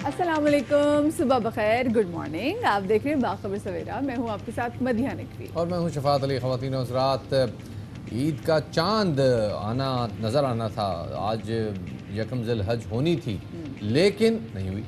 अस्सलाम वालेकुम, सुबह बखैर, गुड मॉर्निंग। आप देख रहे हैं बाखबर सवेरा। मैं हूं आपके साथ मदिहा नकवी। और मैं हूं शफात अली। ख़वातीन और हज़रात, ईद का चांद आना नज़र आना था। आज यकम ज़िल हज होनी थी लेकिन नहीं हुई।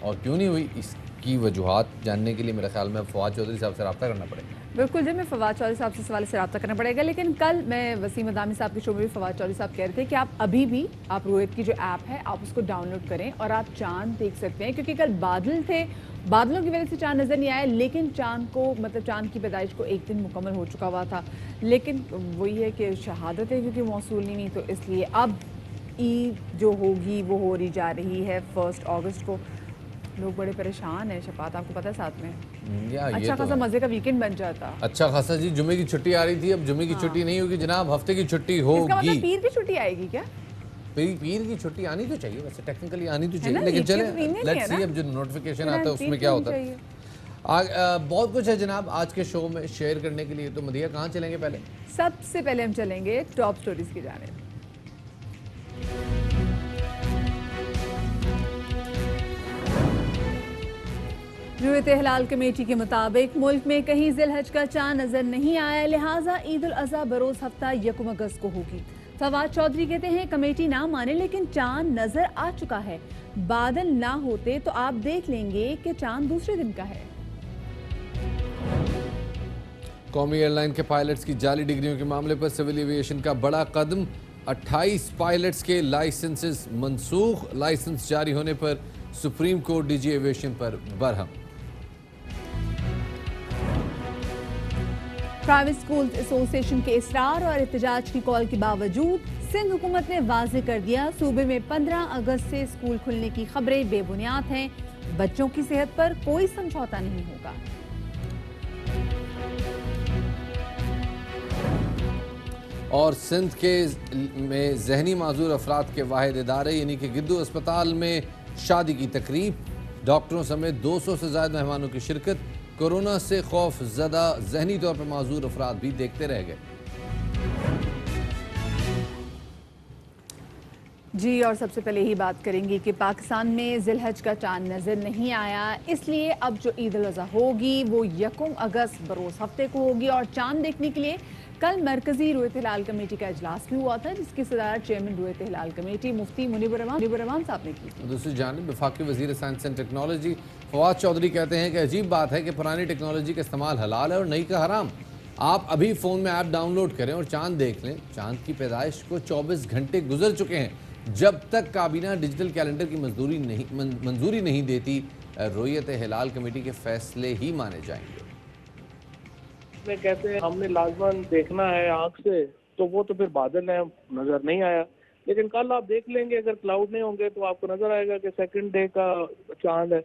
और क्यों नहीं हुई, इसकी वजूहात जानने के लिए मेरे ख्याल में फवाद चौधरी साहब से रब्ता करना पड़ेगा। बिल्कुल जी, मैं फवाद चौधरी साहब से इस हवाले से रब्ता करना पड़ेगा। लेकिन कल मैं वसीम अदामी साहब के शो में भी फवाद चौधरी साहब कह रहे थे कि आप अभी भी आप रोयत की जो ऐप है आप उसको डाउनलोड करें और आप चांद देख सकते हैं, क्योंकि कल बादल थे, बादलों की वजह से चांद नज़र नहीं आया। लेकिन चांद को मतलब चांद की पैदाइश को एक दिन मुकम्मल हो चुका हुआ था। लेकिन वही है कि शहादत है क्योंकि मौसूल नहीं, तो इसलिए अब ईद जो होगी वो हो रही जा रही है 1 अगस्त को। लोग बड़े परेशान हैं शफात, आपको पता है साथ में अच्छा खासा मजे का वीकेंड बन जाता। अच्छा खासा जी, जुमे की छुट्टी आ रही थी, अब जुमे की छुट्टी नहीं होगी जनाब, हफ्ते की छुट्टी इसका मतलब होगी। पीर की छुट्टी आएगी क्या? पीर की छुट्टी आनी तो चाहिए, वैसे टेक्निकली आनी तो है चाहिए, ना, लेकिन ईद के चले तो दिन नहीं लेट्स है सी ना? अब जो नोटिफिकेशन फिर आता है पीर उसमें की क्या होनी होता है। चाहिए। बहुत कुछ है जनाब आज के शो में शेयर करने के लिए, तो मदिया कहाँ चलेंगे पहले? सबसे पहले हम चलेंगे टॉप स्टोरीज की जानिब। रुयत हिलाल कमेटी के मुताबिक मुल्क में कहीं ज़िलहज का चांद नजर नहीं आया, लिहाजा ईद उल अज़हा बरोज हफ्ता 1 अगस्त को होगी। फवाद चौधरी कहते हैं कमेटी ना माने लेकिन चांद नजर आ चुका है। बादल ना होते तो आप देख लेंगे कि चांद दूसरे दिन का है। कौमी एयरलाइन के पायलट्स की जाली डिग्रियों के मामले पर सिविल एविएशन का बड़ा कदम। 28 पायलट्स के लाइसेंसेस मनसूख। लाइसेंस जारी होने पर सुप्रीम कोर्ट डीजी एविएशन पर बरहम। प्राइवेट स्कूल एसोसिएशन के इसरार और एहतजाज की कॉल के बावजूद सिंध हुकूमत ने वाजे कर दिया सूबे में 15 अगस्त से स्कूल खुलने की खबरें बेबुनियाद हैं। बच्चों की सेहत पर कोई समझौता नहीं होगा। और सिंध के में जहनी माजूर अफराद के वाहिद इदारे यानी कि गिद्दू अस्पताल में शादी की तकरीब। डॉक्टरों समेत 200 से ज़्यादा मेहमानों की शिरकत। कोरोना से खौफ ज़दा जहनी तौर पर माजूर अफराद भी देखते रह गए। जी, और सबसे पहले ही बात करेंगे कि पाकिस्तान में ज़िलहज का चांद नज़र नहीं आया, इसलिए अब जो ईद उल अज़हा होगी वो 1 अगस्त बरोज़ हफ्ते को होगी। और चांद देखने के लिए कल मरकज़ी रुयत हिलाल कमेटी का इजलास भी हुआ था, जिसकी सदारत चेयरमैन रुयत हिलाल कमेटी मुफ्ती मुनीब रहमान साहब ने की थी। दूसरी जानिब वफाकी वज़ीर science and technology Fawad Chaudhry कहते हैं कि अजीब बात है कि पुरानी टेक्नोलॉजी का इस्तेमाल हलाल है और नई का हराम। आप अभी फ़ोन में ऐप डाउनलोड करें और चांद देख लें। चांद की पैदाइश को 24 घंटे गुजर चुके हैं। जब तक काबीना डिजिटल कैलेंडर की मंजूरी नहीं देती, रुयत हिलाल कमेटी के फैसले ही माने जाएंगे। कहते हैं हमने लाजमन देखना है आंख से, तो वो तो फिर बादल है, नजर नहीं आया। लेकिन कल आप देख लेंगे, अगर क्लाउड नहीं होंगे तो आपको नजर आएगा कि सेकंड डे का चांद है।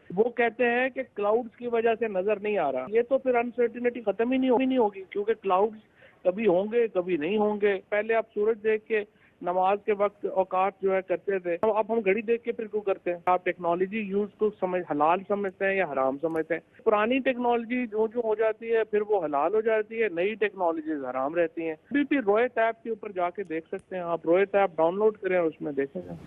वो कहते हैं कि क्लाउड्स की वजह से नजर नहीं आ रहा। ये तो फिर अनसर्टिनिटी खत्म ही नहीं होगी, क्योंकि क्लाउड्स कभी होंगे कभी नहीं होंगे। पहले आप सूरज देख के नमाज के वक्त औकात जो है करते थे, अब हम घड़ी देख के फिर क्यों करते हैं? आप टेक्नोलॉजी यूज को हलाल समझते हैं या हराम समझते हैं? पुरानी टेक्नोलॉजी जो हो जाती है फिर वो हलाल हो जाती है, नई टेक्नोलॉजीज हराम रहती हैं। अभी भी रोयत ऐप के ऊपर जाके देख सकते हैं आप। रोयत ऐप डाउनलोड करें और उसमें देखेंगे।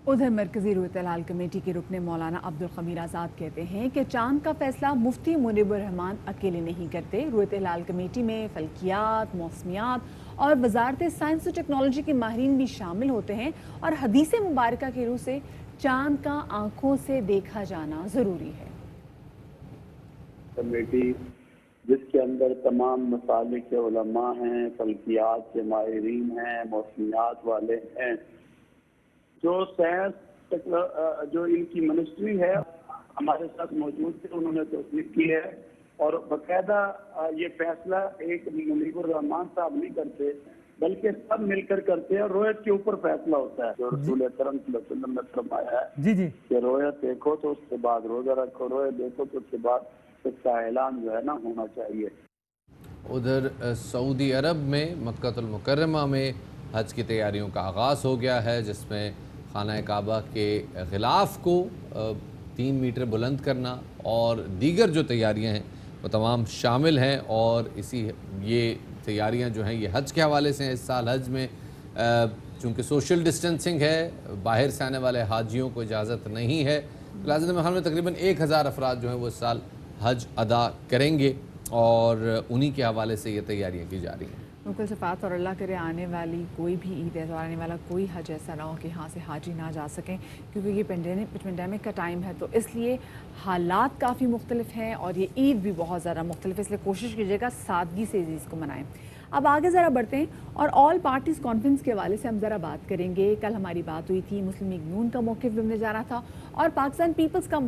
उधर मरकजी रुयत हिलाल कमेटी के रुकने मौलाना अब्दुल खमीर आज़ाद कहते हैं कि चांद का फैसला मुफ्ती मुनीब रहमान अकेले नहीं करते। रुयत हिलाल कमेटी में फल्कियात, मौसमियात और वजारत साइंस और टेक्नोलॉजी के माहिरीन भी शामिल होते हैं। और हदीस मुबारक की रूह से चांद का आंखों से देखा जाना ज़रूरी है। कमेटी जिसके अंदर तमाम मसालिक के उलमा हैं, फल्कियात के माहिरीन हैं, मौसमियात वाले हैं, जो साइंस जो इनकी मिनिस्ट्री है हमारे साथ मौजूद थे, उन्होंने तौसीफ की है। और बाकायदा ये फैसला एक मुनीबुर रहमान साहब नहीं करते बल्कि सब मिलकर करते हैं। रोयत के ऊपर फैसला होता है। जो रसूल अकरम सल्लल्लाहु अलैहि वसल्लम ने फरमाया है कि रोयत देखो तो उसके बाद रोजा रखो, रोयत देखो तो उसके बाद इसका ऐलान जो है ना होना चाहिए। उधर सऊदी अरब में मक्कातुल मुकर्रमा में हज की तैयारियों का आगाज़ हो गया है, जिसमें खाना काबा के ग़िलाफ़ को 3 मीटर बुलंद करना और दीगर जो तैयारियां हैं वो तमाम शामिल हैं। और ये तैयारियां जो हैं ये हज के हवाले से हैं। इस साल हज में चूँकि सोशल डिस्टेंसिंग है, बाहर से आने वाले हाजियों को इजाज़त नहीं है, لازم محل میں تقریباً 1000 افراد جو ہیں وہ اس سال حج ادا کریں گے اور انہی کے حوالے سے یہ تیاریاں کی جا رہی ہیں. بالکل صفات، اور اللہ کرے آنے والی کوئی بھی عید ہے تو آنے والا کوئی حج ایسا نہ ہو کہ یہاں سے حاجی نہ جا سکیں، کیونکہ یہ پینڈیمک کا ٹائم ہے تو اس لیے حالات کافی مختلف ہیں اور یہ عید بھی بہت زیادہ مختلف ہے، اس لیے کوشش کیجیے گا سادگی سے عید کو منائیں. اب آگے ذرا بڑھتے ہیں اور آل پارٹیز کانفرنس کے حوالے سے ہم ذرا بات کریں گے. کل ہماری بات ہوئی تھی، مسلم لیگ نون کا موقف بھی ہم نے جانا تھا اور پاکستان پیپلز کا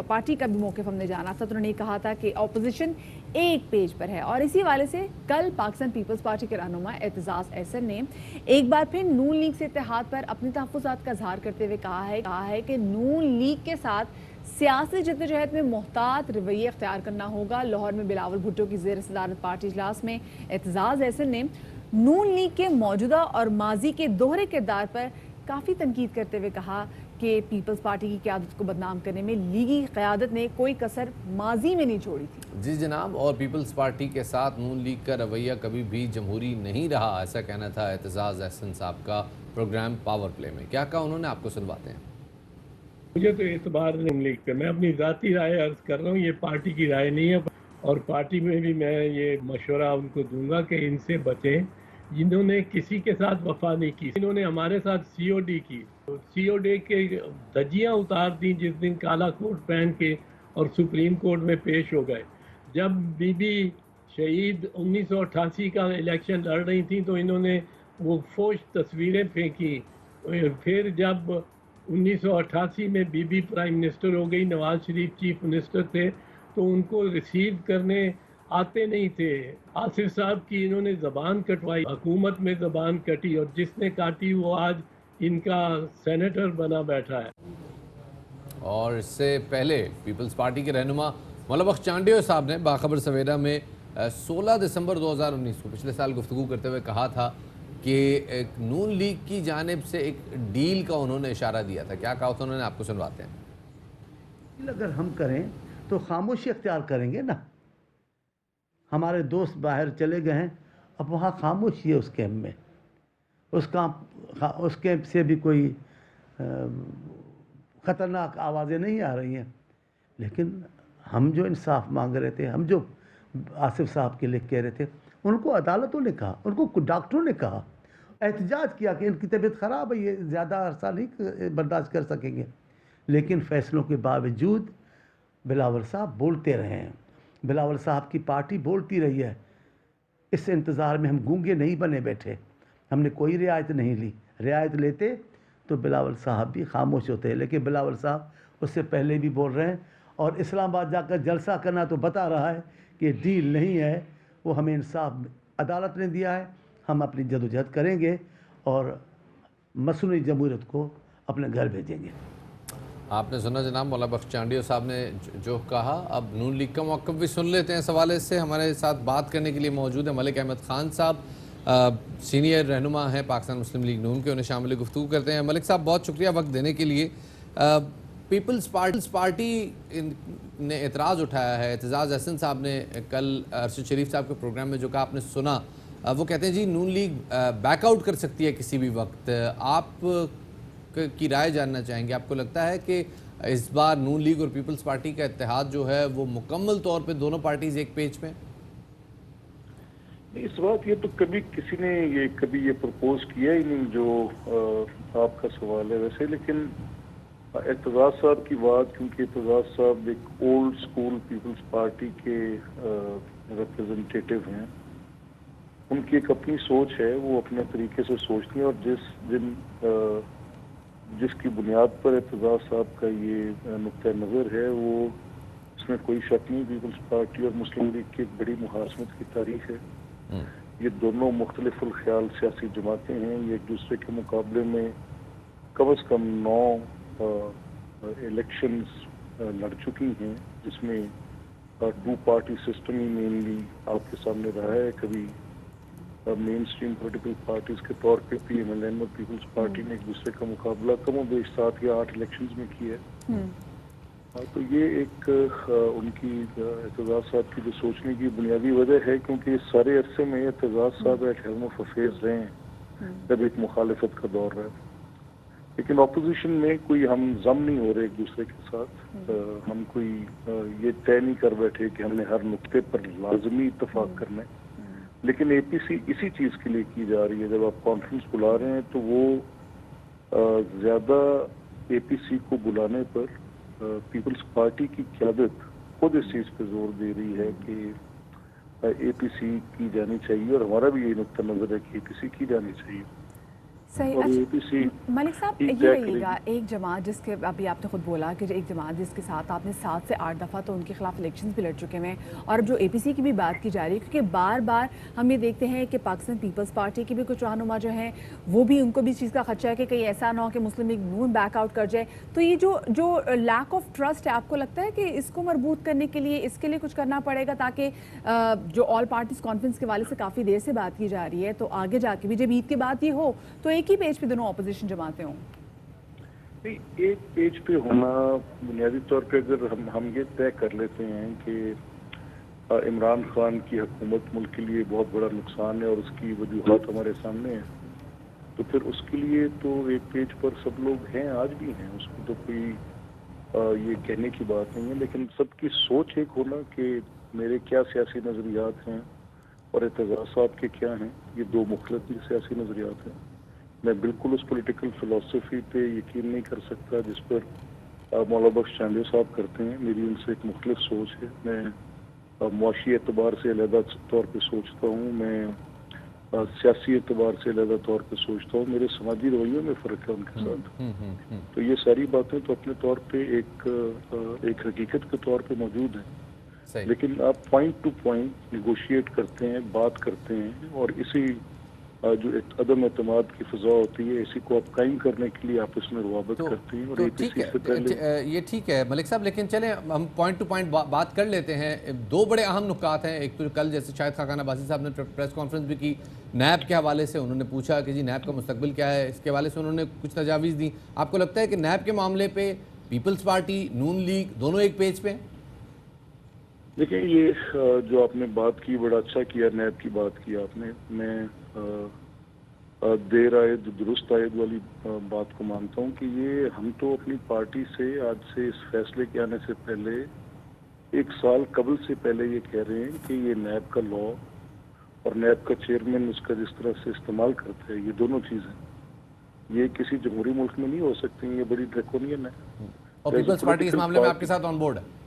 پارٹی کا بھی موقف ہم نے جانا تھا. تو انہوں نے کہا تھا کہ اپوزیشن ایک پیج پر ہے اور اسی حوالے سے کل پاکستان پیپلز پارٹی کے رہنما اعتزاز احسن نے ایک بار پھر نون لیگ سے اتحاد پر اپنے تحفظات کا اظہار کرتے ہوئے کہا ہے کہ نون لیگ کے ساتھ سیاسی جدوجہد میں محتاط رویہ اختیار کرنا ہوگا. لاہور میں بلاول بھٹو کی زیر صدارت پارٹی اجلاس میں اعتزاز احسن نے نون لیگ کے موجودہ اور ماضی کے دوہرے کردار پر کافی تنقید کرتے ہوئے کہا کہ پیپلز پارٹی کی قیادت کو بدنام کرنے میں لیگی قیادت نے کوئی کسر ماضی میں نہیں چھوڑی تھی. جی جناب، اور پیپلز پارٹی کے ساتھ نون لیگ کا رویہ کبھی بھی جمہوری نہیں رہا، ایسا کہنا تھا اعتزاز احسن صاحب کا پروگرام پاور پلے میں. کیا کہا انہوں نے، آپ کو سنواتے ہیں. مجھے تو اعتبار نون لیگ پہ، میں اپنی ذاتی رائے عرض کر رہا ہوں، یہ پارٹی کی رائے نہیں ہے اور پارٹی میں بھی میں یہ مشورہ ان کو دوں گا کہ ان سے بچیں جنہوں نے کسی کے ساتھ وفا نہیں کی. انہوں نے ہمارے ساتھ سی او ڈی کی، سی او ڈی کے دھجیاں اتار دیں جس دن کالا کوٹ پہن کے اور سپریم کورٹ میں پیش ہو گئے. جب بی بی شہید 1988 کا الیکشن لڑ رہی تھیں تو انہوں نے وہ فوش تصویریں پھینکی. پھر جب 1988 میں بی بی پرائم منسٹر ہو گئی، نواز شریف چیف منسٹر تھے تو ان کو ریسیو کرنے آتے نہیں تھے. آصف صاحب کی انہوں نے زبان کٹوائی، حکومت میں زبان کٹی اور جس نے کاٹی وہ آج ان کا سینیٹر بنا بیٹھا ہے. اور اس سے پہلے پیپلز پارٹی کے رہنما مولا بخش چانڈیو صاحب نے باخبر سویرا میں 16 دسمبر 2019 کو پچھلے سال گفتگو کرتے ہوئے کہا تھا کہ ایک نون لیگ کی جانب سے ایک ڈیل کا انہوں نے اشارہ دیا تھا. کیا کہا تھا انہوں نے، آپ کو سنواتے ہیں. اگر ہم کریں تو خاموشی اختیار کریں گے نا. ہمارے دوست باہر چلے گئے ہیں، اب وہاں خاموشی ہے اس کیمپ میں، اس کیمپ سے بھی کوئی خطرناک آوازیں نہیں آ رہی ہیں. لیکن ہم جو انصاف مانگ رہے تھے، ہم جو آصف صاحب کے لیے کہہ رہے تھے، ان کو عدالتوں نے کہا، ان کو ڈاکٹروں نے کہا، احتجاج کیا کہ ان کی طبیعت خراب ہے، یہ زیادہ عرصہ نہیں برداشت کر سکیں گے. لیکن فیصلوں کے باوجود بلاول صاحب بولتے رہے ہیں، بلاول صاحب کی پارٹی بولتی رہی ہے. اس انتظار میں ہم گونگے نہیں بنے بیٹھے، ہم نے کوئی رعایت نہیں لی. رعایت لیتے تو بلاول صاحب بھی خاموش ہوتے ہیں، لیکن بلاول صاحب اس سے پہلے بھی بول رہے ہیں اور اسلام آباد جا کر جلسہ کرنا تو بتا رہا ہے کہ ڈیل نہیں ہے، وہ ہمیں انصاف عدالت نے دیا ہے. ہم اپنی جدوجہد کریں گے اور مصنوعی جمہوریت کو اپنے گھر بھیجیں گے. آپ نے سنا جناب مولا بخش چانڈیو صاحب نے جو کہا. اب نون لیگ کا موقف بھی سن لیتے ہیں. اس حوالے سے ہمارے ساتھ بات کرنے کے لیے موجود ہیں ملک احمد خان صاحب، سینئر رہنما ہیں پاکستان مسلم لیگ نون کے، انہیں شامل گفتگو کرتے ہیں. ملک صاحب بہت شکریہ وقت دینے کے لیے. پیپلز پارٹی نے اعتراض اٹھایا ہے. اعتزاز احسن صاحب نے کل ارشد شریف صاحب کے پروگرام میں جو کہا آپ نے سنا، وہ کہتے ہیں جی نون لیگ بیک آؤٹ کر سکتی ہے کسی بھی وقت. آپ کی رائے جاننا چاہیں گے، آپ کو لگتا ہے کہ اس بار نون لیگ اور پیپلز پارٹی کا اتحاد جو ہے وہ مکمل طور پہ دونوں پارٹیز ایک پیج پہ؟ اس بات یہ تو کبھی کسی نے یہ پرپوز کیا ہی نہیں جو آپ کا سوال ہے ویسے. لیکن اعتزاز صاحب کی بات، کیونکہ اعتزاز صاحب ایک اولڈ سکول پیپلز پارٹی کے ریپرزنٹیٹیو ہیں، ان کی ایک اپنی سوچ ہے، وہ اپنے طریقے سے سوچتی ہیں اور جس کی بنیاد پر اعتزاز صاحب کا یہ نقطہ نظر ہے، وہ اس میں کوئی شک نہیں. پیپلز پارٹی اور مسلم لیگ کی ایک بڑی مخاصمت کی تاریخ ہے. یہ دونوں مختلف الخیال سیاسی جماعتیں ہیں. یہ ایک دوسرے کے مقابلے میں کم از کم 9 الیکشنز لڑ چکی ہیں، جس میں 2 پارٹی سسٹم ہی مینلی آپ کے سامنے رہا ہے. کبھی مین اسٹریم پولیٹیکل پارٹیز کے طور پہ پی ایم ایل این اور پیپلز پارٹی نے ایک دوسرے کا مقابلہ کم و بیش 7 یا 8 الیکشنز میں کیا ہے. تو یہ ایک ان کی اعتزاز صاحب کی جو سوچنے کی بنیادی وجہ ہے، کیونکہ اس سارے عرصے میں اعتزاز صاحب ایٹ ہیلم آف افیئرز رہے ہیں جب ایک مخالفت کا دور رہا. لیکن اپوزیشن میں کوئی ہم ضم نہیں ہو رہے ایک دوسرے کے ساتھ. ہم کوئی یہ طے نہیں کر بیٹھے کہ ہم نے ہر نقطے پر لازمی اتفاق کرنا ہے. لیکن اے پی سی اسی چیز کے لیے کی جا رہی ہے. جب آپ کانفرنس بلا رہے ہیں تو وہ زیادہ اے پی سی کو بلانے پر پیپلز پارٹی کی قیادت خود اس چیز پہ زور دے رہی ہے کہ اے پی سی کی جانی چاہیے, اور ہمارا بھی یہی نقطہ نظر ہے کہ اے پی سی کی جانی چاہیے. صحیح. اور اے پی سی ملک صاحب یہ کہیے گا, ایک جماعت جس کے ابھی آپ نے خود بولا کہ ایک جماعت جس کے ساتھ آپ نے 7 سے 8 دفعہ تو ان کے خلاف الیکشنز بھی لڑ چکے ہیں, اور اب جو اے پی سی کی بھی بات کی جا رہی ہے, کیونکہ بار بار ہم یہ دیکھتے ہیں کہ پاکستان پیپلز پارٹی کی بھی کچھ رہنما جو ہیں وہ بھی, ان کو بھی اس چیز کا خدشہ ہے کہ کہیں ایسا نہ ہو کہ مسلم لیگ نون بیک آؤٹ کر جائے. تو یہ جو لیک آف ٹرسٹ ہے, آپ کو لگتا ہے کہ اس کو مربوط کرنے کے لیے اس کے لیے کچھ کرنا پڑے گا, تاکہ جو آل پارٹیز کانفرنس کے والے سے کافی دیر سے بات کی جا رہی ہے, تو آگے جا کے بھی جب عید کے بعد یہ ہو تو ایک ہی پیج پہ دونوں اپوزیشن جماعتیں ہوں؟ نہیں, ایک پیج پہ ہونا بنیادی طور پہ اگر ہم یہ طے کر لیتے ہیں کہ عمران خان کی حکومت ملک کے لیے بہت بڑا نقصان ہے اور اس کی وجوہات ہمارے سامنے ہیں, تو پھر اس کے لیے تو ایک پیج پر سب لوگ ہیں, آج بھی ہیں. اس کو تو کوئی یہ کہنے کی بات نہیں ہے. لیکن سب کی سوچ ایک ہونا کہ میرے کیا سیاسی نظریات ہیں اور اعتزاز صاحب کے کیا ہیں, یہ دو مختلف سیاسی نظریات ہیں. میں بالکل اس پولیٹیکل فلسفی پہ یقین نہیں کر سکتا جس پر مولا بخش چاندے صاحب کرتے ہیں. میری ان سے ایک مختلف سوچ ہے. میں معاشی اعتبار سے علیحدہ طور پہ سوچتا ہوں, میں سیاسی اعتبار سے علیحدہ طور پہ سوچتا ہوں, میرے سماجی رویوں میں فرق ہے ان کے ساتھ. تو یہ ساری باتیں تو اپنے طور پہ ایک حقیقت کے طور پہ موجود ہیں. لیکن آپ پوائنٹ ٹو پوائنٹ نیگوشیٹ کرتے ہیں, بات کرتے ہیں, اور اسی جو عدم اعتماد کی فضا ہوتی ہے اسی کو آپ قائم کرنے کے لیے آپ اس میں روابط کرتے ہیں. اور تو ٹھیک ہے, یہ ٹھیک ہے ملک صاحب, لیکن چلیں ہم پوائنٹ ٹو پوائنٹ بات کر لیتے ہیں. دو بڑے اہم نکات ہیں. ایک تو کل جیسے شاہد خاقان عباسی صاحب نے پریس کانفرنس بھی کی, نیب کے حوالے سے انہوں نے پوچھا کہ جی نیب کا مستقبل کیا ہے, اس کے حوالے سے انہوں نے کچھ تجاویز دی. آپ کو لگتا ہے کہ نیب کے معاملے پہ پیپلز پارٹی, نون لیگ دونوں ایک پیج پہ ہیں؟ دیکھیں, یہ جو آپ نے بات کی بڑا اچھا کیا, نیب کی بات کی آپ نے. میں دیر آئے درست آئے والی بات کو مانتا ہوں کہ یہ ہم تو اپنی پارٹی سے آج سے اس فیصلے کے آنے سے پہلے 1 سال قبل سے پہلے یہ کہہ رہے ہیں کہ یہ نیب کا لا اور نیب کا چیئرمین اس کا جس طرح سے استعمال کرتا ہے, یہ دونوں چیزیں یہ کسی جمہوری ملک میں نہیں ہو سکتی. یہ بڑی ڈریکونین ہے. اور پیپلز پارٹی اس معاملے میں آپ کے ساتھ آن بورڈ ہے؟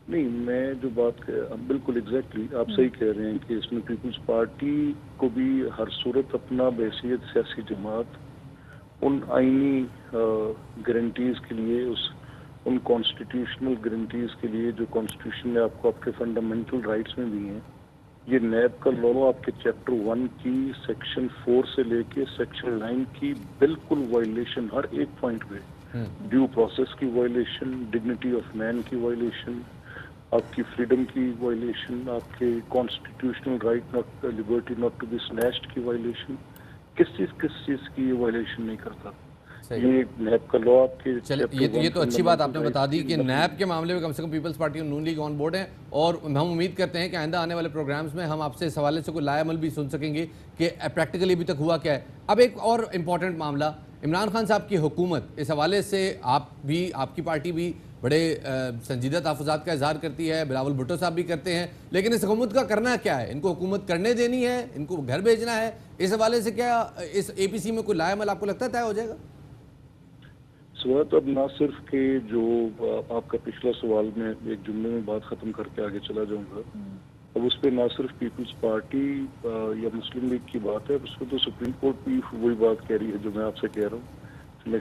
نہیں, میں جو بات بالکل ایگزیکٹلی آپ صحیح کہہ رہے ہیں کہ اس میں پیپلز پارٹی کو بھی ہر صورت اپنا بحیثیت سیاسی جماعت ان آئینی گارنٹیز کے لیے, ان کانسٹیٹیوشنل گارنٹیز کے لیے جو کانسٹیٹیوشن نے آپ کو آپ کے فنڈامنٹل رائٹس میں دی ہیں, یہ نیب کا لا آپ کے چیپٹر 1 کی سیکشن 4 سے لے کے سیکشن 9 کی بالکل وائلیشن ہر ایک پوائنٹ پہ, ڈیو پروسیس کی وائلیشن, ڈگنیٹی آف مین کی وائلیشن, آپ کی فریڈم کی وائلیشن, آپ کے constitutional right not liberty not to be snatched کی وائلیشن, کس چیز کی وائلیشن نہیں کرتا. یہ نیب کا لا آپ کے یہ تو اچھی بات آپ نے بتا دی کہ نیب کے معاملے میں کم سے کم پیپلز پارٹی اور نون لیگ آن بورڈ ہیں, اور ہم امید کرتے ہیں کہ آئندہ آنے والے پروگرامز میں ہم آپ سے اس حوالے سے کوئی لائے عمل بھی سن سکیں گے کہ پریکٹیکلی ابھی تک ہوا کیا ہے. اب ایک اور امپورٹنٹ معاملہ, عمران خان صاحب کی حکومت, اس حوالے سے آپ بھی, آپ کی پارٹی بھی بڑے سنجیدہ تحفظات کا اظہار کرتی ہے, بلاول بھٹو صاحب بھی کرتے ہیں, لیکن اس حکومت کا کرنا کیا ہے؟ ان کو حکومت کرنے دینی ہے, ان کو گھر بھیجنا ہے؟ اس حوالے سے کیا اس اے پی سی میں کوئی لائے عمل آپ کو لگتا ہے طے ہو جائے گا؟ سوال اب نہ صرف کہ جو آپ کا پچھلا سوال میں ایک جملے میں بات ختم کر کے آگے چلا جاؤں گا, اب اس پہ نہ صرف پیپلز پارٹی یا مسلم لیگ کی بات ہے, اس پہ تو سپریم کورٹ بھی وہی بات کہہ رہی ہے جو میں آپ سے کہہ رہا ہوں.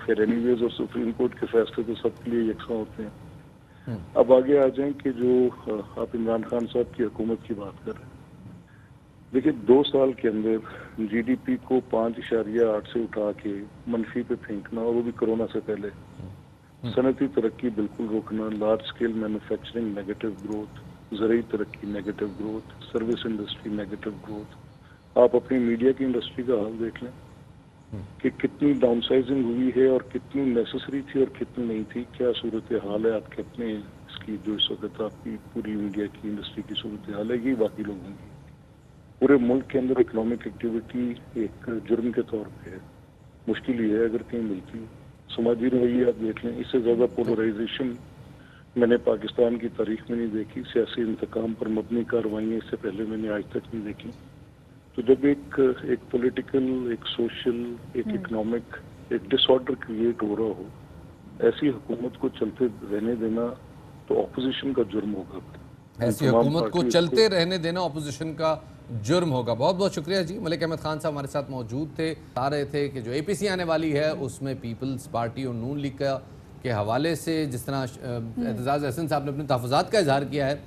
خیر اینی ویز, اور سپریم کورٹ کے فیصلے تو سب کے لیے یکساں ہوتے ہیں. اب آگے آ جائیں کہ جو آپ عمران خان صاحب کی حکومت کی بات کر رہے ہیں. دیکھیے 2 سال کے اندر جی ڈی پی کو 5.8 سے اٹھا کے منفی پہ پھینکنا, اور وہ بھی کرونا سے پہلے, صنعتی ترقی بالکل روکنا, large scale manufacturing negative growth, زرعی ترقی negative growth, service industry negative growth. آپ اپنی میڈیا کی انڈسٹری کا حال دیکھ لیں کہ کتنی ڈاؤن سائزنگ ہوئی ہے اور کتنی نیسسری تھی اور کتنی نہیں تھی. کیا صورتحال ہے آپ کے اپنے اس کی جو اس وقت آپ کی پوری میڈیا کی انڈسٹری کی صورتحال ہے, یہ باقی لوگوں کی. پورے ملک کے اندر اکنامک ایکٹیویٹی ایک جرم کے طور پہ ہے. मुश्किल ही है अगर कहीं मिलती है। समाजी रवैये आप देख लें, इससे ज़्यादा पोलराइजेशन मैंने पाकिस्तान की तारीख में नहीं देखी। सियासी इंतकाम पर मबनी कार्रवाइयाँ इससे पहले मैंने आज तक नहीं देखी। तो जब एक पॉलिटिकल, एक सोशल, एक इकोनॉमिक एक डिसऑर्डर क्रिएट हो रहा हो, ऐसी हुकूमत को चलते रहने देना तो ऑपोजिशन का जुर्म होगा। ऐसी तमाम हुकूमत को पार्टी चलते रहने देना ऑपोजिशन का जुर्म होगा। बहुत बहुत शुक्रिया जी। मलिक अहमद खान साहब हमारे साथ मौजूद थे, बता रहे थे कि जो एपीसी आने वाली है उसमें पीपल्स पार्टी और नून लीग के हवाले से जिस तरह एतजाज़ अहसन साहब ने अपने तहफ़्फ़ुज़ात का इजहार किया है,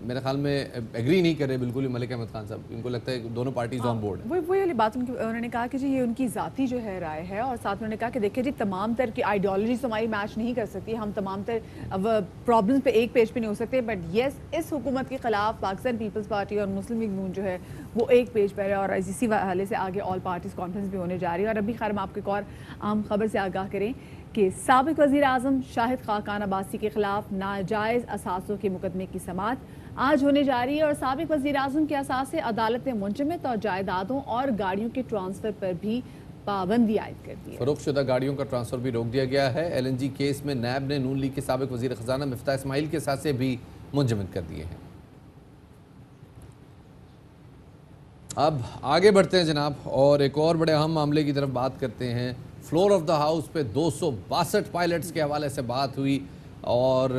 मेरे ख्याल में एग्री नहीं कर रहे बिल्कुल ही मलिक अहमद खान साहब। इनको लगता है कि दोनों पार्टीज ऑन बोर्ड है। वही वाली बात उन्होंने कहा कि जी ये उनकी ज़ाती जो है राय है, और साथ में उन्होंने कहा कि देखिए जी तमाम तर की आइडियोलॉजीज हमारी मैच नहीं कर सकती, हम तमाम तर अब प्रॉब्लम्स पे एक पेज पे नहीं हो सकते, बट येस इस हुकूमत के ख़िलाफ़ पाकिस्तान पीपल्स पार्टी और मुस्लिम लीग नून जो है वो एक पेज पर है, और इसी हवाले से आगे ऑल पार्टीज़ कॉन्फ्रेंस भी होने जा रही है। और अभी खैर हम आपको एक और आम खबर से आगाह करें कि साबिक वज़ीर आज़म शाहिद खाकान अब्बासी के ख़िलाफ़ नाजायज़ असासों के मुकदमे की समाअत आज होने जा रही है, और साबिक वज़ीर आज़म के असासे अदालत ने मुंजमद और जायदादों और गाड़ियों के ट्रांसफ़र पर भी पाबंदी आयद कर दी है। फरोख्तशुदा गाड़ियों का ट्रांसफ़र भी रोक दिया गया है। LNG केस में नैब ने नून लीग के साबिक वज़ीर ख़जाना मिफ्ताह इस्माइल के असासे भी मुंजमद कर दिए हैं। अब आगे बढ़ते हैं जनाब, और एक और बड़े अहम मामले की तरफ बात करते हैं। फ्लोर ऑफ द हाउस पे 262 पायलट्स के हवाले से बात हुई, और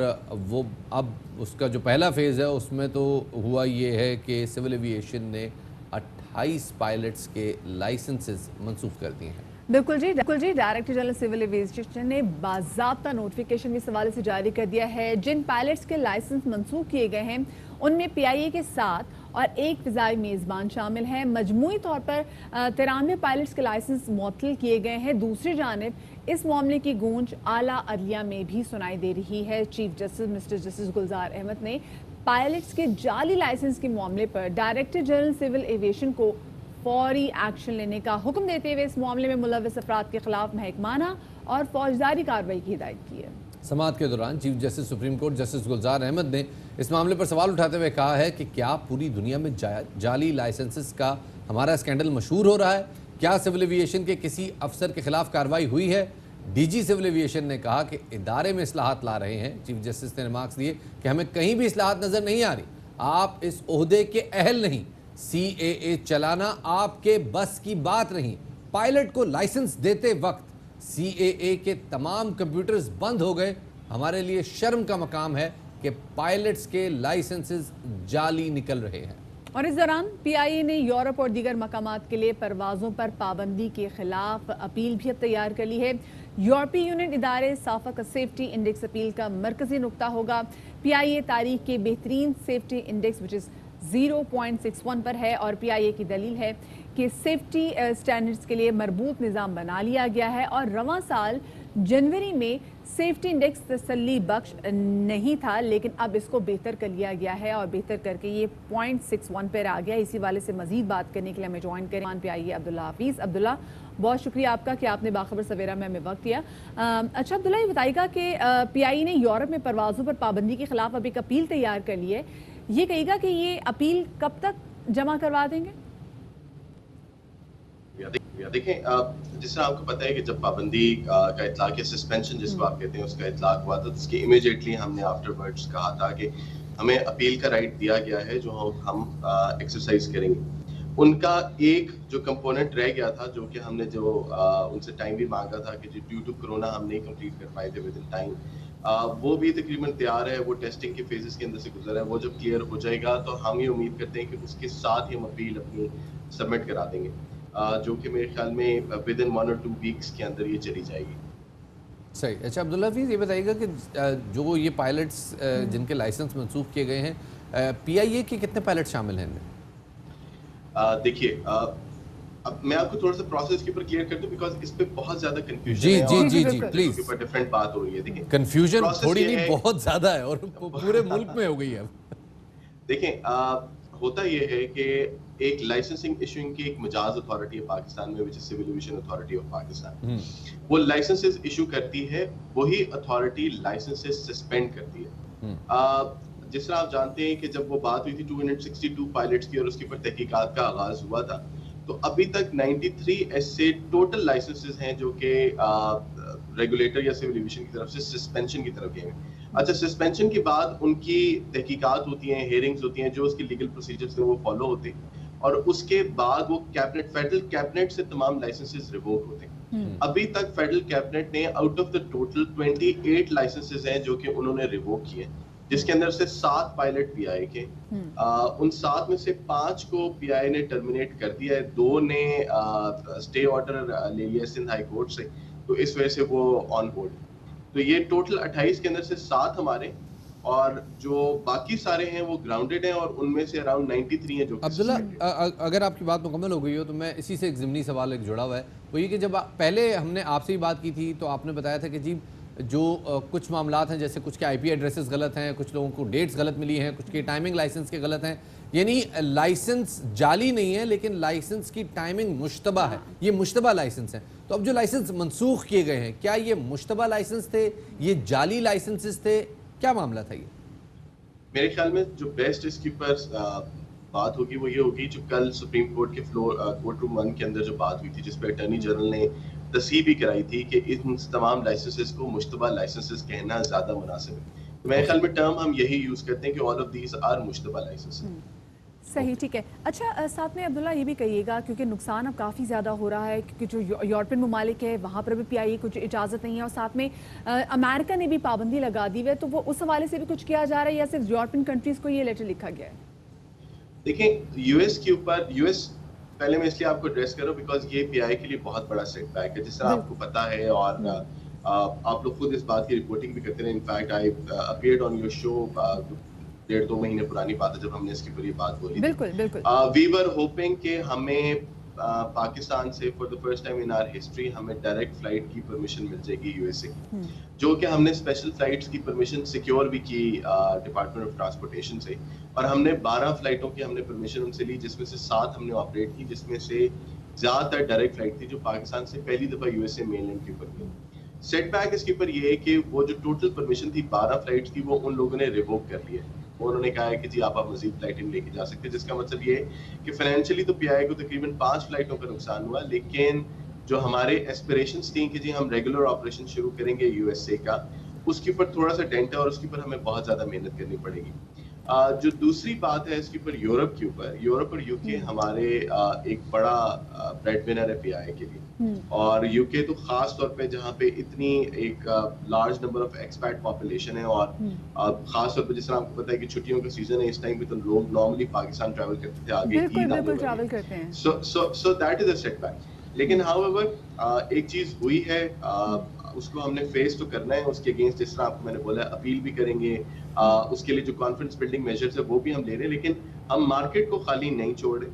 वो अब उसका जो पहला फेज़ है उसमें तो हुआ ये है कि सिविल एविएशन ने 28 पायलट्स के लाइसेंसेस मनसूख कर दिए हैं। बिल्कुल जी डायरेक्टर जनरल सिविल एविएशन ने बाज़ाब्ता नोटिफिकेशन इस हवाले से जारी कर दिया है। जिन पायलट्स के लाइसेंस मनसूख किए गए हैं उनमें PIA के 7 और एक फ़िज़ाई मेज़बान शामिल हैं। मजमूई तौर पर 93 पायलट्स के लाइसेंस मुअत्तल किए गए हैं। दूसरी जानिब इस मामले की गूंज आला अदलिया में भी सुनाई दे रही है। Chief justice mister justice Gulzar Ahmed ने पायलट्स के जाली लाइसेंस के मामले पर डायरेक्टर जनरल सिविल एविएशन को फौरी एक्शन लेने का हुक्म देते हुए इस मामले में मुलव्वस अफराद के खिलाफ महकमाना और फौजदारी कार्रवाई की हिदायत की है। समाअत के दौरान chief justice supreme court justice Gulzar Ahmed ने इस मामले पर सवाल उठाते हुए कहा है कि क्या पूरी दुनिया में जाली लाइसेंसेस का हमारा स्कैंडल मशहूर हो रहा है? क्या सिविल एविएशन के किसी अफसर के खिलाफ कार्रवाई हुई है? DG सिविल एविएशन ने कहा कि इदारे में इस्लाहात ला रहे हैं। चीफ जस्टिस ने रिमार्क्स दिए कि हमें कहीं भी इस्लाहात नज़र नहीं आ रही, आप इस ओहदे के अहल नहीं, CAA चलाना आपके बस की बात नहीं। पायलट को लाइसेंस देते वक्त CAA के तमाम कंप्यूटर्स बंद हो गए। हमारे लिए शर्म का मकाम है कि पायलट्स के लाइसेंसेस जाली निकल रहे हैं। और इस दौरान PIA ने यूरोप और दीगर मकामात के लिए परवाज़ों पर पाबंदी के खिलाफ अपील भी अब तैयार कर ली है। यूरोपीय यूनियन इदारे साफा का सेफ्टी इंडेक्स अपील का मरकजी नुक्ता होगा। PIA तारीख के बेहतरीन सेफ्टी इंडेक्स विच इज़ 0.61 पर है, और PIA की दलील है कि सेफ्टी स्टैंडर्ड्स के लिए मरबूत निज़ाम बना लिया गया है, और रवां साल जनवरी में सेफ्टी इंडेक्स तसल्ली बख्श नहीं था, लेकिन अब इसको बेहतर कर लिया गया है, और बेहतर करके ये 0.61 पर आ गया। इसी वाले से मजीद बात करने के लिए हमें ज्वाइन करें PIA अब्दुल्ला हाफिज़। अब्दुल्ला, बहुत शुक्रिया आपका कि आपने बाखबर सवेरा में हमें वक्त दिया। अच्छा अब्दुल्ला, ये बताइएगा कि PIA ने यूरोप में परवाज़ों पर पाबंदी के खिलाफ अब एक अपील तैयार कर ली है। ये कहिएगा कि ये अपील कब तक जमा करवा देंगे? देखें, जिस तरह आपको पता है कि जब पाबंदी का इतलाक या सस्पेंशन जिसको आप कहते हैं उसका इतलाक हुआ था, तो उसके इमीडिएटली हमने आफ्टरवर्ड्स कहा था कि हमें अपील का राइट दिया गया है जो हम एक्सरसाइज करेंगे। उनका एक जो कंपोनेंट रह गया था, जो कि हमने उनसे टाइम भी मांगा था कि ड्यू टू कोरोना हम नहीं कंप्लीट कर पाए थे विद इन टाइम, वो भी तकरीबन तैयार है। वो टेस्टिंग के फेजेस के अंदर से गुजरा है। वो जब क्लियर हो जाएगा तो हम ये उम्मीद करते हैं कि उसके साथ ही हम अपील अपनी सबमिट करा देंगे, जो कि मेरे ख्याल में विद इन 1 और 2 वीक्स के अंदर ये चली जाएगी। सही। अच्छा अब्दुल्ला हफीज़, ये बताइएगा कि जो ये पायलट्स जिनके लाइसेंस मनसूख किए गए हैं, PIA के कितने पायलट शामिल हैं इनमें? देखिए, अब मैं आपको थोड़ा सा प्रोसेस के ऊपर क्लियर कर दूं, बिकॉज इस पे बहुत ज्यादा कंफ्यूजन जी है। जी और जी जी, जी प्लीज। इसके ऊपर डिफरेंट बात हो रही है। देखिए, कंफ्यूजन process थोड़ी ये नहीं, है- बहुत ज़्यादा है, और पूरे मुल्क में हो गई है। देखें, होता ये है कि एक लाइसेंसिंग इशूइंग की एक मजाज अथॉरिटी है पाकिस्तान में, which is civil aviation authority of Pakistan. वो लाइसेंसेस इशू करती है, वही अथॉरिटी लाइसेंसेस सस्पेंड करती है। जिस तरह आप जानते हैं कि जब वो बात हुई थी 262 पायलट्स की और उसके ऊपर तहकीकात का आगाज हुआ था, تو ابھی تک 93 ایسے ٹوٹل لائسنسز ہیں جو کہ ریگولیٹر یا سول ایویشن کی طرف سے سسپینشن کی طرف گئے ہیں. اچھا, سسپینشن کے بعد ان کی تحقیقات ہوتی ہیں, ہیئرنگز ہوتی ہیں, جو اس کی لیگل پروسیجرز ہیں وہ فالو ہوتے ہیں, اور اس کے بعد وہ کیبنٹ, فیڈرل کیبنٹ سے تمام لائسنسز ریووک ہوتے ہیں. ابھی تک فیڈرل کیبنٹ نے out of the total 28 licences ہیں جو کہ انہوں نے ریووک کیے, جس کے اندر سے 7 پائلٹ پی آئی کے, ان 7 میں سے 5 کو پی آئی نے ٹرمینیٹ کر دیا ہے, 2 نے اسٹے آرڈر لے لیا سندھ ہائی کورٹ سے, تو اس وجہ سے وہ آن بورڈ. تو یہ ٹوٹل 28 کے اندر سے 7 ہمارے, اور جو باقی سارے ہیں وہ گراؤنڈڈ ہیں, اور ان میں سے اراؤنڈ 93 ہیں جو. عبداللہ, اگر آپ کی بات مکمل ہو گئی ہو تو میں اسی سے ایک ضمنی سوال ایک جڑا ہوا ہے, وہ یہ کہ جب پہلے ہم نے آپ سے ہی بات کی تھی تو آپ نے بتایا تھا کہ جی جو کچھ معاملات ہیں, جیسے کچھ کے آئی پی ایڈریسز غلط ہیں, کچھ لوگوں کو ڈیٹس غلط ملی ہیں, کچھ کے ٹائمنگ لائسنس کے غلط ہیں, یعنی لائسنس جعلی نہیں ہے لیکن لائسنس کی ٹائمنگ مشتبہ ہے, یہ مشتبہ لائسنس ہیں. تو اب جو لائسنس منسوخ کیے گئے ہیں, کیا یہ مشتبہ لائسنس تھے, یہ جعلی لائسنسز تھے, کیا معاملہ تھا یہ؟ میرے خیال میں جو بیسٹ اس کے اوپر بات ہوگی وہ یہ ہوگی جو کل سپریم کورٹ کے کورٹ روم 1 کے اندر جو بات ہوئی تھی, جس پہ اٹارنی جنرل نے تصحیح بھی کرائی تھی کہ ان تمام لائسنسز کو مشتبہ لائسنسز کہنا زیادہ مناسب ہے. تو میرے خیال میں ٹرم ہم یہی یوز کرتے ہیں کہ آل آف دیز آر مشتبہ لائسنسز. صحیح, ٹھیک ہے. اچھا, ساتھ میں عبداللہ یہ بھی کہیے گا, کیونکہ نقصان اب کافی زیادہ ہو رہا ہے, کیونکہ جو یورپین ممالک ہے وہاں پر بھی پی آئی کچھ اجازت نہیں ہے, اور ساتھ میں امریکہ نے بھی پابندی لگا دی ہے, تو وہ اس حوالے سے بھی کچھ کیا جا رہا ہے یا صرف یورپین کنٹریز کو یہ لیٹر لکھا گیا ہے؟ دیکھیں, یو ایس کے اوپر, یو ایس پہلے میں اس لیے آپ کو ایڈریس کروں بیکاز یہ پی آئی کے لیے بہت بڑا سیٹ بیک ہے, جس طرح آپ کو پتا ہے, اور آپ لوگ خود اس بات کی رپورٹنگ بھی کرتے ہیں. In fact I appeared on your show 1.5-2 مہینے پرانی بات ہے جب ہم نے اس کے اوپر یہ بات بولی. بالکل بالکل. وی ور ہوپنگ کہ ہمیں پاکستان سے for the first time in our history ہمیں ڈائریکٹ فلائٹ کی پرمیشن مل جائے گی یو ایس اے کی, جو کہ ہم نے اسپیشل فلائٹس کی پرمیشن سیکیور بھی کی ڈپارٹمنٹ آف ٹرانسپورٹیشن سے, اور ہم نے 12 فلائٹوں کی ہم نے پرمیشن ان سے لی, جس میں سے 7 ہم نے آپریٹ کی, جس میں سے زیادہ تر ڈائریکٹ فلائٹ تھی جو پاکستان سے پہلی دفعہ U S A mainland کے اوپر گئی. سیٹ بیک اس کے اوپر یہ ہے کہ وہ جو ٹوٹل پرمیشن تھی 12 فلائٹس کی, وہ ان لوگوں نے ریووک کر لی ہے. انہوں نے کہا ہے کہ جی آپ مزید فلائٹیں لے کے جا سکتے ہیں, جس کا مطلب یہ ہے کہ فائنینشلی تو پی آئی کو تقریباً 5 فلائٹوں کا نقصان ہوا, لیکن جو ہمارے ایسپریشنز تھیں کہ جی ہم ریگولر آپریشن شروع کریں گے یو ایس اے کا, اس کے اوپر تھوڑا سا ڈینٹ ہے, اور اس کے اوپر ہمیں بہت زیادہ محنت کرنی پڑے گی. جو دوسری بات ہے اس کے اوپر یورپ کے اوپر, یورپ اور یو کے ہمارے ایک بڑا بریڈ ونر ہے پی آئی کے لیے, اور یو کے تو خاص طور پہ جہاں پہ اتنی ایک large number of expat population ہے, اور خاص طور پہ جس طرح آپ کو پتا ہے کہ چھٹیوں کا سیزن ہے اس ٹائم پہ, تو لوگ نارملی پاکستان ٹریول کرتے تھے, آگے بالکل ٹریول کرتے ہیں. So that is a setback. لیکن ہاؤ ایور ایک چیز ہوئی ہے, اس کو ہم نے فیس تو کرنا ہے, اس کے اگینسٹ جس طرح آپ کو میں نے بولا اپیل بھی کریں گے, اس کے لیے جو کانفیڈنس بلڈنگ میجرز ہے وہ بھی ہم لے رہے ہیں, لیکن ہم مارکیٹ کو خالی نہیں چھوڑ رہے.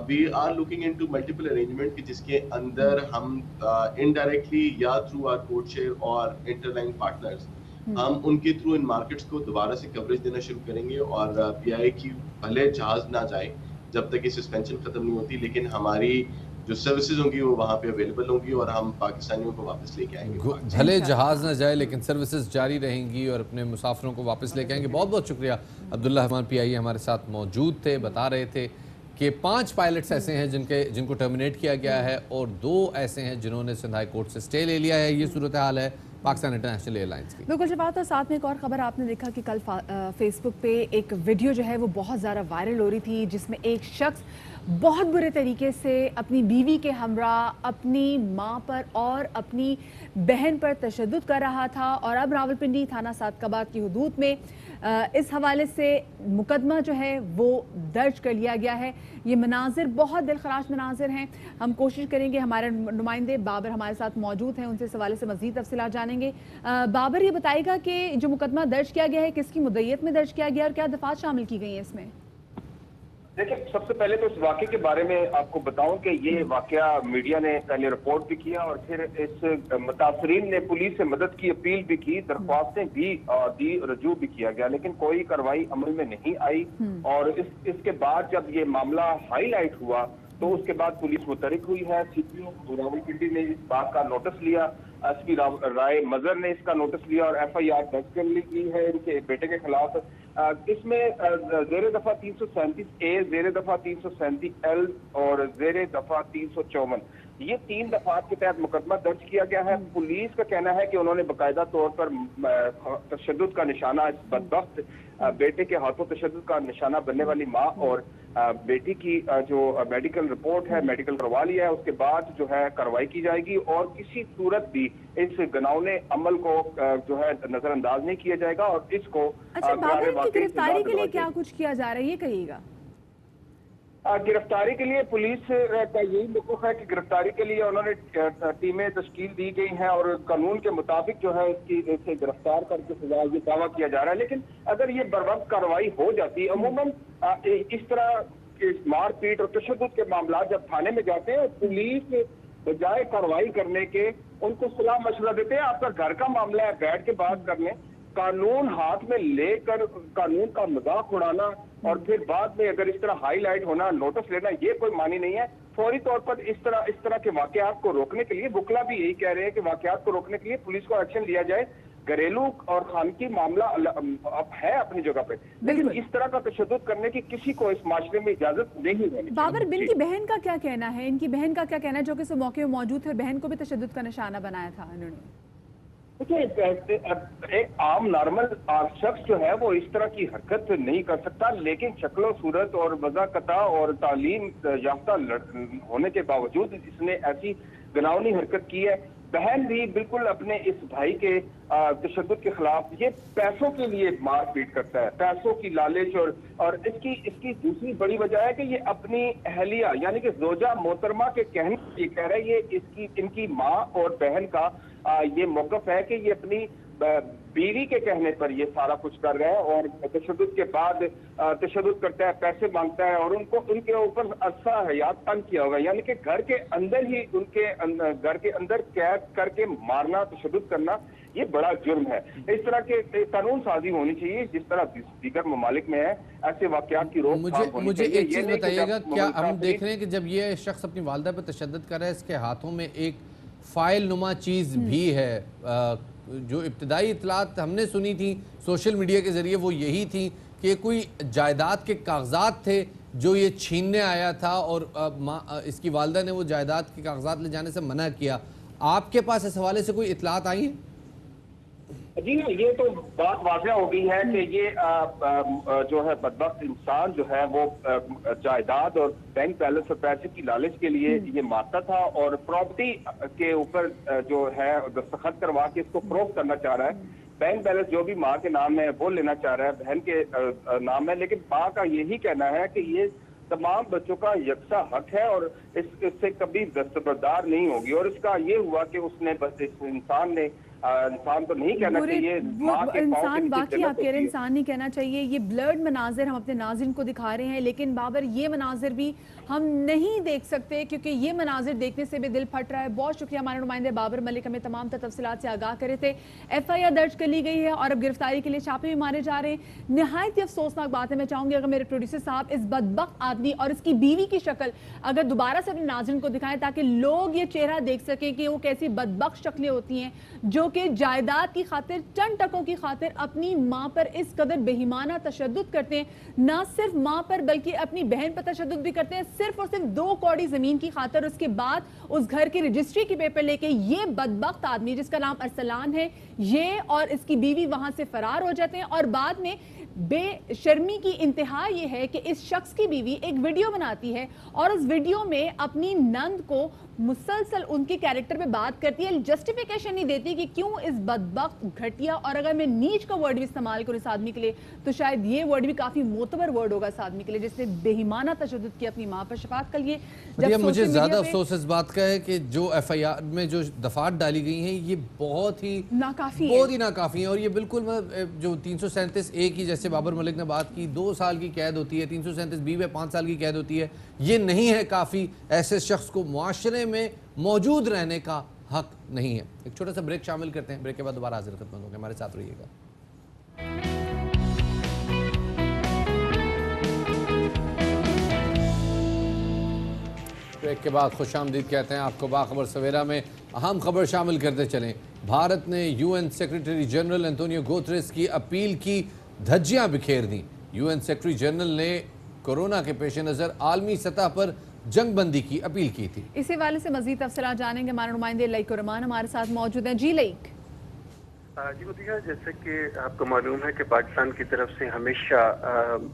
We are looking into multiple arrangement کہ جس کے اندر ہم انڈائریکٹلی یا تھرو آر کوڈ شیئر اور انٹر لائن پارٹنرز ہم ان کے تھرو ان مارکیٹس کو دوبارہ سے کوریج دینا شروع کریں گے, اور پی آئی کی بھلے جہاز نہ جائے جب تک یہ سسپینشن ختم نہیں ہوتی, لیکن ہماری جو سروسز ہوں گی وہ وہاں پہ اویلیبل ہوں گی, اور ہم پاکستانیوں کو واپس لے کے آئیں گے. بھلے جہاز نہ جائے لیکن سروسز جاری رہیں گی, اور اپنے مسافروں کو واپس لے کے آئیں گے. بہت بہت شکریہ. عبداللہ رحمان پی آئی ہمارے ساتھ موجود تھے, بتا رہے تھے کہ 5 پائلٹس ایسے ہیں جن کو ٹرمینیٹ کیا گیا ہے, اور 2 ایسے ہیں جنہوں نے سندھ ہائی کورٹ سے اسٹے لے لیا ہے. یہ صورتحال ہے پاکستان انٹرنیشنل ایئر لائنس کی. بالکل. جب بات ہے ساتھ میں ایک اور خبر آپ نے دیکھا کہ کل فیس بک پہ ایک ویڈیو جو ہے وہ بہت زیادہ وائرل ہو رہی تھی, جس میں ایک شخص بہت برے طریقے سے اپنی بیوی کے ہمراہ اپنی ماں پر اور اپنی بہن پر تشدد کر رہا تھا, اور اب راولپنڈی تھانہ سعدکاباد کی حدود میں اس حوالے سے مقدمہ جو ہے وہ درج کر لیا گیا ہے. یہ مناظر بہت دلخراش مناظر ہیں. ہم کوشش کریں گے, ہمارے نمائندے بابر ہمارے ساتھ موجود ہیں, ان سے اس حوالے سے مزید تفصیلات جانیں گے. بابر, یہ بتائے گا کہ جو مقدمہ درج کیا گیا ہے کس کی مدعیت میں درج کیا گیا, اور کیا دفعات شامل کی گئی ہیں اس میں؟ دیکھیں, سب سے پہلے تو اس واقعے کے بارے میں آپ کو بتاؤں کہ یہ واقعہ میڈیا نے پہلے رپورٹ بھی کیا, اور پھر اس متاثرین نے پولیس سے مدد کی اپیل بھی کی, درخواستیں بھی دی, رجوع بھی کیا گیا, لیکن کوئی کارروائی عمل میں نہیں آئی. اور اس کے بعد جب یہ معاملہ ہائی لائٹ ہوا تو اس کے بعد پولیس متحرک ہوئی ہے. سی پی او راولپنڈی نے اس بات کا نوٹس لیا, ایس پی رائے مظہر نے اس کا نوٹس لیا, اور ایف آئی آر درج کر لی ہے ان کے بیٹے کے خلاف. اس میں زیر دفعہ 337A، زیر دفعہ 337L اور زیر دفعہ 354 یہ 3 دفعات کے تحت مقدمہ درج کیا گیا ہے۔ پولیس کا کہنا ہے کہ انہوں نے باقاعدہ طور پر تشدد کا نشانہ، اس بدبخت بیٹے کے ہاتھوں تشدد کا نشانہ بننے والی ماں اور بیٹی کی جو میڈیکل رپورٹ ہے میڈیکل کروا لیا ہے، اس کے بعد جو ہے کارروائی کی جائے گی اور کسی صورت بھی اس گناؤنے عمل کو جو ہے نظر انداز نہیں کیا جائے گا اور اس کو اچھا بابر ان کی گرفتاری کے لیے کیا کچھ کیا جا رہا ہے یہ کہیے گا؟ گرفتاری کے لیے پولیس کا یہی موقف ہے کہ گرفتاری کے لیے انہوں نے ٹیمیں تشکیل دی گئی ہیں اور قانون کے مطابق جو ہے اس کی اسے گرفتار کر کے سزا یہ دعویٰ کیا جا رہا ہے۔ لیکن اگر یہ بر وقت کارروائی ہو جاتی، عموماً اس طرح کے مار پیٹ اور تشدد کے معاملات جب تھانے میں جاتے ہیں پولیس بجائے کارروائی کرنے کے ان کو صلاح مشورہ دیتے ہیں آپ کا گھر کا معاملہ ہے بیٹھ کے بات کر لیں، قانون ہاتھ میں لے کر قانون کا مذاق اڑانا اور پھر بعد میں اگر اس طرح ہائی لائٹ ہونا نوٹس لینا یہ کوئی معنی نہیں ہے۔ فوری طور پر اس طرح کے واقعات کو روکنے کے لیے وکلا بھی یہی کہہ رہے ہیں کہ واقعات کو روکنے کے لیے پولیس کو ایکشن لیا جائے۔ گھریلو اور خانگی معاملہ اب ہے اپنی جگہ پہ، لیکن اس طرح کا تشدد کرنے کی کسی کو اس معاشرے میں اجازت نہیں ہے۔ بابر بن کی بہن کا کیا کہنا ہے؟ ان کی بہن کا کیا کہنا ہے جو کہ اس موقع میں موجود ہے؟ بہن کو بھی تشدد کا نشانہ بنایا تھا انہوں نے۔ ایک عام نارمل شخص جو ہے وہ اس طرح کی حرکت نہیں کر سکتا، لیکن شکل و صورت اور وضاقتہ اور تعلیم یافتہ ہونے کے باوجود اس نے ایسی گناؤنی حرکت کی ہے۔ بہن بھی بالکل اپنے اس بھائی کے تشدد کے خلاف یہ پیسوں کے لیے مار پیٹ کرتا ہے، پیسوں کی لالچ اور اس کی دوسری بڑی وجہ ہے کہ یہ اپنی اہلیہ یعنی کہ زوجہ محترمہ کے کہنے یہ کہہ رہا ہے یہ ان کی ماں اور بہن کا یہ موقف ہے کہ یہ اپنی بیوی کے کہنے پر یہ سارا کچھ کر رہا ہے اور تشدد کے بعد تشدد کرتا ہے، پیسے مانگتا ہے اور ان کے اوپر عرصہ حیات تنگ کیا ہوگا، یعنی کہ گھر کے اندر ہی گھر کے اندر قید کر کے مارنا تشدد کرنا یہ بڑا جرم ہے۔ اس طرح کے قانون سازی ہونی چاہیے جس طرح دیگر ممالک میں ہے، ایسے واقعات کی روک تھام ہونی چاہیے۔ مجھے ایک چیز بتائیے گا، کیا ہم دیکھ رہے ہیں کہ جب یہ شخص اپنی والدہ پر تشدد کر رہا ہے اس کے ہاتھوں میں ایک فائل نما چیز بھی ہے؟ جو ابتدائی اطلاعات ہم نے سنی تھی سوشل میڈیا کے ذریعے وہ یہی تھی کہ کوئی جائیداد کے کاغذات تھے جو یہ چھیننے آیا تھا اور اس کی والدہ نے وہ جائیداد کے کاغذات لے جانے سے منع کیا۔ آپ کے پاس اس حوالے سے کوئی اطلاعات آئی ہیں؟ جی یہ تو بات واضح ہو گئی ہے کہ یہ جو ہے بدبخت انسان جو ہے وہ جائیداد اور بینک بیلنس اور پیسے کی لالچ کے لیے یہ مارتا تھا اور پراپرٹی کے اوپر جو ہے دستخط کروا کے اس کو فروخت کرنا چاہ رہا ہے۔ بینک بیلنس جو بھی ماں کے نام ہے وہ لینا چاہ رہا ہے، بہن کے نام ہے، لیکن ماں کا یہی کہنا ہے کہ یہ تمام بچوں کا یکساں حق ہے اور اس سے کبھی دستبردار نہیں ہوگی اور اس کا یہ ہوا کہ اس نے بس اس انسان کو نہیں کہنا چاہیے انسان، باقی آپ کہہ رہے ہیں انسان نہیں کہنا چاہیے۔ یہ بلرڈ مناظر ہم اپنے ناظرین کو دکھا رہے ہیں، لیکن بابر یہ مناظر بھی ہم نہیں دیکھ سکتے کیونکہ یہ مناظر دیکھنے سے بھی دل پھٹ رہا ہے۔ بہت شکریہ ہمارے نمائندے بابر ملک ہمیں تمام تفصیلات سے آگاہ کرے تھے۔ FIR درج کر لی گئی ہے اور اب گرفتاری کے لیے چھاپے بھی مارے جا رہے ہیں۔ نہایت ہی افسوسناک بات ہے، میں چاہوں گی اگر میرے پروڈیوسر صاحب اس بدبخت آدمی اور اس کی بیوی کی شکل اگر دوبارہ سے اپنے ناظرین کو دکھائیں تاکہ لوگ یہ چہرہ دیکھ سکیں کہ وہ کیسی بدبخت شکلیں ہوتی ہیں جو کہ جائیداد کی خاطر چند ٹکوں کی خاطر اپنی ماں پر اس قدر بہیمانہ تشدد کرتے ہیں، نہ صرف ماں پر بلکہ اپنی بہن پر تشدد بھی کرتے ہیں، صرف اور صرف 2 کوڑی زمین کی خاطر۔ اس کے بعد اس گھر کی رجسٹری کی پیپر لے کے یہ بدبخت آدمی جس کا نام ارسلان ہے یہ اور اس کی بیوی وہاں سے فرار ہو جاتے ہیں اور بعد میں بے شرمی کی انتہا یہ ہے کہ اس شخص کی بیوی ایک ویڈیو بناتی ہے اور اس ویڈیو میں اپنی نند کو مسلسل ان کے کیریکٹر پہ بات کرتی ہے، جسٹیفیکیشن نہیں دیتی کہ کیوں اس بدبخت گھٹیا اور اگر میں نیچ کا ورڈ بھی استعمال کروں اس آدمی کے لیے تو شاید یہ ورڈ بھی کافی معتبر ورڈ ہوگا اس آدمی کے لیے جس نے بہیمانہ تشدد کیا اپنی ماں پر۔ شفاعت کل یہ مجھے زیادہ افسوس اس بات کا ہے کہ جو FIR میں جو دفعات ڈالی گئی ہیں یہ بہت ہی ناکافی ہیں اور یہ بالکل جو 337A کی جیسے بابر ملک نے بات کی 2 سال کی قید ہوتی ہے، 337B میں 5 سال کی قید ہوتی ہے، یہ نہیں ہے کافی، ایسے شخص کو معاشرے میں موجود رہنے کا حق نہیں ہے۔ ایک چھوٹا سا بریک شامل کرتے ہیں، بریک کے بعد دوبارہ حاضر خدمت ہوں گے، ہمارے ساتھ رہیے گا۔ بریک کے بعد خوش آمدید کہتے ہیں آپ کو باخبر سویرا میں اہم خبر شامل کرتے چلیں۔ بھارت نے UN secretary general Antonio Guterres کی اپیل کی धज्जियां बिखेर दी। यूएन सेक्रेटरी जनरल ने कोरोना के पेश नज़र आलमी सतह पर जंग बंदी की अपील की थी। इसी वाले से मजीद तफसीलात जानेंगे, हमारे नुमाइंदे लईक रहमान हमारे साथ मौजूद हैं। जी लईक। जी मुदिया, जैसे कि आपको मालूम है कि पाकिस्तान की तरफ से हमेशा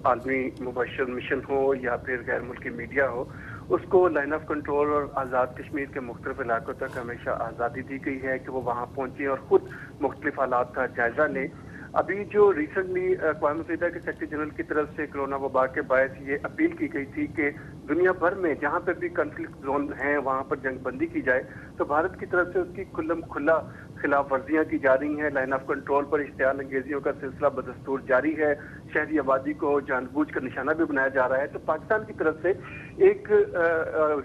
आलमी मुबशर मिशन हो या फिर गैर मुल्की मीडिया हो, उसको लाइन ऑफ कंट्रोल और आज़ाद कश्मीर के मुख्तलिफ इलाकों तक हमेशा आज़ादी दी गई है कि वो वहाँ पहुँचे और ख़ुद मुख्तलिफ हालात का जायज़ा लें। अभी जो रिसेंटली अक़वाम मुत्तहिदा के सेक्रेटरी जनरल की तरफ से कोरोना वबा के बायस ये अपील की गई थी कि दुनिया भर में जहाँ पर भी कन्फ्लिक्ट जोन हैं वहाँ पर जंग बंदी की जाए, तो भारत की तरफ से उसकी खुला खिलाफ वर्जियाँ की जा रही हैं। लाइन ऑफ कंट्रोल पर इश्तियाल अंगेजियों का सिलसिला बदस्तूर जारी है। शहरी आबादी को जानबूझ कर निशाना भी बनाया जा रहा है। तो पाकिस्तान की तरफ से एक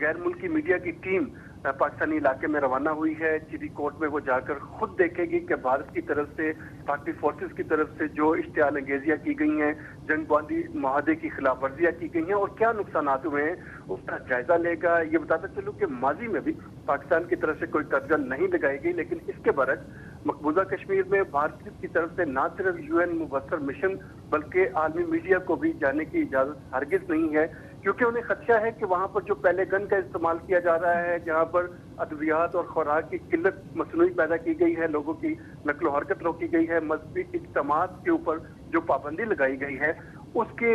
गैर मुल्की मीडिया की टीम पाकिस्तानी इलाके में रवाना हुई है। चिरी कोट में वो जाकर खुद देखेगी कि भारत की तरफ से, पाकिस्तानी फोर्सेस की तरफ से जो इश्तियाल अंगेजियाँ की गई हैं, जंग बंदी माहदे की खिलाफ वर्जियाँ की गई हैं और क्या नुकसानात हुए हैं, उसका जायजा लेगा। ये बताता चलूँ कि माजी में भी पाकिस्तान की तरफ से कोई कब्जा नहीं लगाई गई, लेकिन इसके बरक्स मकबूजा कश्मीर में भारत की तरफ से न सिर्फ यूएन मुबशर मिशन बल्कि आलमी मीडिया को भी जाने की इजाजत हरगिज नहीं है, क्योंकि उन्हें खदशा है कि वहाँ पर जो पहले गन का इस्तेमाल किया जा रहा है, जहाँ पर अद्वियात और खुराक की किल्लत मसनूई पैदा की गई है, लोगों की नकलो हरकत रोकी गई है, मजहबी इज्तिमात के ऊपर जो पाबंदी लगाई गई है, उसके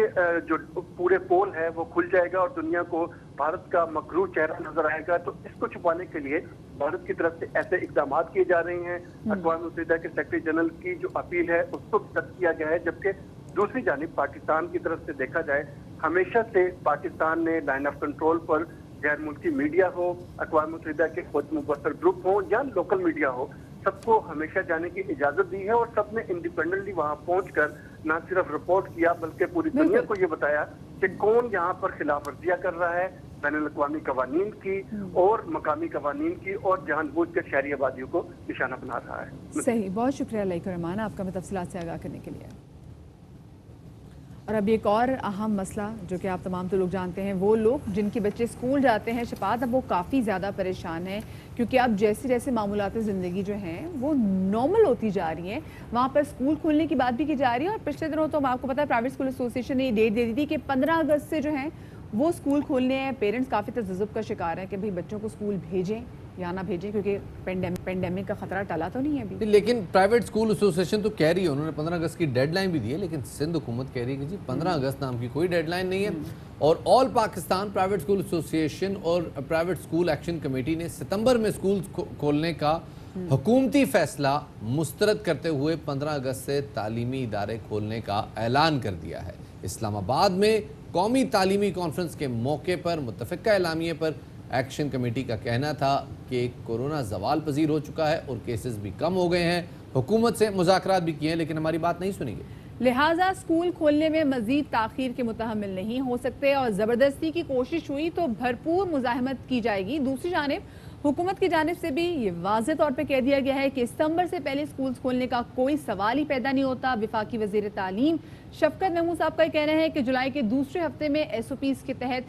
जो पूरे पोल है वो खुल जाएगा और दुनिया को भारत का मकरूर चेहरा नजर आएगा। तो इसको छुपाने के लिए भारत की तरफ से ऐसे इकदाम किए जा रहे हैं। अक़वाम मुत्तहिदा के सेक्रेटरी जनरल की जो अपील है उसको रद्द किया गया है, जबकि दूसरी जानिब पाकिस्तान की तरफ से देखा जाए, हमेशा से पाकिस्तान ने लाइन ऑफ कंट्रोल पर गैर मुल्की मीडिया हो, अक़वाम मुत्तहिदा के खुद मुबशर ग्रुप हो या लोकल मीडिया हो, सबको हमेशा जाने की इजाजत दी है और सबने इंडिपेंडेंटली वहां पहुंचकर न सिर्फ रिपोर्ट किया बल्कि पूरी दुनिया को ये बताया कि कौन यहाँ पर खिलाफ वर्जियाँ कर रहा है बैनुल-अक़वामी कवानीन की और मकामी कवानीन की, और जानबूझ कर शहरी आबादियों को निशाना बना रहा है। सही, बहुत शुक्रिया लईक रहमान आपका हमें तफसीलात से आगाह करने के लिए। और अब एक और अहम मसला जो कि आप तमाम तो लोग जानते हैं, वो लोग जिनके बच्चे स्कूल जाते हैं शफात, अब वो काफ़ी ज़्यादा परेशान हैं, क्योंकि अब जैसे जैसे मामूलात ज़िंदगी जो हैं वो नॉर्मल होती जा रही हैं, वहाँ पर स्कूल खुलने की बात भी की जा रही है। और पिछले दिनों तो आपको पता है प्राइवेट स्कूल एसोसिएशन ने डेट दे दी थी कि 15 अगस्त से जो है वो स्कूल खोलने हैं। पेरेंट्स काफ़ी तजब्जुब का शिकार हैं कि भाई बच्चों को स्कूल भेजें या ना भेजें, क्योंकि पेंडेमिक का खतरा टला तो नहीं है अभी। लेकिन प्राइवेट स्कूल एसोसिएशन तो कह रही है, उन्होंने 15 अगस्त की डेडलाइन भी दी है, लेकिन सिंध हुकूमत कह रही है कि जी 15 अगस्त नाम की कोई डेडलाइन नहीं है। और all Pakistan private school association और प्राइवेट स्कूल एक्शन कमेटी ने सितंबर में स्कूल खोलने का हुकूमती फैसला मुस्तरद करते हुए 15 अगस्त से तालीमी इदारे खोलने का ऐलान कर दिया है। इस्लामाबाद में कौमी तालीमी कॉन्फ्रेंस के मौके पर मुत्तफ़िका एलामिये पर एक्शन कमेटी का कहना था कि कोरोना ज़वाल पजीर हो चुका है और केसेस भी कम हो गए हैं। हुकूमत से मुज़ाकरात भी किए हैं, लेकिन हमारी बात नहीं सुनी गई। लिहाजा स्कूल खोलने में मजीद ताख़ीर के मुतहम्मिल नहीं हो सकते और ज़बरदस्ती की कोशिश हुई तो भरपूर मुज़ाहमत की जाएगी। दूसरी जानिब हुकूमत की जानिब से भी ये वाज़ेह तौर पर कह दिया गया है कि सितंबर से पहले स्कूल खोलने का कोई सवाल ही पैदा नहीं होता। वफाकी वज़ीर तालीम शफकत महमूद साहब का कहना है कि जुलाई के दूसरे हफ्ते में SOPs के तहत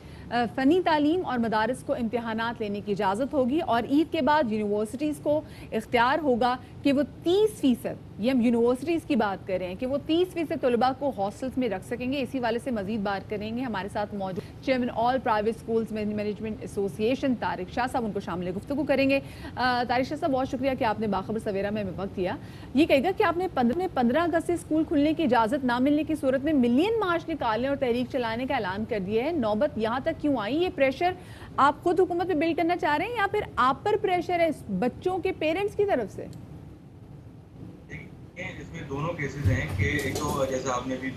फ़नी तालीम और मदारस को इम्तिहानात लेने की इजाज़त होगी और ईद के बाद यूनिवर्सिटीज़ को इख्तियार होगा कि वो 30%, ये हम यूनिवर्सिटीज़ की बात कर रहे हैं, कि वो 30% तलबा को हॉस्टल्स में रख सकेंगे। इसी वाले से मजीद बात करेंगे हमारे साथ मौजूद chairman all private schools management association Tariq Shah साहब, उनको शामिल गुफ्तगू करेंगे। तारिक शाह साहब, बहुत शुक्रिया कि आपने बाखबर सवेरा में वक्त दिया। ये कहेगा कि आपने 15 अगस्त से स्कूल खुलने की इजाज़त ना मिलने की सूरत में मिलियन मार्च निकालने और तहरीक चलाने का ऐलान कर दिया है। नौबत यहाँ तक क्यों आई? ये प्रेशर आप खुद हुकूमत पे बिल्ड करना चाह रहे हैं या फिर आप पर प्रेशर है बच्चों के पेरेंट्स की तरफ से? इसमें दोनों केसेस हैं कि एक तो जैसा आपने भी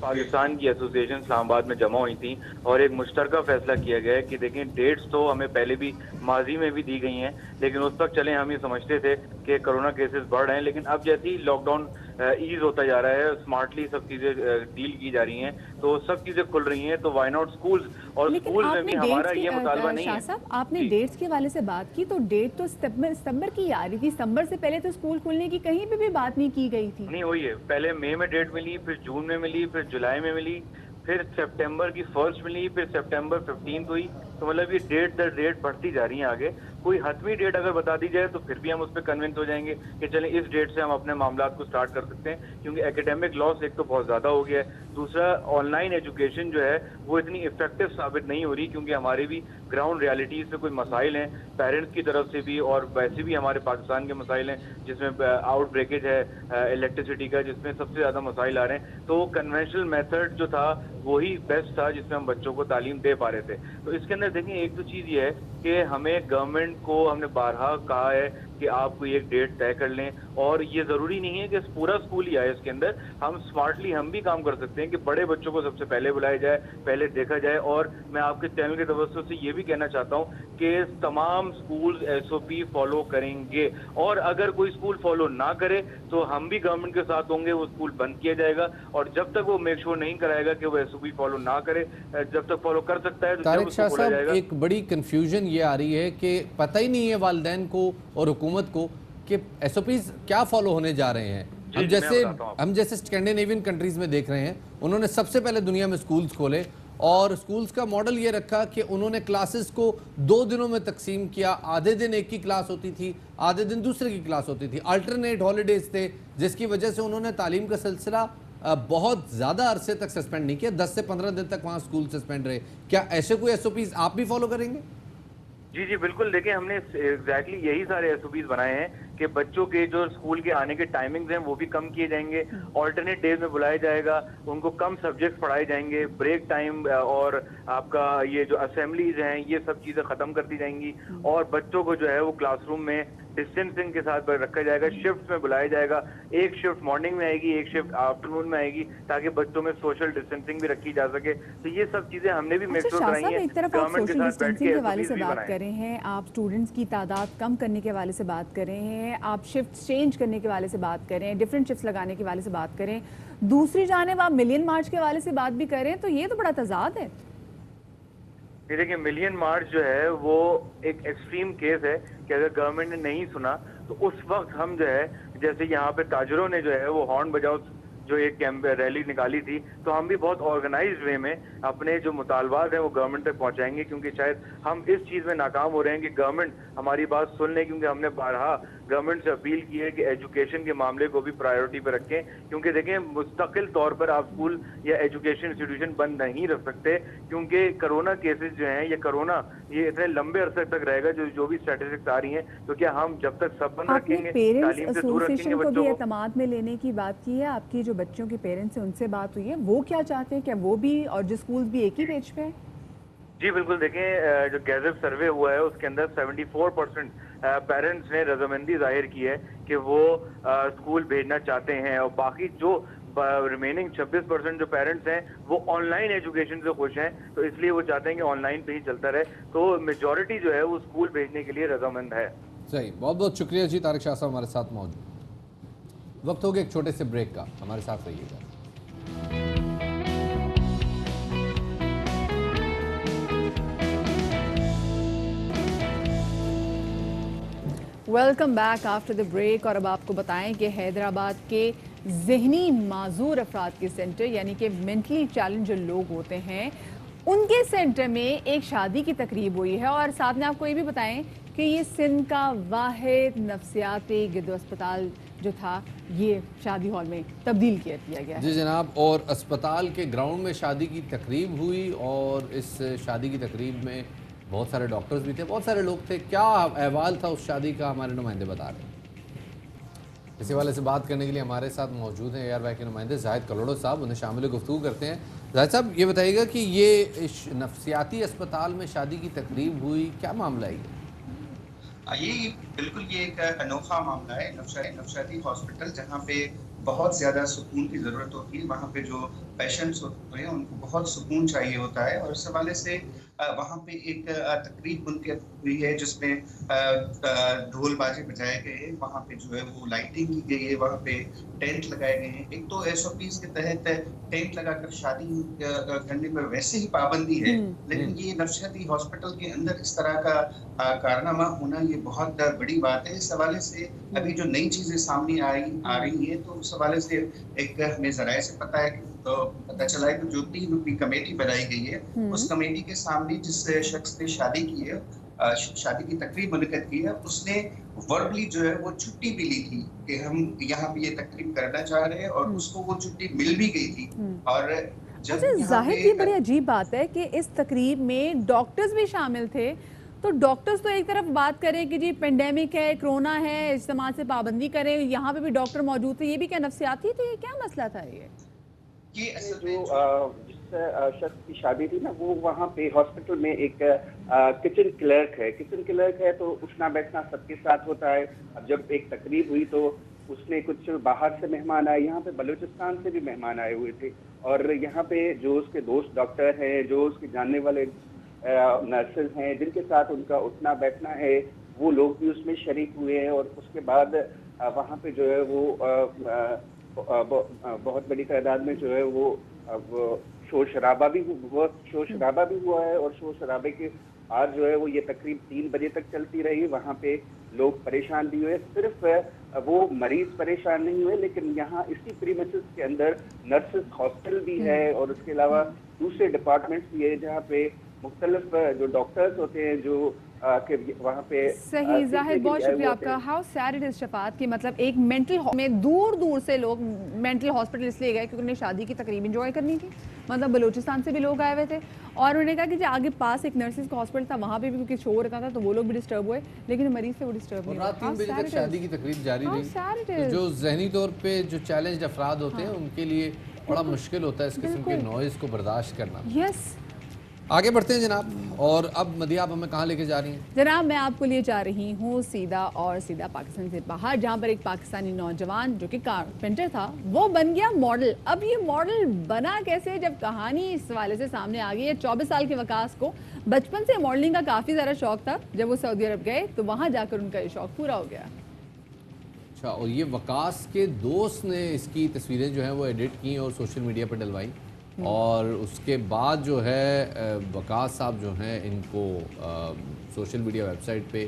पाकिस्तान की एसोसिएशन इस्लामाबाद में जमा हुई थी और एक मुश्तरका फैसला किया गया है कि देखें डेट्स तो हमें पहले भी माजी में भी दी गई हैं, लेकिन उस वक्त चले हम ये समझते थे कि कोरोना केसेस बढ़ रहे हैं, लेकिन अब जैसे ही लॉकडाउन ईज होता जा रहा है, स्मार्टली सब चीज़ें डील की जा रही हैं, तो सब चीज़ें खुल रही हैं, तो वाई नॉट स्कूल्स। और स्कूल में भी हमारा ये मुतालबा नहीं है। साहब, आपने डेट्स के हवाले से बात की, तो डेट तो सितंबर की आ रही थी। सितंबर से पहले तो स्कूल खुलने की कहीं पे भी बात नहीं की गई थी। नहीं हुई है, पहले मई में डेट मिली, फिर जून में मिली, फिर जुलाई में मिली, फिर सितंबर की 1st मिली, फिर सितंबर 15 हुई। तो मतलब ये डेट दर डेट बढ़ती जा रही है आगे। कोई हतमी डेट अगर बता दी जाए तो फिर भी हम उस पर कन्विंस हो जाएंगे कि चलें इस डेट से हम अपने मामलात को स्टार्ट कर सकते हैं, क्योंकि एकेडमिक लॉस एक तो बहुत ज़्यादा हो गया है, दूसरा ऑनलाइन एजुकेशन जो है वो इतनी इफेक्टिव साबित नहीं हो रही, क्योंकि हमारे भी ग्राउंड रियलिटीज़ में कोई मसाइल हैं पेरेंट्स की तरफ से भी, और वैसे भी हमारे पाकिस्तान के मसाइल हैं जिसमें आउट ब्रेकेज है इलेक्ट्रिसिटी का, जिसमें सबसे ज़्यादा मसाइल आ रहे हैं। तो कन्वेंशनल मेथड जो था वही बेस्ट था जिसमें हम बच्चों को तालीम दे पा रहे थे। तो इसके अंदर देखिए एक तो चीज़ ये है कि हमें गवर्नमेंट को हमने बारहा कहा है कि आप कोई एक डेट तय कर लें, और ये ज़रूरी नहीं है कि पूरा स्कूल ही आए इसके अंदर, हम स्मार्टली हम भी काम कर सकते हैं कि बड़े बच्चों को सबसे पहले बुलाया जाए, पहले देखा जाए। और मैं आपके चैनल के तवज्जो से ये भी कहना चाहता हूँ कि तमाम स्कूल SOP फॉलो करेंगे, और अगर कोई स्कूल फॉलो ना करे तो हम भी गवर्नमेंट के साथ होंगे, वो स्कूल बंद किया जाएगा, और जब तक वो मेक श्योर नहीं कराएगा कि वो SOP फॉलो ना करे, जब तक फॉलो कर सकता है तो तारिक शाह साहब, एक बड़ी कंफ्यूजन ये आ रही है कि पता ही नहीं है वालिदैन को और हुकूमत को कि SOPs क्या फॉलो होने जा रहे हैं। हम जैसे स्कैंडिनेवियन कंट्रीज में देख रहे हैं, उन्होंने सबसे पहले दुनिया में स्कूल्स खोले, और स्कूल्स का मॉडल ये रखा कि उन्होंने क्लासेस को 2 दिनों में तकसीम किया। आधे दिन एक की क्लास होती थी, आधे दिन दूसरे की क्लास होती थी, अल्टरनेट हॉलीडेज थे, जिसकी वजह से उन्होंने तालीम का सिलसिला बहुत ज़्यादा अरसे तक सस्पेंड नहीं किया। 10 से 15 दिन तक वहाँ स्कूल सस्पेंड रहे। क्या ऐसे कोई SOPs आप भी फॉलो करेंगे? जी जी बिल्कुल, देखिए हमने एग्जैक्टली यही सारे SOPs बनाए हैं कि बच्चों के जो स्कूल के आने के टाइमिंग्स हैं वो भी कम किए जाएंगे, ऑल्टरनेट डेज में बुलाया जाएगा, उनको कम सब्जेक्ट्स पढ़ाए जाएंगे, ब्रेक टाइम और आपका ये जो असेंबलीज हैं ये सब चीज़ें ख़त्म कर दी जाएंगी, और बच्चों को जो है वो क्लासरूम में डिस्टेंसिंग के साथ रखा जाएगा, शिफ्ट में बुलाया जाएगा, एक शिफ्ट मॉर्निंग में आएगी, एक शिफ्ट आफ्टरनून में आएगी, ताकि बच्चों में सोशल डिस्टेंसिंग भी रखी जा सके। तो ये सब चीज़ें हमने भी मेक श्योर कराई हैं। एक तरफ आप सोशल डिस्टेंसिंग के हवाले से बात कर रहे हैं, आप स्टूडेंट्स की तादाद कम करने के हवाले से बात कर रहे हैं, आप शिफ्ट चेंज करने के हवाले से बात कर रहे हैं, डिफरेंट शिफ्ट लगाने के हवाले से बात करें, दूसरी जानिब आप मिलियन मार्च के हवाले से बात भी कर रहे हैं, तो ये तो बड़ा तजाद है। ये देखिए मिलियन मार्च जो है वो एक एक्सट्रीम केस है कि अगर गवर्नमेंट ने नहीं सुना तो उस वक्त हम जो है, जैसे यहाँ पे ताजरों ने जो है वो हॉर्न बजाओ जो एक रैली निकाली थी, तो हम भी बहुत ऑर्गेनाइज्ड वे में अपने जो मुतालबात हैं वो गवर्नमेंट तक पहुंचाएंगे, क्योंकि शायद हम इस चीज़ में नाकाम हो रहे हैं कि गवर्नमेंट हमारी बात सुन ले, क्योंकि हमने बारहा गवर्नमेंट से अपील की है कि एजुकेशन के मामले को भी प्रायोरिटी पर रखें, क्योंकि देखें मुस्तकिल तौर पर आप स्कूल या एजुकेशन इंस्टीट्यूशन बंद नहीं रख सकते, क्योंकि कोरोना केसेस जो हैं ये कोरोना ये इतने लंबे अरसे तक रहेगा जो भी स्टैटिस्टिक्स आ रही हैं। तो क्या हम जब तक सब बंद रखेंगे, तालीम से दूर रखेंगे बच्चों को? एतमाद में लेने की बात की है, आपकी जो बच्चों के पेरेंट्स हैं उनसे बात हुई है, वो क्या चाहते हैं, क्या वो भी और जो स्कूल भी एक ही पेज पे है? जी बिल्कुल, देखें जो गैजेट सर्वे हुआ है उसके अंदर 74% पेरेंट्स ने रजामंदी जाहिर की है कि वो स्कूल भेजना चाहते हैं, और बाकी जो रिमेनिंग 26% जो पेरेंट्स हैं वो ऑनलाइन एजुकेशन से खुश हैं, तो इसलिए वो चाहते हैं कि ऑनलाइन पे ही चलता रहे। तो मेजॉरिटी जो है वो स्कूल भेजने के लिए रजामंद है। सही, बहुत बहुत शुक्रिया जी तारिक शाह साहब हमारे साथ मौजूद। वक्त हो गया एक छोटे से ब्रेक का, हमारे साथ रहिएगा। Welcome back after the break. और अब आपको बताएं कि हैदराबाद के ज़हनी माजूर अफराद के सेंटर यानी कि मेंटली चैलेंज जो लोग होते हैं उनके सेंटर में एक शादी की तकरीब हुई है, और साथ में आपको ये भी बताएं कि ये सिंध का वाहिद नफ्सियाती गिद्दो अस्पताल जो था ये शादी हॉल में तब्दील किया गया है। जी जनाब, और अस्पताल के ग्राउंड में शादी की तकरीब हुई, और इस शादी की तकरीब में बहुत सारे डॉक्टर्स भी थे, बहुत सारे लोग थे। क्या अहवाल था उस शादी का, हमारे नुमाइंदे बता रहे हैं। इसी वाले से बात करने के लिए हमारे साथ मौजूद हैं ARY के नुमाइंदे जाहिद कलोड़ो साहब, उन्हें शामिल गुफ्तगू करते हैं। जाहिद साहब ये बताइएगा कि ये नफ्सियाती अस्पताल में शादी की तकरीब हुई, क्या मामला है ये? बिल्कुल ये एक अनोखा मामला है। नफ्सियाती हॉस्पिटल जहाँ पे बहुत ज़्यादा सुकून की ज़रूरत होती है, वहाँ पे जो पेशेंट्स होते हैं उनको बहुत सुकून चाहिए होता है, और इस हवाले से वहाँ पे एक तकरीब मुनक़िद हुई है जिसमें ढोल बाजे बजाए गए हैं, वहाँ पे जो है वो लाइटिंग की गई है, वहाँ पे टेंट लगाए गए हैं। एक तो SOPs के तहत टेंट लगाकर शादी करने पर वैसे ही पाबंदी है, लेकिन ये नफ्सियाती हॉस्पिटल के अंदर इस तरह का कारनामा होना ये बहुत बड़ी बात है। इस हवाले से अभी जो नई चीज़ें सामने आ रही हैं, तो उस हवाले से एक हमें ज़राए से पता चला है कि जो 3 रुपये कमेटी बनाई गई है, उस कमेटी के सामने जिस शख्स ने शादी की है शादी की तकरीब मुनक़द की है, उसने वर्बली जो है वो छुट्टी भी ली थी कि हम यहाँ पे ये तकरीब करना चाह रहे हैं, और उसको वो छुट्टी मिल भी गई थी। और जब अच्छा, यहाँ जाहिर पे ये बड़ी अजीब बात है कि इस तकरीब में डॉक्टर्स भी शामिल थे। तो डॉक्टर्स तो एक तरफ बात करें कि जी पेंडेमिक है, कोरोना है, इज्तिमा से पाबंदी करें, यहाँ पे भी डॉक्टर मौजूद थे, ये भी क्या नफ्सियाती थे, क्या मसला था ये असल जो जिस शख्स की शादी थी ना, वो वहाँ पे हॉस्पिटल में एक किचन क्लर्क है। किचन क्लर्क है तो उठना बैठना सबके साथ होता है। अब जब एक तकरीब हुई तो उसने कुछ बाहर से मेहमान आए, यहाँ पे बलूचिस्तान से भी मेहमान आए हुए थे, और यहाँ पे जो उसके दोस्त डॉक्टर हैं, जो उसके जानने वाले नर्सेज हैं, जिनके साथ उनका उठना बैठना है, वो लोग भी उसमें शरीक हुए हैं। और उसके बाद वहाँ पे जो है वो बहुत बड़ी तादाद में जो है वो अब शोर शराबा भी हुआ है, और शोर शराबे के बाद जो है वो ये तकरीब 3 बजे तक चलती रही। वहाँ पे लोग परेशान भी हुए, सिर्फ वो मरीज परेशान नहीं हुए, लेकिन यहाँ इसी प्रीमिसेस के अंदर नर्सेस हॉस्टल भी है, और उसके अलावा दूसरे डिपार्टमेंट्स भी है जहाँ पे मुख्तलिफ जो डॉक्टर्स होते हैं जो कि वहाँ पे सही। जाहिद, बहुत शुक्रिया आपका। How sad it is Shafat कि मतलब एक मेंटल में दूर दूर से लोग मेंटल हॉस्पिटल इसलिए गए क्योंकि उन्हें शादी की तकरीब एंजॉय करनी थी। मतलब बलूचिस्तान से भी लोग आए हुए थे, और उन्होंने कहा कि जो आगे पास एक नर्सिस का हॉस्पिटल था, वहाँ पे भी क्योंकि शोर रहता था तो वो लोग भी डिस्टर्ब हुए, लेकिन मरीज से वो डिस्टर्ब नहीं हुआ। रात 3 बजे तक शादी की तकरीब जारी रही। तो जो जहनी तौर पे जो चैलेंज अफराद होते हैं उनके लिए बड़ा मुश्किल होता है इस किस्म के नॉइज़ को बर्दाश्त करना। यस, आगे बढ़ते हैं जनाब, और अब मदिया आप हमें कहाँ लेके जा रही हैं? जनाब मैं आपको लिए जा रही हूँ सीधा पाकिस्तान से बाहर, जहाँ पर एक पाकिस्तानी नौजवान जो कि कारपेंटर था वो बन गया मॉडल। अब ये मॉडल बना कैसे, जब कहानी इस वाले से सामने आ गई है। 24 साल के वकास को बचपन से मॉडलिंग का काफ़ी ज़्यादा शौक था। जब वो सऊदी अरब गए तो वहाँ जाकर उनका ये शौक पूरा हो गया। अच्छा, और ये वकास के दोस्त ने इसकी तस्वीरें जो हैं वो एडिट की और सोशल मीडिया पर डलवाई, और उसके बाद जो है वकास साहब जो हैं इनको सोशल मीडिया वेबसाइट पे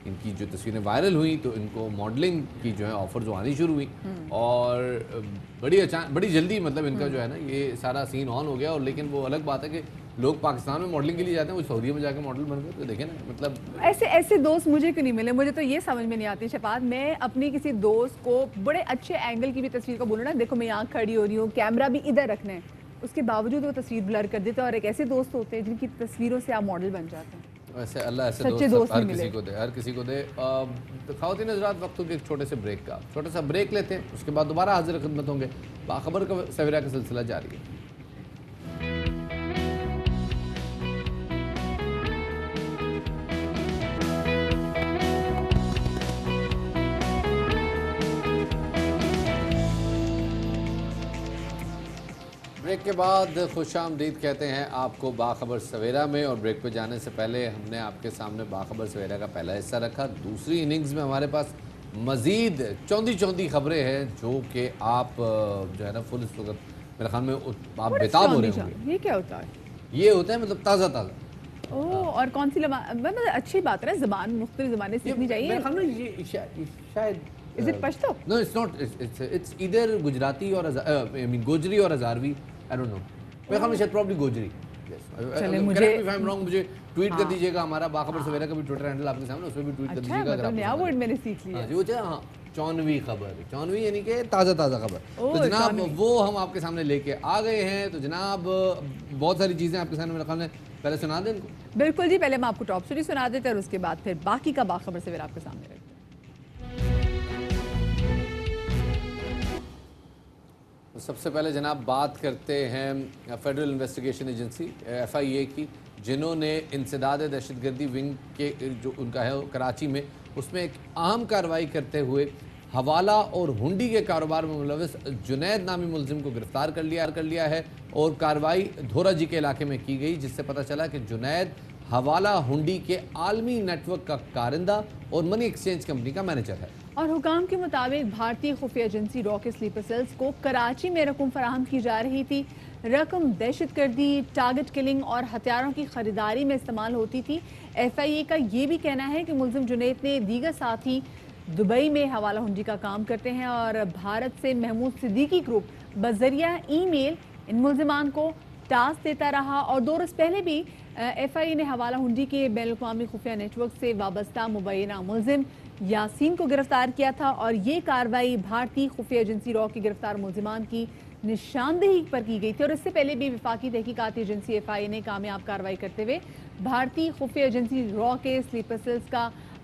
इनकी जो तस्वीरें वायरल हुई तो इनको मॉडलिंग की जो है ऑफर जो आनी शुरू हुई, और बड़ी जल्दी मतलब इनका जो है ना ये सारा सीन ऑन हो गया। और लेकिन वो अलग बात है कि लोग पाकिस्तान में मॉडलिंग के लिए जाते हैं, वो सऊदी में जाकर मॉडल बन गए। तो देखें ना, मतलब ऐसे दोस्त मुझे क्यों नहीं मिले। मुझे तो ये समझ में नहीं आती शफात, मैं अपनी किसी दोस्त को बड़े अच्छे एंगल की भी तस्वीर को बोलूँ ना, देखो मैं यहाँ खड़ी हो रही हूँ, कैमरा भी इधर रखना है, उसके बावजूद वो तस्वीर ब्लर कर देते हैं। और एक ऐसे दोस्त होते हैं जिनकी तस्वीरों से आप मॉडल बन जाते हैं। वैसे अल्लाह ऐसे दोस्त हर किसी को दे। तो ख़वातीन हज़रात, वक्त के एक छोटे से ब्रेक का, छोटा सा ब्रेक लेते हैं, उसके बाद दोबारा हाजिर खिदमत होंगे। बाखबर का सवेरा का सिलसिला जारी है। ब्रेक के बाद खुशामदीद कहते हैं आपको बाखबर सवेरा में। और ब्रेक पे जाने से पहले हमने आपके सामने बाखबर सवेरा का पहला हिस्सा रखा। दूसरी इनिंग्स में हमारे पास मज़ीद चौंधी खबरें हैं जो कि आप जो है ना फुल इस वक्त मेरे ख्याल में आप बेताब हो रहे होंगे। ये क्या होता है? ये होता है मतलब ताज़ा। ओह, और कौन सी मतलब अच्छी बात है, ज़बान मुख्तलिफ ज़बानें सीखनी चाहिए। मेरे ख्याल में ये शायद is it Pashto? No, it's not, it's either Gujarati और आई मीन गोजरी और हज़ारवी, आई डोंट नो। मेरे ख्याल में शायद प्रॉब्ली गोजरी। चले मुझे मुझे ट्वीट कर दीजिएगा। हमारा बाखबर सवेरा का भी ट्विटर हैंडल आपके सामने, उसमें भी ट्वीट कर दीजिएगा। मतलब नया वर्ड मैंने सीख लिया। जी, वो हाँ, चौनवी खबर, चौनवी यानी कि ताज़ा खबर। तो जनाब वो हम आपके सामने लेके आ गए हैं। तो जनाब बहुत सारी चीज़ें आपके सामने मेरे ख्याल में, पहले सुना दें इनको। बिल्कुल जी, पहले हम आपको टॉप स्टोरी सुना देते हैं और उसके बाद फिर बाकी का बाखबर सवेरा आपके सामने रखते हैं। सबसे पहले जनाब बात करते हैं फेडरल इन्वेस्टिगेशन एजेंसी FIA की, जिन्होंने इंसदाद दहशतगर्दी विंग के जो उनका है कराची में, उसमें एक अहम कार्रवाई करते हुए हवाला और हुंडी के कारोबार में मुलविस जुनैद नामी मुलजिम को गिरफ्तार कर लिया है। और कार्रवाई धोराजी के इलाके में की गई, जिससे पता चला कि जुनैद हवाला हुंडी के आलमी नेटवर्क का कारिंदा और मनी एक्सचेंज कंपनी का मैनेजर है। और हुकाम के मुताबिक भारतीय खुफिया एजेंसी रॉ के स्लीपर सेल्स को कराची में रकम फराहम की जा रही थी। रकम दहशतगर्दी, टारगेट किलिंग और हथियारों की खरीदारी में इस्तेमाल होती थी। FIA का ये भी कहना है कि मुलजिम जुनैद ने दीगर साथी दुबई में हवाला हुंडी का काम करते हैं और भारत से महमूद सिद्दीकी ग्रुप बजरिया ईमेल इन मुलजिमान को टास्क देता रहा। और 2 रोज़ पहले भी FIA ने हवाला हुंडी के बैनुल-अक़वामी खुफिया नेटवर्क से वाबस्ता मुबैना मुलजिम यासीन को गिरफ्तार किया था और ये कार्रवाई भारतीय खुफिया एजेंसी रॉ के गिरफ्तार मुलजिमान की निशानदेही पर की गई थी। और इससे पहले भी वफाकी तहकीकाती एजेंसी FIA ने कामयाब कार्रवाई करते हुए भारतीय खुफिया एजेंसी रॉ के स्लीपर सेल्स का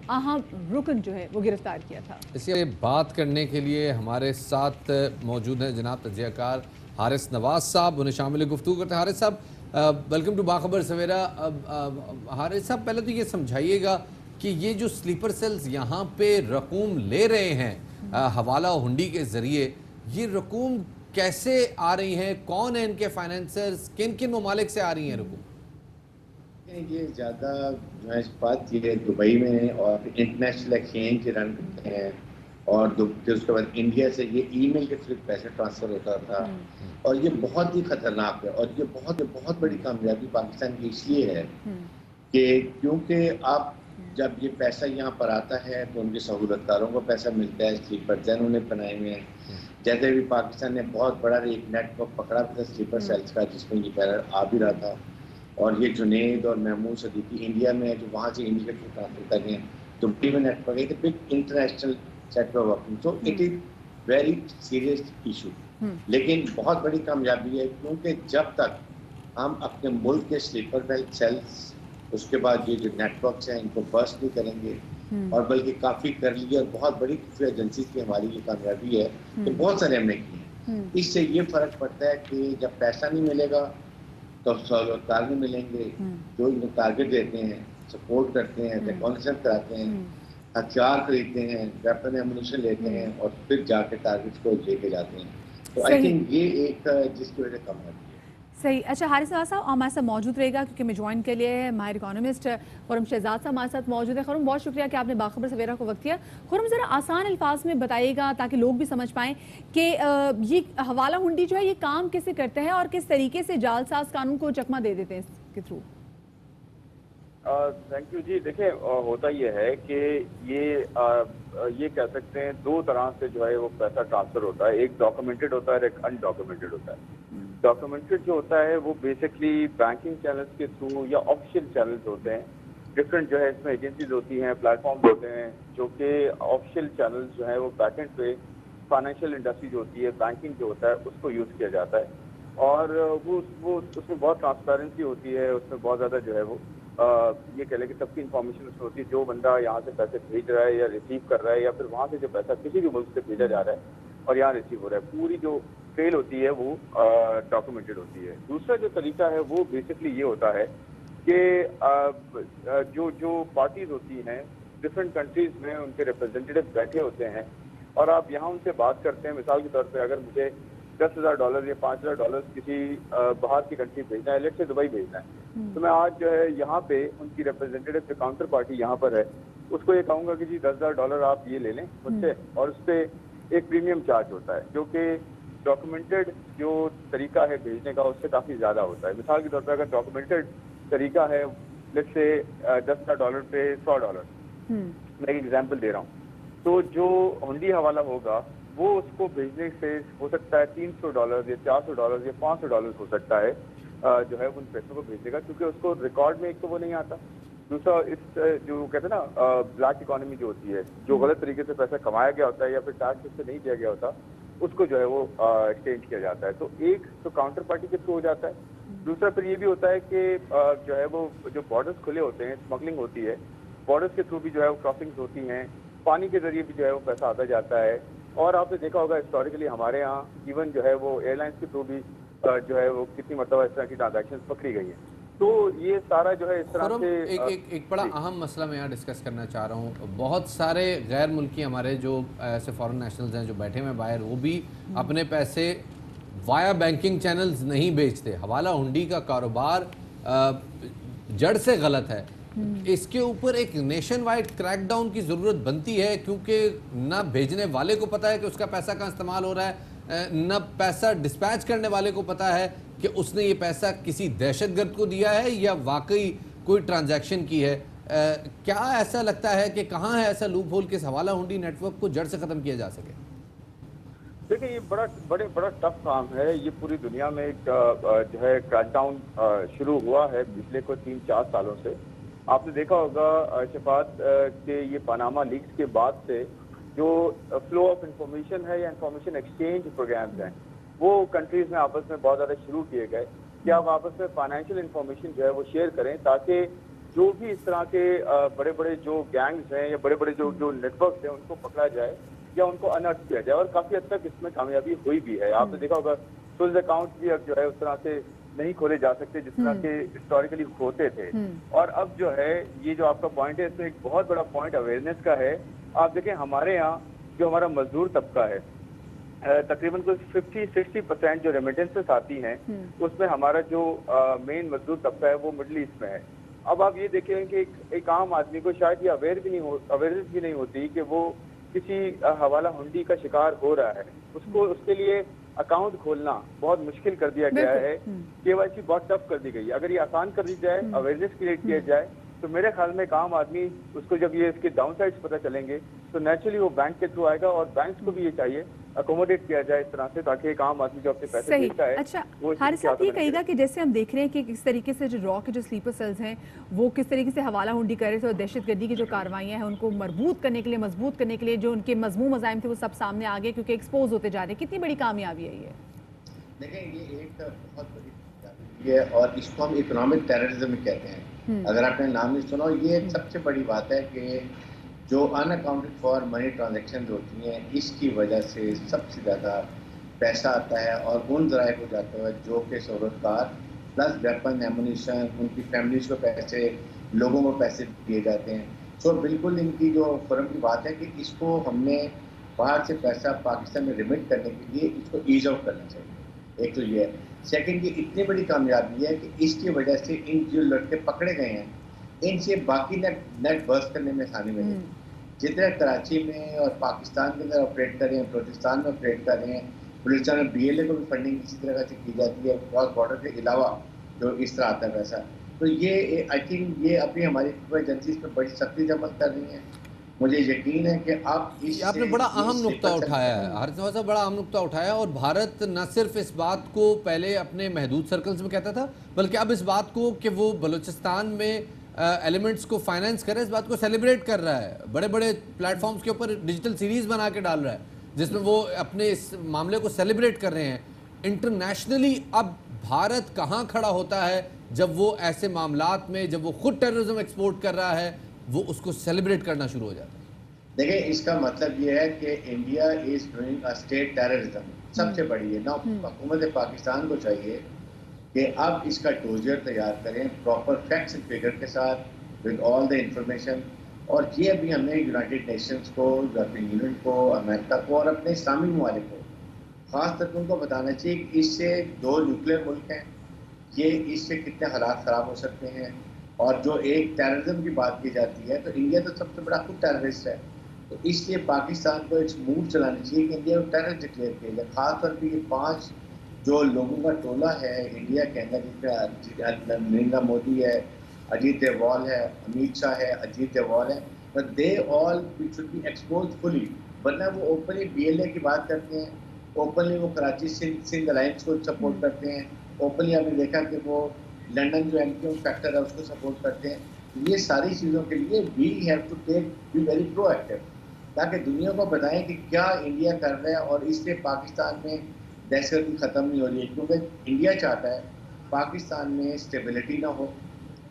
अहम रुकन जो है वो गिरफ्तार किया था। इसे बात करने के लिए हमारे साथ मौजूद हैं जनाब तजियाकार हारिस नवाज साहब, उन्हें शामिल गुफ्तगू करते हैं। हारिस साहब, वेलकम टू बाखबर सवेरा। हारिस साहब, पहले तो ये समझाइएगा कि ये जो स्लीपर सेल्स यहाँ पे रकूम ले रहे हैं हवाला हुंडी के ज़रिए, ये रकूम कैसे आ रही हैं, कौन है इनके फाइनेंसर्स, किन किन ममालिक से आ रही हैं रकूम? ये ज़्यादा जो है बात ये दुबई में और इंटरनेशनल एक्सचेंज रन करते हैं और उसके बाद इंडिया से ये ईमेल के थ्रू पैसे ट्रांसफ़र होता था और ये बहुत ही ख़तरनाक है। और ये बहुत बड़ी कामयाबी पाकिस्तान की इसलिए है कि क्योंकि आप जब ये पैसा यहाँ पर आता है तो उनके सहूलतकारों को पैसा मिलता है, स्लीपर सेल उन्हें बनाए हुए हैं। जैसे भी पाकिस्तान ने बहुत बड़ा एक नेटवर्क पकड़ा था स्लीपर सेल्स का, जिसमें ये पहले आ भी रहा था। और ये जुनेद और महमूद सदीकी इंडिया में है, जो वहाँ से इंडिया को ट्रांसफर कर रहे हैं। तो बिग नेटवर्क एक big international sector working, so it is very serious issue. लेकिन बहुत बड़ी कामयाबी है क्योंकि जब तक हम अपने मुल्क के स्लीपर सेल्स, उसके बाद ये जो नेटवर्क्स हैं, इनको बर्स्ट नहीं करेंगे और बल्कि काफ़ी कर लिए और बहुत बड़ी एजेंसी की हमारी ये कामयाबी है तो बहुत सारे हमने किए। इससे ये फ़र्क पड़ता है कि जब पैसा नहीं मिलेगा तो टारगेट मिलेंगे, जो इनको टारगेट देते हैं, सपोर्ट करते हैं, रिकॉन्सेप्ट कराते हैं, हथियार खरीदते हैं, वेपन एमुनिशन लेते हैं और फिर जाके टारगेट्स को लेके जाते हैं। तो आई थिंक ये एक जिसकी वजह कम है। सही। अच्छा, हारिस नवाज साहब हमारे साथ मौजूद रहेगा क्योंकि मैं ज्वाइन के लिए माहिर इकोनॉमिस्ट खुरम शहजाद साहब हमारे साथ मौजूद है। खुरम, बहुत शुक्रिया कि आपने बाखबर सवेरा को वक्त दिया। खुरम, ज़रा आसान अल्फाज में बताइएगा ताकि लोग भी समझ पाएँ कि ये हवाला हुंडी जो है ये काम कैसे करते हैं और किस तरीके से जालसाज कानून को चकमा दे देते हैं इसके थ्रू। थैंक यू जी। देखिए, होता ये है कि ये कह सकते हैं दो तरह से जो है वो पैसा ट्रांसफर होता है, एक डॉक्यूमेंटेड होता है और एक अनडॉक्यूमेंटेड होता है। डॉक्यूमेंटेड जो होता है वो बेसिकली बैंकिंग चैनल्स के थ्रू या ऑफिशियल चैनल्स होते हैं। डिफरेंट जो है इसमें एजेंसीज होती हैं, प्लेटफॉर्म्स होते हैं, जो कि ऑफिशियल चैनल्स जो है वो बैकएंड पे फाइनेंशियल इंडस्ट्री जो होती है, बैंकिंग जो होता है उसको यूज़ किया जाता है। और वो उसमें बहुत ट्रांसपेरेंसी होती है, उसमें बहुत ज़्यादा जो है वो ये कह लें कि सबकी इन्फॉर्मेशन उसमें होती है। जो बंदा यहाँ से पैसे भेज रहा है या रिसीव कर रहा है या फिर वहाँ से जो पैसा किसी भी मुल्क से भेजा जा रहा है और यहाँ रिसीव हो रहा है, पूरी जो ट्रेल होती है वो डॉक्यूमेंटेड होती है। दूसरा जो तरीका है वो बेसिकली ये होता है कि जो पार्टीज होती हैं डिफरेंट कंट्रीज में, उनके रिप्रेजेंटेटिव बैठे होते हैं और आप यहाँ उनसे बात करते हैं। मिसाल के तौर पे अगर मुझे $10,000 या $5,000 किसी बाहर की कंट्री भेजना है, लेट से दुबई भेजना है, तो मैं आज जो है यहाँ पे उनकी रिप्रेजेंटेटिव जो काउंटर पार्टी यहाँ पर है उसको ये कहूँगा कि जी $10,000 आप ये ले लें मुझसे, और उस पर एक प्रीमियम चार्ज होता है जो कि डॉक्यूमेंटेड जो तरीका है भेजने का उससे काफ़ी ज़्यादा होता है। मिसाल के तौर पर अगर डॉक्यूमेंटेड तरीका है लेट से $10,000 पे $100, मैं एक एग्जांपल दे रहा हूँ, तो जो हुंडी हवाला होगा वो उसको भेजने से हो सकता है $300 या $400 या $500 हो सकता है जो है उन पैसों को भेजने का, क्योंकि उसको रिकॉर्ड में एक तो वो नहीं आता, दूसरा इस जो कहते हैं ना ब्लैक इकोनॉमी जो होती है, जो गलत तरीके से पैसा कमाया गया होता है या फिर टैक्स उससे नहीं दिया गया होता, उसको जो है वो एक्सचेंज किया जाता है। तो एक तो काउंटर पार्टी के थ्रू हो जाता है, दूसरा फिर ये भी होता है कि जो है वो जो बॉर्डर्स खुले होते हैं, स्मगलिंग होती है, बॉर्डर्स के थ्रू भी जो है वो क्रॉसिंग्स होती हैं, पानी के जरिए भी जो है वो पैसा आता जाता है। और आपने देखा होगा हिस्टोरिकली हमारे यहाँ इवन जो है वो एयरलाइंस के थ्रू भी जो है वो कितनी मरतबा इस तरह की ट्रांजैक्शन पकड़ी गई है। तो ये सारा जो है इस तरह से एक बड़ा अहम मसला मैं यहाँ डिस्कस करना चाह रहा हूँ। बहुत सारे गैर मुल्की हमारे जो ऐसे फॉरेन नेशनल्स हैं जो बैठे हुए बाहर, वो भी अपने पैसे वाया बैंकिंग चैनल्स नहीं भेजते। हवाला हुंडी का कारोबार जड़ से गलत है। इसके ऊपर एक नेशन वाइड क्रैकडाउन की ज़रूरत बनती है, क्योंकि ना भेजने वाले को पता है कि उसका पैसा कहाँ इस्तेमाल हो रहा है, न पैसा डिस्पैच करने वाले को पता है कि उसने ये पैसा किसी दहशतगर्द को दिया है या वाकई कोई ट्रांजैक्शन की है। क्या ऐसा लगता है कि कहाँ है ऐसा लूप होल कि हवाला हुंडी नेटवर्क को जड़ से ख़त्म किया जा सके? دیکھیں یہ بڑا ٹف کام ہے. یہ پوری دنیا میں ایک جو ہے کریک ڈاؤن شروع ہوا ہے پچھلے کو 3-4 سالوں سے. آپ نے دیکھا ہوگا شفاعت کہ یہ پاناما لیکس کے بعد سے جو فلو آف انفارمیشن ہے یا انفارمیشن ایکسچینج پروگرامز ہیں وہ کنٹریز میں آپس میں بہت زیادہ شروع کیے گئے کہ آپ آپس میں فائنینشیل انفارمیشن جو ہے وہ شیئر کریں تاکہ جو بھی اس طرح کے بڑے بڑے جو گینگز ہیں یا بڑے بڑے جو نیٹ ورکس ہیں ان کو پکڑا جائے یا ان کو انرٹ کیا جائے. اور کافی حد تک اس میں کامیابی ہوئی بھی ہے. آپ نے دیکھا ہوگا سولز اکاؤنٹ بھی اب جو ہے اس طرح سے نہیں کھولے جا سکتے جس طرح کے ہسٹوریکلی ہوتے تھے. اور اب جو ہے یہ جو آپ کا پوائنٹ ہے اس میں ایک بہت بڑا پوائنٹ اویئرنیس کا ہے. آپ دیکھیں ہمارے یہاں جو ہمارا مزدور طبقہ ہے تقریباً کوئی 50-60% جو ریمیٹنسز آتی ہیں اس میں ہمارا جو مین مزدور طبقہ ہے وہ مڈل ایسٹ میں ہے. اب آپ یہ دیکھیں کہ ایک عام آدمی کو شاید یہ اویئرنیس بھی نہیں ہوتی کہ وہ کسی حوالہ ہنڈی کا شکار ہو رہا ہے. اس کے لیے اکاؤنٹ کھولنا بہت مشکل کر دیا گیا ہے. KYC بہت ٹف کر دی گئی. اگر یہ آسان کر دی جائے, اویئرنیس کریٹ کیا جائے تو میرے خیال میں ایک عام آدمی اس کو جب یہ اس کے ڈاؤن سائڈس پتہ چلیں گے تو نیچرلی وہ بینک کے تھرو آئے گا. اور بینکس کو بھی یہ چاہیے اکوموڈیٹ کیا جائے اس طرح سے تاکہ ایک عام آدمی جو اپنے پیسے دیتا ہے. اچھا حارث صاحب یہ کہے گا کہ جیسے ہم دیکھ رہے ہیں کہ کس طریقے سے جو را کے جو سلیپر سیلز ہیں وہ کس طریقے سے حوالہ ہنڈی کر رہے تھے اور دہشت گردی کی جو کاروائیاں ہیں ان کو مضبوط کرنے کے لیے جو ان کے مذموم مزاحم تھے وہ سب سامنے آ گئے کیونکہ ایکسپوز ہوتے جا رہے ہیں. کتنی بڑی کامیابی ہے یہ؟ دیکھیں یہ ایک بہت بڑی کامیابی ہے اور اس کو ہم اکنامک ٹیررزم کہتے ہیں. اگر آپ نے نام نہیں سنا, یہ سب سے بڑی بات ہے کہ جو ان اکاؤنٹڈ فار منی ٹرانزیکشن ہوتی ہیں اس کی وجہ سے سب سے زیادہ پیسہ آتا ہے اور ان ذرائع کو جاتا ہے جو کہ صورتکار پلس ویپن ایمونیشن ان کی فیملیز کو پیسے, لوگوں کو پیسے دیے جاتے ہیں. سو بالکل ان کی جو فرم کی بات ہے کہ اس کو ہم نے باہر سے پیسہ پاکستان میں ریمٹ کرنے کے لیے اس کو ایز آؤٹ کرنا چاہیے. ایک تو یہ ہے. سیکنڈ یہ اتنی بڑی کامیابی ہے کہ اس کی وجہ سے ان جو لڑکے پکڑے گئے ہیں ان سے باقی نیٹ برس کرنے میں آسانی ملی. جتنے کراچی میں اور پاکستان کے اندر آپریٹ کر رہے ہیں, بلوچستان میں آپریٹ کر رہے ہیں, بلوچستان میں BLA کو بھی فنڈنگ اسی طرح سے کی جاتی ہے کراس بارڈر کے علاوہ جو اس طرح آتا ہے پیسہ. تو یہ آئی تھنک یہ ابھی ہماری ایجنسیز پہ بڑی سختی سے عمل کر رہی ہیں. مجھے یقین ہے کہ آپ نے بڑا اہم نقطہ اٹھایا ہے حارث صاحب, بڑا اہم نقطہ اٹھایا. اور بھارت نہ صرف اس بات کو پہلے اپنے محدود سرکلز میں کہتا تھا بلکہ اب اس بات کو کہ وہ بلوچستان میں ایلیمنٹس کو فائنینس کر رہا ہے اس بات کو سیلیبریٹ کر رہا ہے. بڑے بڑے پلیٹ فارمز کے اوپر ڈیجیٹل سیریز بنا کے ڈال رہا ہے جس میں وہ اپنے اس معاملے کو سیلیبریٹ کر رہے ہیں. انٹرنیشنلی اب بھارت کہاں کھڑا ہوتا ہے جب وہ ایسے معاملات میں, جب وہ خود ٹیررزم ایکسپورٹ کر رہا ہے, وہ اس کو سیلیبریٹ کرنا شروع ہو جاتا ہے؟ دیکھیں اس کا مطلب یہ ہے کہ India is doing state terrorism. سب سے بڑی ہے نا. حکومت پاکستان کو چاہیے کہ اب اس کا ڈوزر تیار کریں پراپر فیکٹس اینڈ فگر کے ساتھ ود آل دا انفارمیشن. اور یہ ابھی ہم نے یونائٹیڈ نیشنز کو, یورپین یونین کو, امریکہ کو اور اپنے اسلامی ممالک کو خاص طور پر ان کو بتانا چاہیے کہ اس سے 2 نیوکلیر ملک ہیں, یہ اس سے کتنے حالات خراب ہو سکتے ہیں. اور جو ایک ٹیررزم کی بات کی جاتی ہے تو انڈیا تو سب سے بڑا خود ٹیررسٹ ہے. تو اس لیے پاکستان کو ایک موو چلانی چاہیے کہ انڈیا کو ٹیرر ڈکلیئر کیا جائے. خاص طور پہ یہ 5 جو لوگوں کا ٹولہ ہے انڈیا کے اندر جس میں نریندر مودی ہے, اجیت ڈووال ہے, امیت شاہ ہے, اجیت ڈووال ہے, but they all should be expose fully. ورنہ وہ اوپنلی BLA کی بات کرتے ہیں, اوپنلی وہ کراچی سندھ الائنس کو سپورٹ کرتے ہیں, اوپنلی آپ نے دیکھا کہ وہ لنڈن جو MQ فیکٹر ہے اس کو سپورٹ کرتے ہیں. یہ ساری چیزوں کے لیے we have to be very proactive تاکہ دنیا کو بتائیں کہ کیا انڈیا کر رہا ہے اور اس سے پاکستان میں دہشت گردی ختم نہیں ہو رہی ہے. کیونکہ انڈیا چاہتا ہے پاکستان میں اسٹیبلٹی نہ ہو,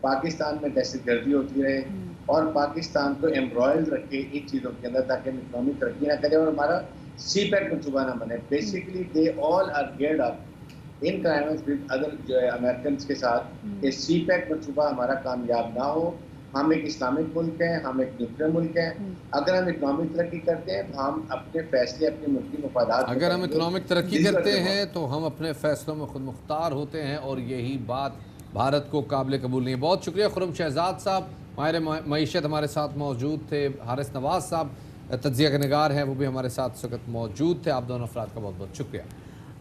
پاکستان میں دہشت گردی ہوتی رہے اور پاکستان کو ایمبرائڈ رکھے ان چیزوں کے اندر تاکہ ہم اکنامی ترقی نہ کریں اور ہمارا CPEC منصوبہ نہ بنے. Basically they all are geared up in climates with other جو ہے امریکنس کے ساتھ کہ CPEC منصوبہ ہمارا کامیاب نہ ہو. ہم ایک اسلامک ملک ہیں, ہم ایک نیوکلیر ملک ہیں. اگر ہم اکنامک ترقی کرتے ہیں تو ہم اپنے فیصلے اپنے ملکی مفادات, اگر ہم اکنامک ترقی کرتے ہیں تو ہم اپنے فیصلوں میں خود مختار ہوتے ہیں اور یہی بات بھارت کو قابل قبول نہیں ہے. بہت شکریہ خرم شہزاد صاحب, ماہر معیشت ہمارے ساتھ موجود تھے. حارث نواز صاحب تجزیہ کے نگار ہیں, وہ بھی ہمارے ساتھ اس وقت موجود تھے. آپ دونوں افراد کا بہت بہت شکریہ.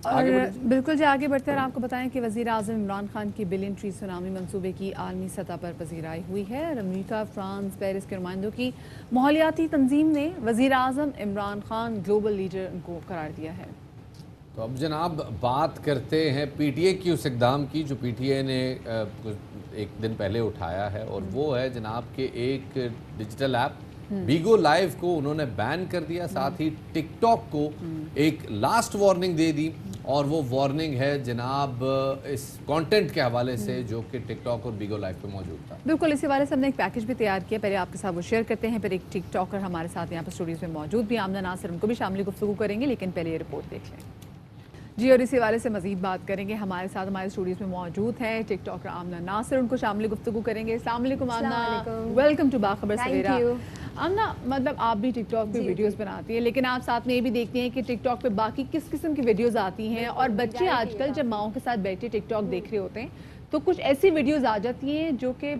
اور بالکل جی آگے بڑھتے ہیں اور آپ کو بتائیں کہ وزیر اعظم عمران خان کی بلین ٹری سونامی منصوبے کی عالمی سطح پر پذیرائی ہوئی ہے. اور امریکہ, فرانس, پیرس کے نمائندوں کی ماحولیاتی تنظیم نے وزیر اعظم عمران خان گلوبل لیڈر کو قرار دیا ہے. تو اب جناب بات کرتے ہیں پی ٹی اے کی اس اقدام کی جو پی ٹی اے نے ایک دن پہلے اٹھایا ہے، اور وہ ہے جناب کہ ایک ڈیجیٹل ایپ بیگو لائیو کو انہوں نے بین کر دیا، ساتھ ہی ٹک ٹاک کو ایک لاسٹ وارننگ دے دی، اور وہ وارننگ ہے جناب اس کانٹینٹ کے حوالے سے جو کہ ٹک ٹاک اور بیگو لائیو پہ موجود تھا۔ بالکل، اسی حوالے سے ہم نے ایک پیکج بھی تیار کیا، پہلے آپ کے ساتھ وہ شیئر کرتے ہیں، پھر ایک ٹک ٹاکر ہمارے ساتھ یہاں پر اسٹوڈیوز میں موجود بھی آمنہ ناصر، ان کو بھی شامل گفتگو کریں گے، لیکن پہلے یہ رپورٹ دیکھ لیں جی، اور اسی حوالے سے مزید بات کریں گے۔ ہمارے ساتھ ہمارے اسٹوڈیوز میں موجود ہیں ٹک ٹاکر آمنہ ناصر، ان کو شامل گفتگو کریں گے۔ السلام علیکم آمنہ، ویلکم ٹو باخبر سویرا۔ آمنہ، مطلب آپ بھی ٹک ٹاک پہ ویڈیوز بناتی ہیں، لیکن آپ ساتھ میں یہ بھی دیکھتے ہیں کہ ٹک ٹاک پہ باقی کس قسم کی ویڈیوز آتی ہیں، اور بچے آج کل جب ماؤں کے ساتھ بیٹھے ٹک ٹاک دیکھ رہے ہوتے ہیں تو کچھ ایسی ویڈیوز آ جاتی ہیں جو کہ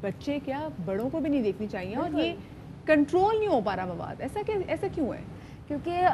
بچے کیا بڑوں کو بھی نہیں دیکھنی چاہیے، اور یہ کنٹرول نہیں ہو پا رہا مواد، ایسا کیوں ہے؟ کیونکہ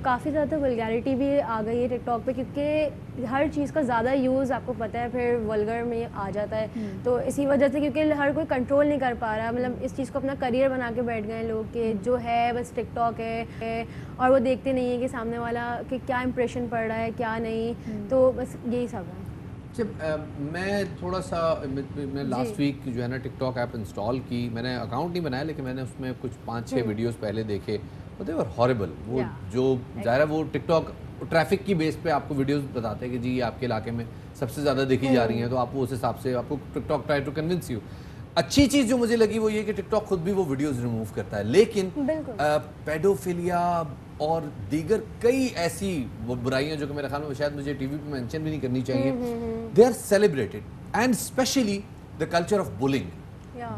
کافی زیادہ ولگیرٹی بھی آ گئی ہے ٹک ٹاک پہ، کیونکہ ہر چیز کا زیادہ یوز آپ کو پتہ ہے پھر ولگر میں آ جاتا ہے، تو اسی وجہ سے کیونکہ ہر کوئی کنٹرول نہیں کر پا رہا، مطلب اس چیز کو اپنا کریئر بنا کے بیٹھ گئے ہیں لوگ کہ جو ہے بس ٹک ٹاک ہے، اور وہ دیکھتے نہیں ہیں کہ سامنے والا کہ کیا امپریشن پڑ رہا ہے کیا نہیں، تو بس یہی سب ہے۔ میں تھوڑا سا میں لاسٹ ویک جو ہے نا ٹک ٹاک ایپ انسٹال کی، میں نے اکاؤنٹ نہیں بنایا لیکن میں نے اس میں کچھ 5-6 ویڈیوز پہلے دیکھے، they were horrible۔ وہ جو ظاہر ہے وہ ٹک ٹاک ٹریفک کی بیس پہ آپ کو ویڈیوز بتاتے ہیں کہ جی یہ آپ کے علاقے میں سب سے زیادہ دیکھی جا رہی ہیں، تو آپ کو اس حساب سے آپ کو TikTok try to convince you. اچھی چیز جو مجھے لگی وہ یہ کہ ٹک ٹاک خود بھی وہ ویڈیوز ریموو کرتا ہے، لیکن پیڈوفیلیا اور دیگر کئی ایسی برائیاں جو کہ میرے خیال میں شاید مجھے ٹی وی پہ مینشن بھی نہیں کرنی چاہیے، they are celebrated, and especially the culture of bowling.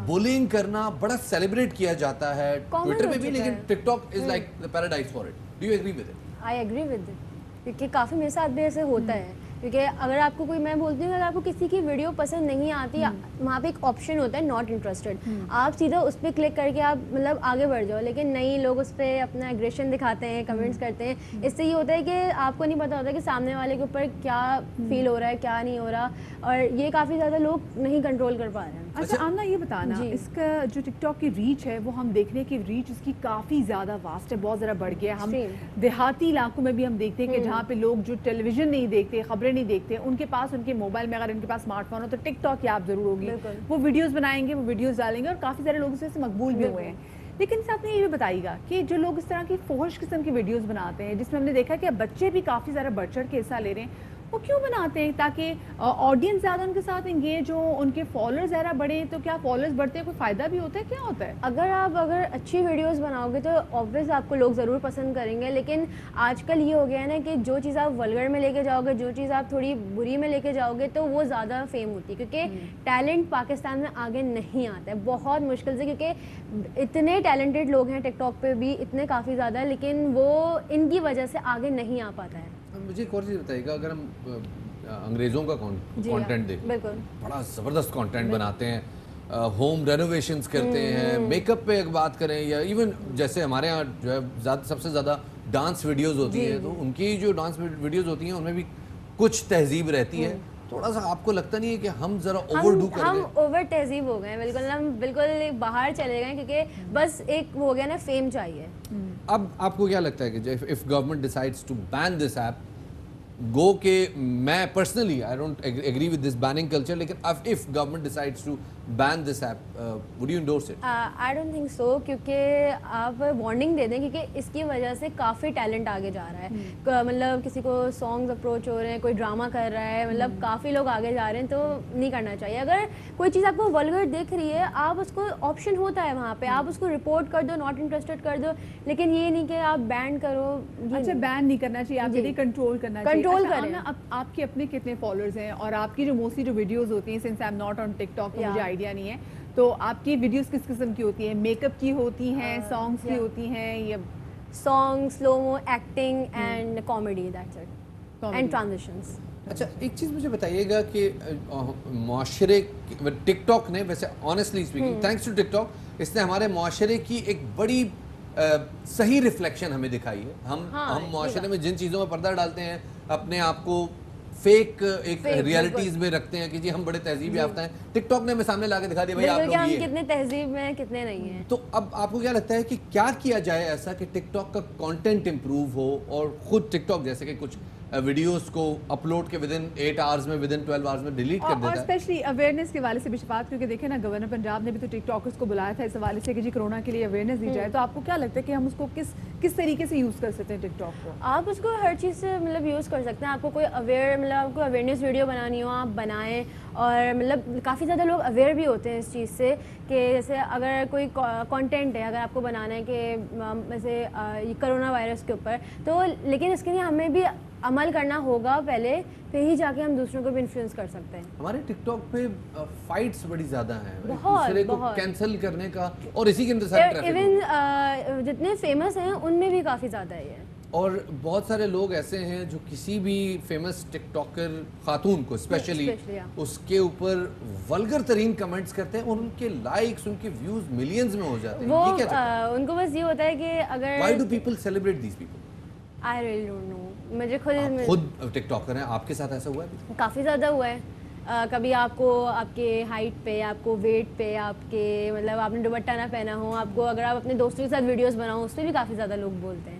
Bowling کرنا بڑا سیلیبریٹ کیا جاتا ہے ٹویٹر پہ بھی، لیکن TikTok is like the paradise for it. Do you agree with it? I agree with it, کیونکہ کافی میرے ساتھ بھی ایسے ہوتا ہے، کیونکہ اگر آپ کو کوئی، میں بولتی ہوں اگر آپ کو کسی کی ویڈیو پسند نہیں آتی، وہاں پہ ایک آپشن ہوتا ہے ناٹ انٹرسٹڈ، آپ سیدھا اس پہ کلک کر کے آپ مطلب آگے بڑھ جاؤ، لیکن نہیں، لوگ اس پہ اپنا ایگریشن دکھاتے ہیں، کمنٹس کرتے ہیں، اس سے یہ ہوتا ہے کہ آپ کو نہیں پتہ ہوتا کہ سامنے والے کے اوپر کیا فیل ہو رہا ہے کیا نہیں ہو رہا، اور یہ کافی زیادہ لوگ نہیں کنٹرول کر پا رہے ہیں۔ اچھا آمنہ، یہ بتانا اس کا جو ٹک ٹاک کی ریچ ہے وہ ہم دیکھ رہے ہیں کہ ریچ اس کی کافی زیادہ واسٹ ہے، بہت زیادہ بڑھ گیا ہے۔ ہم دیہاتی علاقوں میں بھی ہم دیکھتے ہیں کہ جہاں پہ لوگ جو ٹیلی ویژن نہیں دیکھتے، خبریں نہیں دیکھتے، ان کے پاس ان کے موبائل میں اگر ان کے پاس اسمارٹ فون ہو تو ٹک ٹاک کی ایپ ضرور ہوگی، وہ ویڈیوز بنائیں گے، وہ ویڈیوز ڈالیں گے، اور کافی سارے لوگ اس سے مقبول بھی ہوئے ہیں۔ لیکن ساتھ میں یہ بھی بتائیے گا کہ جو لوگ اس طرح کی فحش قسم کی ویڈیوز بناتے ہیں، جس میں ہم نے دیکھا کہ بچے بھی کافی زیادہ بڑھ چڑھ کے حصہ لے رہے ہیں، وہ کیوں بناتے ہیں؟ تاکہ آڈینس زیادہ ان کے ساتھ انگیج ہو، ان کے فالوورز زیادہ بڑھیں، تو کیا فالوورز بڑھتے ہیں کوئی فائدہ بھی ہوتا ہے، کیا ہوتا ہے؟ اگر اچھی ویڈیوز بناؤ گے تو آبویس آپ کو لوگ ضرور پسند کریں گے، لیکن آج کل یہ ہو گیا ہے نا کہ جو چیز آپ ولگر میں لے کے جاؤ گے، جو چیز آپ تھوڑی بری میں لے کے جاؤ گے تو وہ زیادہ فیم ہوتی ہے، کیونکہ ٹیلنٹ پاکستان میں آگے نہیں آتا ہے بہت مشکل سے، کیونکہ اتنے ٹیلنٹڈ لوگ ہیں ٹک ٹاک پہ بھی، اتنے کافی زیادہ، لیکن وہ ان کی وجہ سے آگے نہیں آ پاتا ہے۔ مجھے ایک اور چیز بتائیے گا، اگر ہم انگریزوں کا کانٹینٹ دیکھیں، بڑا زبردست کانٹینٹ بناتے ہیں، ہوم رینوویشنز کرتے ہیں، میک اپ پہ بات کریں، یا ایون جیسے ہمارے یہاں جو ہے سب سے زیادہ ڈانس ویڈیوز ہوتی ہیں، تو ان کی جو ڈانس ویڈیوز ہوتی ہیں ان میں بھی کچھ تہذیب رہتی ہے۔ تھوڑا سا آپ کو لگتا نہیں ہے کہ ہم ذرا اوور ڈو کر گئے؟ ہم اوور تہذیب ہو گئے ہیں، بالکل ہم بالکل باہر چلے گئے، کیونکہ بس ایک ہو گیا نا فیم چاہیے۔ اب آپ کو کیا لگتا ہے کہ if government decides to ban this app، گو کہ میں personally I don't agree with this banning culture, لیکن if government decides to ban this app, would you endorse it? I don't think so، کیونکہ آپ وارننگ دے دیں، کیونکہ اس کی وجہ سے کافی ٹیلنٹ آگے جا رہا ہے، مطلب کسی کو سانگز اپروچ ہو رہے ہیں، کوئی ڈرامہ کر رہا ہے، مطلب کافی لوگ آگے جا رہے ہیں، تو نہیں کرنا چاہیے۔ اگر کوئی چیز آپ کو ولگر دکھ رہی ہے، آپ اس کو آپشن ہوتا ہے وہاں پہ، آپ اس کو رپورٹ کر دو، ناٹ انٹرسٹڈ کر دو، لیکن یہ نہیں کہ آپ بین کرو۔ اچھا، بین نہیں کرنا چاہیے، آپ یہ کنٹرول کرنا چاہیے۔ کنٹرول کریں۔ آپ کے اپنے کتنے فالوورز ہیں، اور آپ کی جو موسٹلی جو ویڈیوز ہوتی ہیں، since I am not on TikTok, مجھے آئیڈیا نہیں ہے، تو آپ کی ویڈیوز کس قسم کی ہوتی ہیں؟ میک اپ کی ہوتی ہیں، سانگس کی ہوتی ہیں، یا song, slow, acting and comedy, that's it, and transitions. اچھا، ایک چیز مجھے بتائیے گا کہ معاشرے ٹک ٹاک نے، ویسے honestly speaking thanks to TikTok, اس نے ہمارے معاشرے کی ایک بڑی صحیح ریفلیکشن ہمیں دکھائی ہے۔ ہم معاشرے میں جن چیزوں میں پردہ ڈالتے ہیں، اپنے آپ کو فیک ایک ریالٹیز میں رکھتے ہیں کہ جی ہم بڑے تہذیب یافتہ ہیں، ٹک ٹاک نے ہمیں سامنے لا کے دکھا دیا بھائی آپ لوگ ہم کتنے تہذیب میں ہیں، کتنے نہیں ہیں۔ تو اب آپ کو کیا لگتا ہے کہ کیا کیا جائے ایسا کہ ٹک ٹاک کا کانٹینٹ امپروو ہو، اور خود ٹک ٹاک جیسے کہ کچھ वीडियोस को अपलोड के विदिन 8 आवर्स में, विदिन 12 आवर्स में डिलीट कर और देता है। स्पेशली अवेयरनेस के वाले से भी शफात, क्योंकि देखें ना गवर्नर पंजाब ने भी तो टिकटॉकर्स को बुलाया था इस हवाले से कि जी कोरोना के लिए अवेयरनेस दी जाए, तो आपको क्या लगता है कि हम उसको किस तरीके से यूज़ कर सकते हैं टिकटॉक को? आप उसको हर चीज़ से मतलब यूज़ कर सकते हैं। आपको कोई आपको अवेयरनेस वीडियो बनानी हो, आप बनाएं। और मतलब काफ़ी ज़्यादा लोग अवेयर भी होते हैं इस चीज़ से कि जैसे अगर कोई कंटेंट है, अगर आपको बनाना है कि जैसे कोरोना वायरस के ऊपर, तो लेकिन इसके लिए हमें भी अमल करना होगा पहले, फिर ही जाके हम दूसरों को भी इन्फ्लुएंस कर सकते हैं। हमारे टिकटॉक पे फाइट्स बड़ी ज्यादा हैं, बहुत, दूसरे को बहुत। कैंसिल करने का, और इसी के अंदर सारे ट्रैफिक इवन जितने फेमस हैं उनमें भी काफ़ी ज़्यादा है ये। और बहुत सारे लोग ऐसे हैं जो किसी भी फेमस टिकटॉकर खातून को स्पेशली उसके ऊपर वल्गर तरीन कमेंट्स करते हैं और उनके लाइक्स, उनके व्यूज मिलियंस में हो जाते हैं। वो ये क्या चक्कर है? उनको बस ये होता है कि अगर Why do people celebrate these people? I really don't know, मुझे खुद टिकटॉकर हैं, आपके साथ ऐसा हुआ है? काफ़ी ज़्यादा हुआ है। कभी आपको आपके हाइट पे, आपको वेट पे, आपके मतलब आपने दुपट्टा ना पहना हो, आपको अगर आप अपने दोस्तों के साथ वीडियोस बनाओ, उस पर भी काफ़ी ज़्यादा लोग बोलते हैं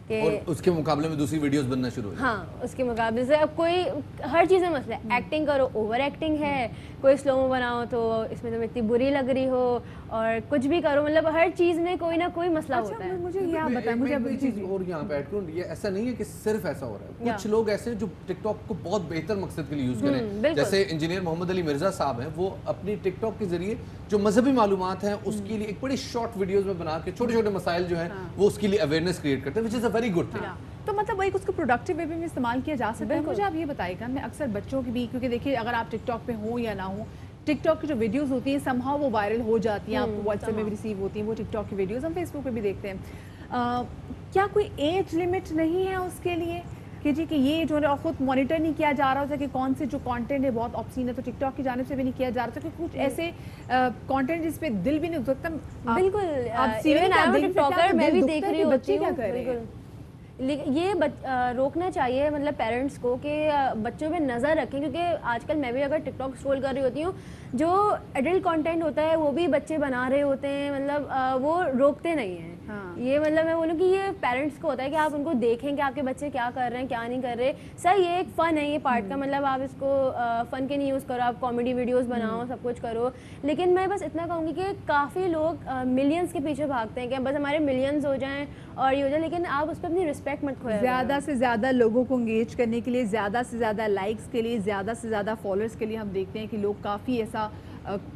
कि और उसके मुकाबले में दूसरी वीडियोस बनना शुरू हो जाती हैं। हाँ, उसके मुकाबले से अब कोई हर चीज़ में मसला है। एक्टिंग करो, ओवर एक्टिंग है, कोई स्लोमो बनाओ तो इसमें तुम इतनी बुरी लग रही हो, और कुछ भी करो, मतलब हर चीज़ में कोई ना कोई मसला होता है। मुझे ये आप बताएं, मुझे अब चीज़ और यहाँ पे ऐड करूँ, ये ऐसा नहीं है कि सिर्फ ऐसा हो रहा है। कुछ लोग ऐसे हैं जो टिकटॉक को बहुत बेहतर मकसद के लिए यूज़ करें, जैसे इंजीनियर मोहम्मद अली मिर्जा साहब हैं, वो अपनी टिकटॉक के जरिए जो मजहबी मालूमात हैं उसके लिए एक बड़ी शॉर्ट वीडियोस में बना के छोटे छोटे मसाइल जो हैं वो उसके लिए अवेयरनेस क्रिएट करते हैं, which is a very good thing. तो मतलब एक उसको प्रोडक्टिव वे में इस्तेमाल किया जा सकता है। मुझे आप ये बताइएगा, मैं अक्सर बच्चों की भी, क्योंकि देखिए अगर आप टिकटॉक पे हो या ना हो, टिकटॉक की जो वीडियोस होती हैं समहाउ वो वायरल हो जाती हैं, आपको व्हाट्सएप में भी रिसीव होती हैं वो टिकटॉक की वीडियोस, हम फेसबुक पे भी देखते हैं। क्या कोई एज लिमिट नहीं है उसके लिए कि जी कि ये जो है खुद मॉनिटर नहीं किया जा रहा होता कि कौन से जो कंटेंट है बहुत ऑब्सीन है, तो टिकटॉक की जानिब से भी नहीं किया जा रहा था कि कुछ ऐसे कंटेंट जिस पे दिल भी नहीं उठ सकता? बिल्कुल, टिकटॉकर मैं भी देख रही होती हूँ, ये रोकना चाहिए मतलब पेरेंट्स को कि बच्चों पे नज़र रखें, क्योंकि आजकल मैं भी अगर टिकटॉक स्क्रॉल कर रही होती हूँ, जो एडल्ट कंटेंट होता है वो भी बच्चे बना रहे होते हैं, मतलब वो रोकते नहीं हैं। हाँ। ये मतलब मैं बोलूँ कि ये पेरेंट्स को होता है कि आप उनको देखें कि आपके बच्चे क्या कर रहे हैं, क्या नहीं कर रहे। सर ये एक फ़न है, ये पार्ट का, मतलब आप इसको फ़न के नहीं यूज़ करो, आप कॉमेडी वीडियोज़ बनाओ, सब कुछ करो, लेकिन मैं बस इतना कहूँगी कि काफ़ी लोग मिलियंस के पीछे भागते हैं कि बस हमारे मिलियंस हो जाएँ और ये हो जाए, लेकिन आप उस पर अपनी रिस्पेक्ट मत खोएं। ज़्यादा से ज़्यादा लोगों को इंगेज करने के लिए, ज़्यादा से ज़्यादा लाइक्स के लिए, ज़्यादा से ज़्यादा फॉलोअर्स के लिए हम देखते हैं कि लोग काफ़ी ऐसा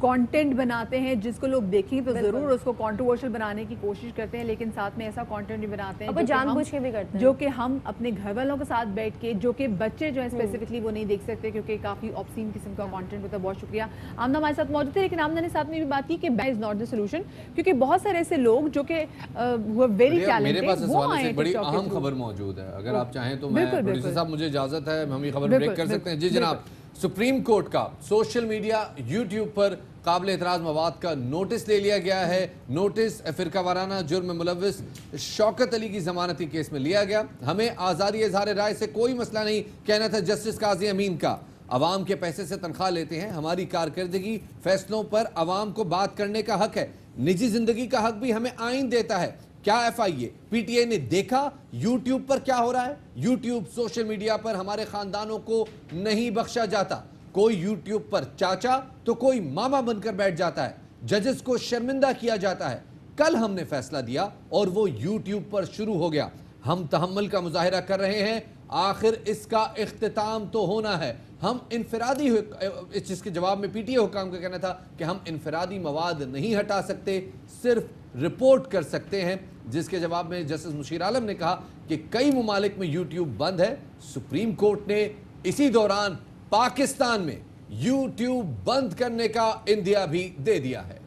कंटेंट बनाते हैं जिसको लोग देखें तो ज़रूर उसको कंट्रोवर्शियल बनाने की कोशिश करते हैं, लेकिन साथ में ऐसा कंटेंट भी बनाते हैं जानबूझ के भी करते हैं, जो कि हम अपने घर वालों के साथ बैठ के, जो कि बच्चे जो है स्पेसिफिकली वो नहीं देख सकते क्योंकि काफ़ी ऑब्सीन किस्म का कंटेंट होता है। बहुत शुक्रिया, आमना हमारे साथ मौजूद थे, लेकिन आमना ने साथ में भी बात की कि ban is not the solution, क्योंकि बहुत सारे ऐसे लोग जो कि वेरी टैलेंटेड, मेरे पास इस हवाले से बड़ी अहम खबर मौजूद है, अगर आप चाहें तो मैं प्रोड्यूसर साहब मुझे इजाजत है, हम ये खबर ब्रेक कर सकते हैं? जी जनाब, सुप्रीम कोर्ट का सोशल मीडिया यूट्यूब पर काबिल एतराज़ मवाद का नोटिस ले लिया गया है। नोटिस फिरका वाराना जुर्म में मुलव्विस शौकत अली की जमानती केस में लिया गया। हमें आज़ादी इज़हार राय से कोई मसला नहीं, कहना था जस्टिस काजी अमीन का। अवाम के पैसे से तनख्वाह लेते हैं, हमारी कारकर्दगी फैसलों पर अवाम को बात करने का हक है, निजी जिंदगी का हक भी हमें आइन देता है। क्या FIA PTI ने देखा यूट्यूब पर क्या हो रहा है? यूट्यूब सोशल मीडिया पर हमारे खानदानों को नहीं बख्शा जाता। कोई यूट्यूब पर चाचा तो कोई मामा बनकर बैठ जाता है, जजेस को शर्मिंदा किया जाता है। कल हमने फैसला दिया और वो यूट्यूब पर शुरू हो गया। हम तहम्मुल का मुजाहिरा कर रहे हैं, आखिर इसका इख्तिताम तो होना है। हम इनफरादी, जिसके जवाब में PTA हुकाम का कहना था कि हम इनफरादी मवाद नहीं हटा सकते, सिर्फ रिपोर्ट कर सकते हैं, जिसके जवाब में जस्टिस मुशीर आलम ने कहा कि कई ममालिक में यूट्यूब बंद है। सुप्रीम कोर्ट ने इसी दौरान पाकिस्तान में यूट्यूब बंद करने का इंदिया भी दे दिया है।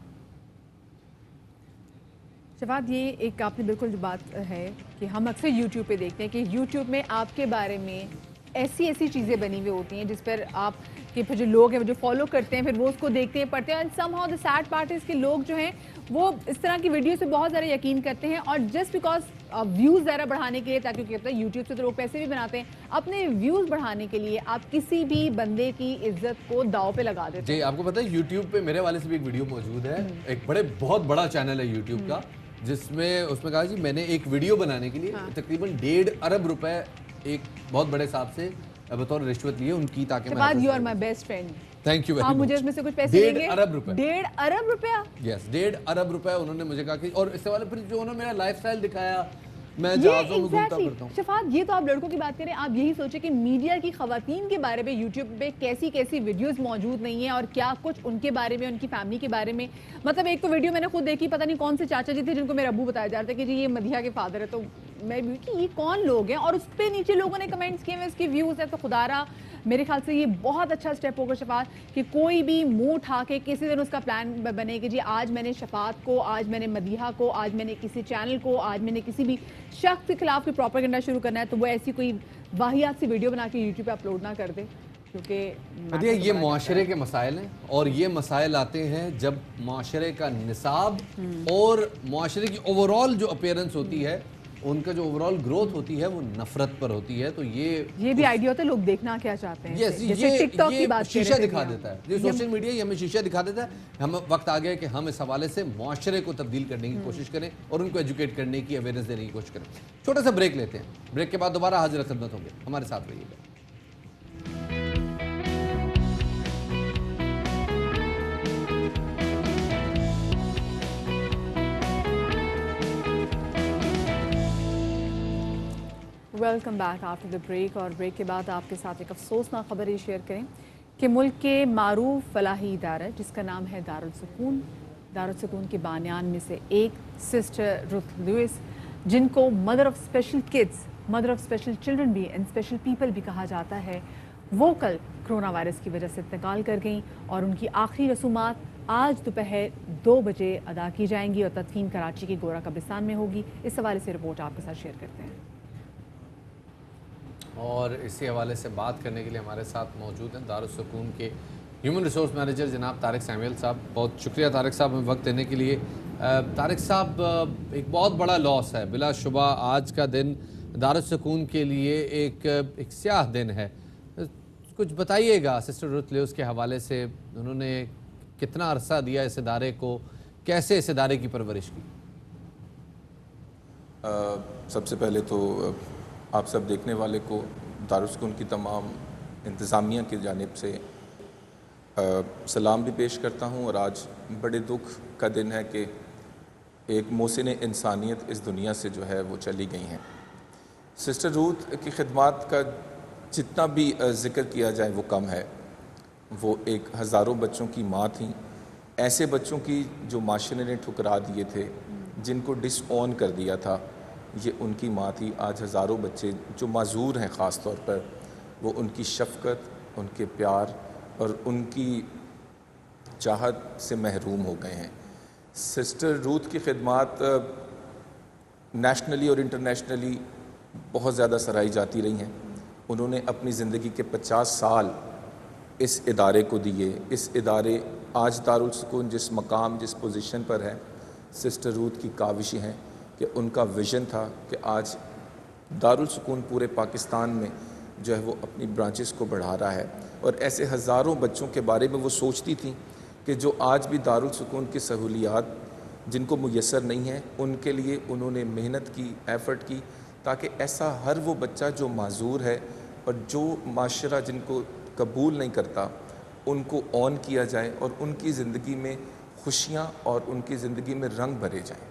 शफात, ये एक आपने बिल्कुल जो बात है कि हम अक्सर यूट्यूब पे देखते हैं कि यूट्यूब में आपके बारे में ऐसी चीज़ें बनी हुई होती हैं जिस पर आप कि फिर जो लोग हैं जो फॉलो करते हैं फिर वो उसको देखते हैं, पढ़ते हैं, and somehow the sad part is कि लोग जो हैं वो इस तरह की वीडियो से बहुत ज़्यादा यकीन करते हैं, और जस्ट बिकॉज व्यूज़ ज़रा बढ़ाने के लिए, ताकि क्या होता है यूट्यूब से तो लोग पैसे भी बनाते हैं, अपने व्यूज़ बढ़ाने के लिए आप किसी भी बंदे की इज्जत को दाव पे लगा देते हैं। जी, आपको पता है यूट्यूब पे मेरे वाले से भी एक वीडियो मौजूद है, एक बहुत बड़ा चैनल है यूट्यूब का, जिसमें उसमें कहा जी मैंने एक वीडियो बनाने के लिए तकरीबन 1.5 अरब रुपए एक बहुत बड़े साहब से बतौर रिश्वत लिए उनकी, ताकि Shafat, you are my best friend. Thank you very much. आप मुझे इसमें से कुछ पैसे देंगे? 1.5 अरब रुपए। 1.5 अरब रुपया? यस, 1.5 अरब रुपए उन्होंने मुझे कहा कि, और इससे वाले फिर जो उन्होंने मेरा लाइफस्टाइल दिखाया, मैं ये जहाज़ों में घूमता फिरता हूँ। शफात, ये तो आप लड़कों की बात करें, आप यही सोचें कि मीडिया की खवातीन के बारे में यूट्यूब पे कैसी कैसी वीडियोस मौजूद नहीं है और क्या कुछ उनके बारे में, उनकी फैमिली के बारे में। मतलब एक तो वीडियो मैंने खुद देखी, पता नहीं कौन से चाचा जी थे जिनको मेरा अब्बू बताया जा रहा था कि जी ये मदिहा के फादर है, तो मैं भी कि ये कौन लोग हैं, और उस पर नीचे लोगों ने कमेंट्स किए हुए इसके व्यूज़ है। तो खुदारा मेरे ख्याल से ये बहुत अच्छा स्टेप होगा शफात, कि कोई भी मुंह उठा के किसी दिन उसका प्लान बने कि जी आज मैंने शफात को, आज मैंने मदीहा को, आज मैंने किसी चैनल को, आज मैंने किसी भी शख्स के खिलाफ कोई प्रोपेगेंडा शुरू करना है, तो वो ऐसी कोई वाहियात सी वीडियो बना के यूट्यूब पे अपलोड ना कर दे, क्योंकि ये मुआशरे के मसाइल हैं, और ये मसाइल आते हैं जब मुआशरे का निसाब और मुआशरे की ओवरऑल जो अपीयरेंस होती है, उनका जो ओवरऑल ग्रोथ होती है वो नफरत पर होती है। तो ये भी आइडिया होता है लोग देखना क्या चाहते हैं। यस, जैसे टिकटॉक की बात शीशा दिखा देता है, ये सोशल मीडिया ये हमें शीशा दिखा देता है। हम वक्त आ गया कि हम इस हवाले से मुआशरे को तब्दील करने की कोशिश करें और उनको एजुकेट करने की, अवेयरनेस देने की कोशिश करें। छोटा सा ब्रेक लेते हैं, ब्रेक के बाद दोबारा हाजिर खिदमत होंगे, हमारे साथ रहिएगा। Welcome back after the break. और ब्रेक के बाद आपके साथ एक अफसोसनाक खबर ये शेयर करें कि मुल्क के मारूफ फलाही इदारा जिसका नाम है दारुल सुकून के बानियान में से एक सिस्टर रुथ लुइस, जिनको mother of special kids, mother of special children भी एंड स्पेशल पीपल भी कहा जाता है, वो कल कोरोना वायरस की वजह से इंतकाल कर गई और उनकी आखिरी रसूमात आज दोपहर 2 बजे अदा की जाएंगी और तदफीन कराची के गोरा कब्रिस्तान में होगी। इस हवाले से रिपोर्ट आपके साथ शेयर करते हैं। और इसी हवाले से बात करने के लिए हमारे साथ मौजूद हैं दारुल सुकून के ह्यूमन रिसोर्स मैनेजर जनाब तारिक सैमुअल साहब। बहुत शुक्रिया तारिक साहब हमें वक्त देने के लिए। तारिक साहब, एक बहुत बड़ा लॉस है बिलाशुबा, आज का दिन दारुल सुकून के लिए एक स्याह दिन है। कुछ बताइएगा सिस्टर रुथ लुइस के हवाले से, उन्होंने कितना अरसा दिया इस इदारे को, कैसे इस इदारे की परवरिश की? सबसे पहले तो आप सब देखने वाले को दारुल सुकून की तमाम इंतज़ामिया की जानिब से सलाम भी पेश करता हूँ। और आज बड़े दुख का दिन है कि एक मोहसिन इंसानियत इस दुनिया से जो है वो चली गई हैं। सिस्टर रूथ की खिदमात का जितना भी ज़िक्र किया जाए वो कम है। वो एक हज़ारों बच्चों की माँ थी, ऐसे बच्चों की जो माशरे ने ठुकरा दिए थे, जिनको डिसऑन कर दिया था, ये उनकी माँ थी। आज हज़ारों बच्चे जो माजूर हैं ख़ास तौर पर, वो उनकी शफ़क़त, उनके प्यार और उनकी चाहत से महरूम हो गए हैं। सिस्टर रूथ की खिदमात नेशनली और इंटरनेशनली बहुत ज़्यादा सराही जाती रही हैं। उन्होंने अपनी ज़िंदगी के 50 साल इस इदारे को दिए। इस इदारे आज दारुल सुकून जिस मकाम, जिस पोजीशन पर है, सिस्टर रूथ की काविशें हैं कि उनका विज़न था कि आज दारुल सुकून पूरे पाकिस्तान में जो है वो अपनी ब्रांचेस को बढ़ा रहा है। और ऐसे हज़ारों बच्चों के बारे में वो सोचती थी कि जो आज भी दारुल सुकून की सहूलियात जिनको मुयस्सर नहीं हैं, उनके लिए उन्होंने मेहनत की, एफ़र्ट की, ताकि ऐसा हर वो बच्चा जो माजूर है और जो माशरा जिनको कबूल नहीं करता, उनको ऑन किया जाए और उनकी ज़िंदगी में खुशियाँ और उनकी ज़िंदगी में रंग भरे जाएँ।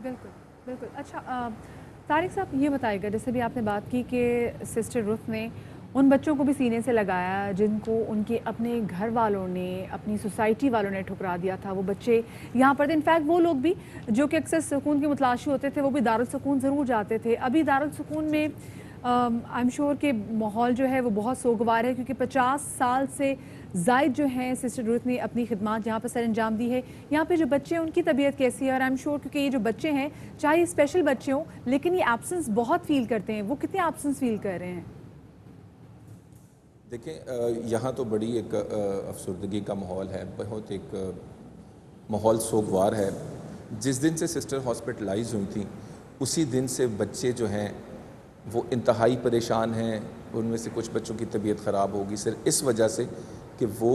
बिल्कुल बिल्कुल। अच्छा तारिक साहब, ये बताइएगा, जैसे भी आपने बात की कि सिस्टर रुथ ने उन बच्चों को भी सीने से लगाया जिनको उनके अपने घर वालों ने, अपनी सोसाइटी वालों ने ठुकरा दिया था। वो बच्चे यहाँ पर थे, इनफैक्ट वो लोग भी जो कि अक्सर सुकून के मुतलाशी होते थे, वो भी दारुल सुकून ज़रूर जाते थे। अभी दारुल सुकून में आई एम श्योर कि माहौल जो है वो बहुत सोगवार है, क्योंकि 50 साल से ज़ायद जो हैं सिस्टर रुथ ने अपनी खिदमात यहाँ पर सर अंजाम दी है। यहाँ पे जो बच्चे हैं उनकी तबीयत कैसी है? और आई एम श्योर क्योंकि ये जो बच्चे हैं, चाहे ये स्पेशल बच्चे हों, लेकिन ये एब्सेंस बहुत फील करते हैं। वो कितने एब्सेंस फील कर रहे हैं? देखें, यहाँ तो बड़ी एक अफसरदगी का माहौल है, बहुत एक माहौल सोगवार है। जिस दिन से सिस्टर हॉस्पिटलाइज हुई थी, उसी दिन से बच्चे जो हैं वो इंतहाई परेशान हैं। उनमें से कुछ बच्चों की तबीयत ख़राब होगी सिर्फ इस वजह से कि वो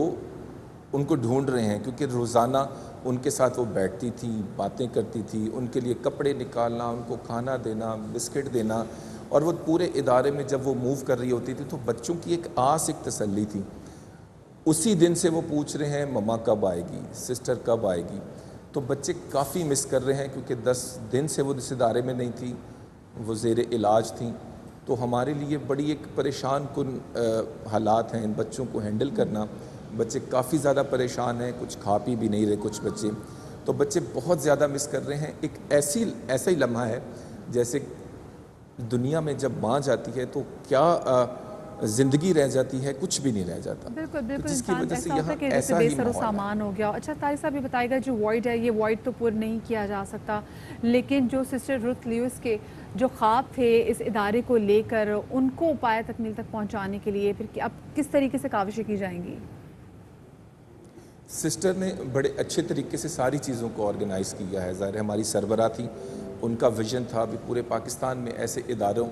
उनको ढूंढ रहे हैं, क्योंकि रोज़ाना उनके साथ वो बैठती थी, बातें करती थी, उनके लिए कपड़े निकालना, उनको खाना देना, बिस्किट देना, اور وہ پورے ادارے میں جب وہ موو کر رہی ہوتی تھی تو بچوں کی ایک آس، ایک تسلی تھی. اسی دن سے وہ پوچھ رہے ہیں مما کب آئے گی، سسٹر کب آئے گی. تو بچے کافی مس کر رہے ہیں کیونکہ 10 دن سے وہ اس ادارے میں نہیں تھی، وہ زیر علاج تھیں. تو ہمارے لیے بڑی ایک پریشان کن حالات ہیں ان بچوں کو ہینڈل کرنا. بچے کافی زیادہ پریشان ہیں، کچھ کھا پی بھی نہیں رہے کچھ بچے. تو بچے بہت زیادہ مس کر رہے ہیں. ایک ایسا ہی لمحہ ہے جیسے دنیا میں جب ماں جاتی ہے تو کیا زندگی رہ جاتی ہے، کچھ بھی نہیں رہ جاتا. بالکل بالکل. جس کی انسان وجہ سے ایسا ہوتا ہے یہاں کہ جیسے ایسا بے ہی سر و ماحول ہے. سامان ہو گیا. اچھا طارق صاحب یہ بتائے گا، جو وائڈ ہے یہ وائڈ تو پر نہیں کیا جا سکتا، لیکن جو سسٹر رتھ لیوس کے جو خواب تھے اس ادارے کو لے کر ان کو پایہ تکمیل تک پہنچانے کے لیے پھر اب کس طریقے سے کاوشیں کی جائیں گی؟ سسٹر نے بڑے اچھے طریقے سے ساری چیزوں کو آرگنائز کیا ہے. ظاہر ہماری سربراہ تھی، ان کا ویژن تھا بھی پورے پاکستان میں ایسے اداروں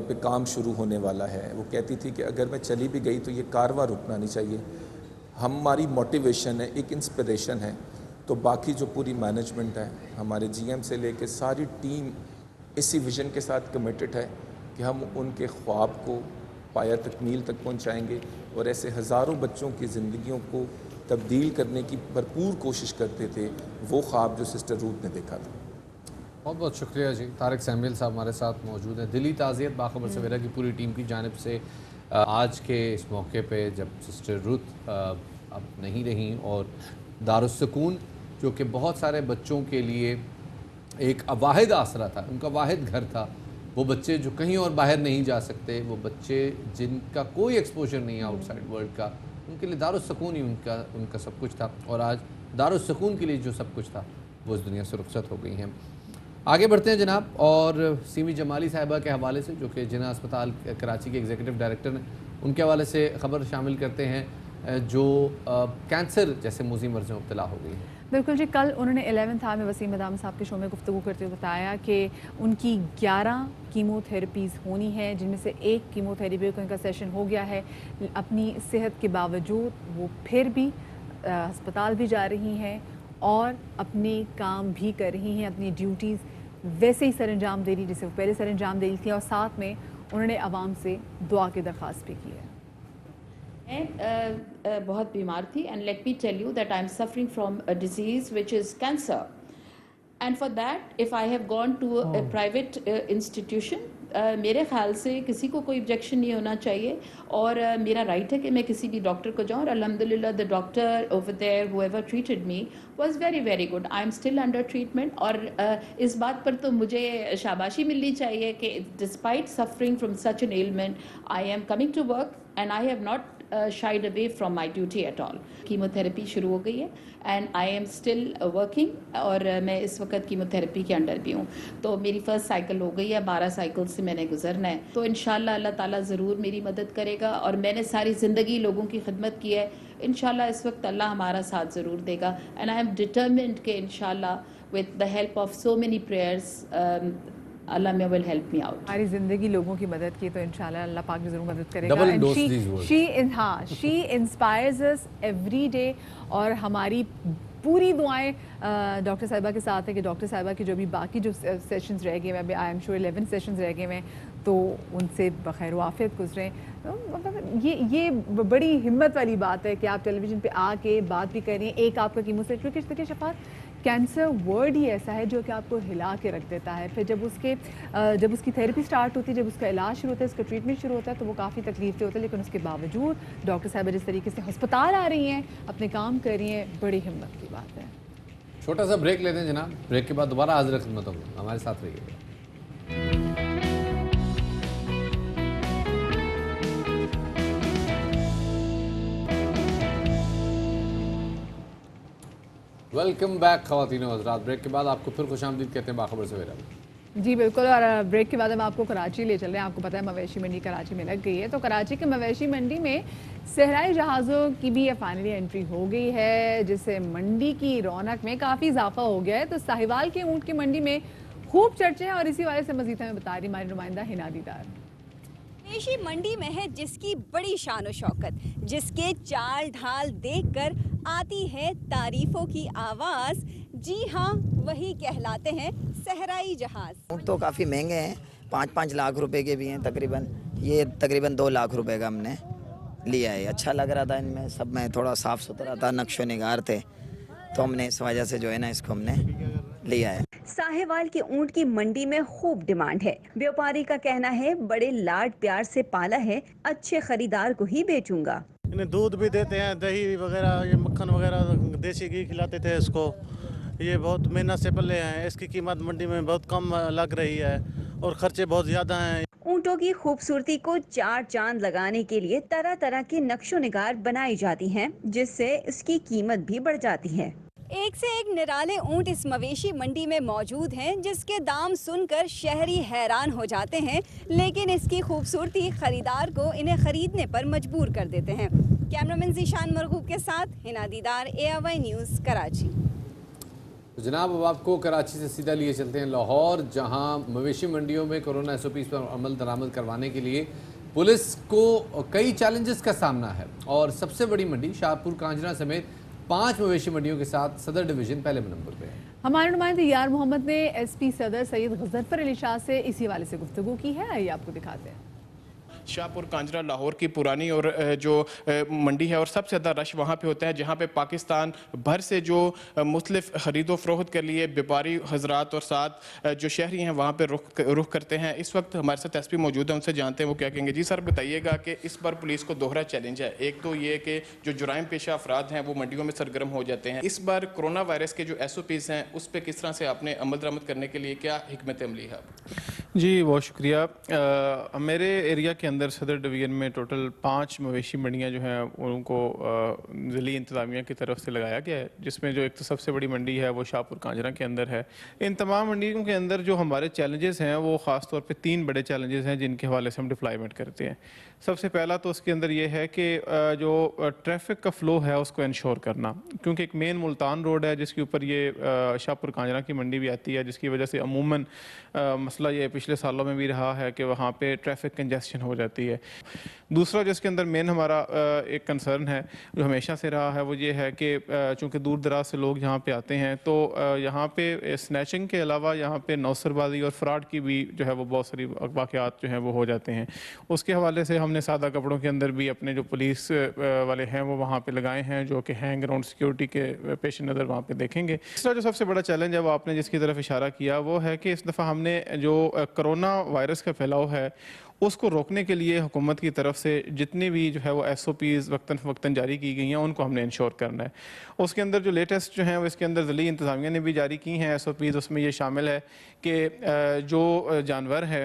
پہ کام شروع ہونے والا ہے. وہ کہتی تھی کہ اگر میں چلی بھی گئی تو یہ کارواں رکنا نہیں چاہیے. ہماری موٹیویشن ہے، ایک انسپریشن ہے. تو باقی جو پوری مینجمنٹ ہے، ہمارے جی ایم سے لے کے ساری ٹیم اسی ویژن کے ساتھ کمیٹڈ ہے کہ ہم ان کے خواب کو پایہ تکمیل تک پہنچائیں گے اور ایسے ہزاروں بچوں کی زندگیوں کو تبدیل کرنے کی بھرپور کوشش کرتے تھے. وہ خواب جو سسٹر روت نے دیکھا تھا. بہت بہت شکریہ جی. طارق سیموئل صاحب ہمارے ساتھ موجود ہیں. دلی تعزیت باخبر سویرا کی پوری ٹیم کی جانب سے آج کے اس موقع پہ جب سسٹر رتھ اب نہیں رہیں اور دارالسکون جو کہ بہت سارے بچوں کے لیے ایک واحد آسرا تھا، ان کا واحد گھر تھا. وہ بچے جو کہیں اور باہر نہیں جا سکتے، وہ بچے جن کا کوئی ایکسپوجر نہیں ہے آؤٹ سائڈ ورلڈ کا، ان کے لیے دارالسکون ہی ان کا سب کچھ تھا. اور آج دارالسکون کے لیے جو سب کچھ تھا وہ اس دنیا سے رخصت ہو گئی ہیں. آگے بڑھتے ہیں جناب، اور سیمی جمالی صاحبہ کے حوالے سے جو کہ جناح اسپتال کراچی کے ایگزیکٹو ڈائریکٹر ہیں، ان کے حوالے سے خبر شامل کرتے ہیں جو کینسر جیسے موذی مرضوں میں مبتلا ہو گئی ہیں. بالکل جی. کل انہوں نے 11th آور میں وسیم مدامی صاحب کے شو میں گفتگو کرتے ہوئے بتایا کہ ان کی 11 کیمو تھراپیز ہونی ہیں، جن میں سے ایک کیمو تھراپی کا ان کا سیشن ہو گیا ہے. اپنی صحت کے باوجود وہ پھر بھی ہسپتال بھی جا رہی ہیں اور اپنے کام بھی کر رہی ہیں، اپنی ڈیوٹیز ویسے ہی سر انجام دے رہی جیسے وہ پہلے سر انجام دے رہی تھیں. اور ساتھ میں انہوں نے عوام سے دعا کی درخواست بھی کی ہے. میں بہت بیمار تھی and let me tell you that I am suffering from a disease which is cancer and for that if I have gone to a private institution میرے خیال سے کسی کو کوئی آبجیکشن نہیں ہونا چاہیے اور میرا رائٹ ہے کہ میں کسی بھی ڈاکٹر کو جاؤں. اور الحمد للہ the doctor over there who ever treated me was very very good. I am still under treatment. اور اس بات پر تو مجھے شاباشی ملنی چاہیے کہ despite suffering from such an element I am coming to work and I have not shied away from my duty at all. Chemotherapy شروع ہو گئی ہے and I am still working اور میں اس وقت کیمو تھراپی کے under بھی ہوں. تو میری فرسٹ سائیکل ہو گئی ہے، 12 سائیکل سے میں نے گزرنا ہے. تو انشاءاللہ اللہ تعالیٰ ضرور میری مدد کرے گا اور میں نے ساری زندگی لوگوں کی خدمت کی ہے. انشاءاللہ اس وقت اللہ ہمارا ساتھ ضرور دے گا اینڈ آئی ایم ڈٹرمنڈ کہ انشاءاللہ with the help of so many prayers اللہ میں will help me out. ہماری زندگی لوگوں کی مدد کی تو انشاءاللہ اللہ پاک بھی ضرور مدد کرے گا. Double endorse these words. she inspires us every day. اور ہماری پوری دعائیں ڈاکٹر صاحبہ کے ساتھ ہے کہ ڈاکٹر صاحبہ کی جو بھی باقی جو سیشنز رہ گئے ہیں، آئی ایم شیور 11 سیشنز رہ گئے ہیں، تو ان سے بخیر و عافیت گزریں. مطلب یہ بڑی ہمت والی بات ہے کہ آپ ٹیلی ویژن پہ آ کے بات بھی کر رہی ہیں. ایک آپ کا کیمو سے کیونکہ دیکھیے شفاعت کینسر ورڈ ہی ایسا ہے جو کہ آپ کو ہلا کے رکھ دیتا ہے. پھر جب اس کی تھیراپی سٹارٹ ہوتی ہے، جب اس کا علاج شروع ہوتا ہے، اس کا ٹریٹمنٹ شروع ہوتا ہے، تو وہ کافی تکلیف دہ ہوتا ہے. لیکن اس کے باوجود ڈاکٹر صاحبہ جس طریقے سے ہسپتال آ رہی ہیں، اپنے کام کر رہی ہیں، بڑی ہمت کی بات ہے. چھوٹا سا بریک لیتے ہیں جناب. بریک کے بعد دوبارہ حاضر خدمت ہوں گے. ہمارے ساتھ رہیے گا. ویلکم بیک خواتین و حضرات. بریک کے بعد آپ کو پھر خوش آمدید کہتے ہیں باخبر سویرا میں. جی بالکل. اور بریک کے بعد ہم آپ کو کراچی لے چل رہے ہیں. آپ کو پتہ ہے مویشی منڈی کراچی میں لگ گئی ہے. تو کراچی کے مویشی منڈی میں صحرائی جہازوں کی بھی فائنلی انٹری ہو گئی ہے، جس سے منڈی کی رونق میں کافی اضافہ ہو گیا ہے. تو ساہیوال کے اونٹ کی منڈی میں خوب چرچے ہیں اور اسی والے سے مزید ہمیں بتا رہی ہماری نمائندہ ہنا دیدار. مویشی منڈی میں ہے جس کی بڑی شان و شوکت، جس کے چال ڈھال دیکھ کر آتی ہے تعریفوں کی آواز. جی ہاں، وہی کہلاتے ہیں صحرائی جہاز. اونٹ تو کافی مہنگے ہیں 5-5 लाख रुपए के भी हैं तकरीबन, ये तकरीबन 2 लाख रुपए का हमने लिया है। अच्छा लग रहा था, इनमें सब में थोड़ा साफ़ सुथरा था, नक्शो निगार थे, तो हमने इस वजह से जो है ना इसको हमने लिया है। साहेवाल के ऊंट की मंडी में खूब डिमांड है। व्यापारी का कहना है बड़े लाड प्यार से पाला है, अच्छे खरीदार को ही बेचूंगा। इन्हें दूध भी देते हैं, दही वगैरह, ये मक्खन वगैरह, देसी घी खिलाते थे इसको। ये बहुत मेहनत से पले हैं, इसकी कीमत मंडी में बहुत कम लग रही है और खर्चे बहुत ज़्यादा हैं। ऊंटों की खूबसूरती को चार चांद लगाने के लिए तरह तरह के नक्शो निगार बनाई जाती हैं, जिससे इसकी कीमत भी बढ़ जाती है। एक से एक निराले ऊंट इस मवेशी मंडी में मौजूद हैं, जिसके दाम सुनकर शहरी हैरान हो जाते हैं, लेकिन इसकी खूबसूरती खरीदार को इन्हें खरीदने पर मजबूर कर देते हैं। कैमरामैन ज़ीशान मरगूब के साथ हिना दीदार, ARY न्यूज़, कराची। जनाब अब आपको कराची से सीधा लिए चलते हैं लाहौर, जहां मवेशी मंडियों में कोरोना SOPs पर अमल दरामद करवाने के लिए पुलिस को कई चैलेंजेस का सामना है और सबसे बड़ी मंडी शाहपुर कांजरा समेत 5 मवेशी मंडियों के साथ सदर डिवीजन पहले नंबर पे है। हमारे नुमाइंदे यार मोहम्मद ने SP सदर सैयद गजनफर अली शाह से इसी हवाले से गुफ्तगू की है, आइए आपको दिखाते हैं। शाहपुर कांजरा लाहौर की पुरानी और जो मंडी है और सबसे ज़्यादा रश वहाँ पे होता है, जहाँ पे पाकिस्तान भर से जो मुख्तलिफ ख़रीदो फ़रोख्त के लिए व्यापारी हजरात और साथ जो शहरी हैं वहाँ पे रुख करते हैं। इस वक्त हमारे साथ SP मौजूद हैं, उनसे जानते हैं वो क्या कहेंगे। जी सर बताइएगा कि इस बार पुलिस को दोहरा चैलेंज है, एक तो ये कि जो जुराइम पेशा अफराद हैं वो मंडियों में सरगर्म हो जाते हैं, इस बार कोरोना वायरस के जो SOPs हैं उस पर किस तरह से आपने अमल दरामद करने के लिए क्या हिकमत अमली है? जी बहुत शुक्रिया। मेरे एरिया के अंदर सदर डिवीज़न में टोटल 5 मवेशी मंडियाँ जो हैं उनको ज़िली इंतज़ामिया की तरफ से लगाया गया है, जिसमें जो एक तो सबसे बड़ी मंडी है वो शाहपुर कांजरा के अंदर है। इन तमाम मंडियों के अंदर जो हमारे चैलेंजेस हैं वो ख़ास तौर पे 3 बड़े चैलेंजेस हैं जिनके हवाले से हम डिप्लॉयमेंट करते हैं। सबसे पहला तो उसके अंदर ये है कि जो ट्रैफिक का फ़्लो है उसको इंश्योर करना, क्योंकि एक मेन मुल्तान रोड है जिसके ऊपर ये शाहपुर कांजरा की मंडी भी आती है, जिसकी वजह से अमूमन मसला ये पिछले सालों में भी रहा है कि वहाँ पे ट्रैफिक कंजेस्शन हो जाती है। दूसरा जिसके अंदर मेन हमारा एक कंसर्न है जो हमेशा से रहा है वो ये है कि चूँकि दूर दराज से लोग यहाँ पे आते हैं तो यहाँ पे स्नैचिंग के अलावा यहाँ पे नौसरबाजी और फ्रॉड की भी जो है वो बहुत सारी वाक़यात जो हैं वो हो जाते हैं। उसके हवाले से हमने सादा कपड़ों के अंदर भी अपने जो पुलिस वाले हैं वो वहाँ पे लगाए हैं, जो कि हैंग अराउंड सिक्योरिटी के पेश नज़र वहाँ पे देखेंगे। तीसरा जो सबसे बड़ा चैलेंज है वो आपने जिसकी तरफ इशारा किया वो है कि इस दफ़ा हमने जो कोरोना वायरस का फैलाव है उसको रोकने के लिए हुकूमत की तरफ से जितनी भी जो है वो SOPs वक्तन फ़वक्तन जारी की गई हैं उनको हमने इंश्योर करना है। उसके अंदर जो लेटेस्ट जो हैं वो इसके अंदर ज़िली इंतज़ामिया ने भी जारी की हैं SOPs। उसमें ये शामिल है कि जो जानवर है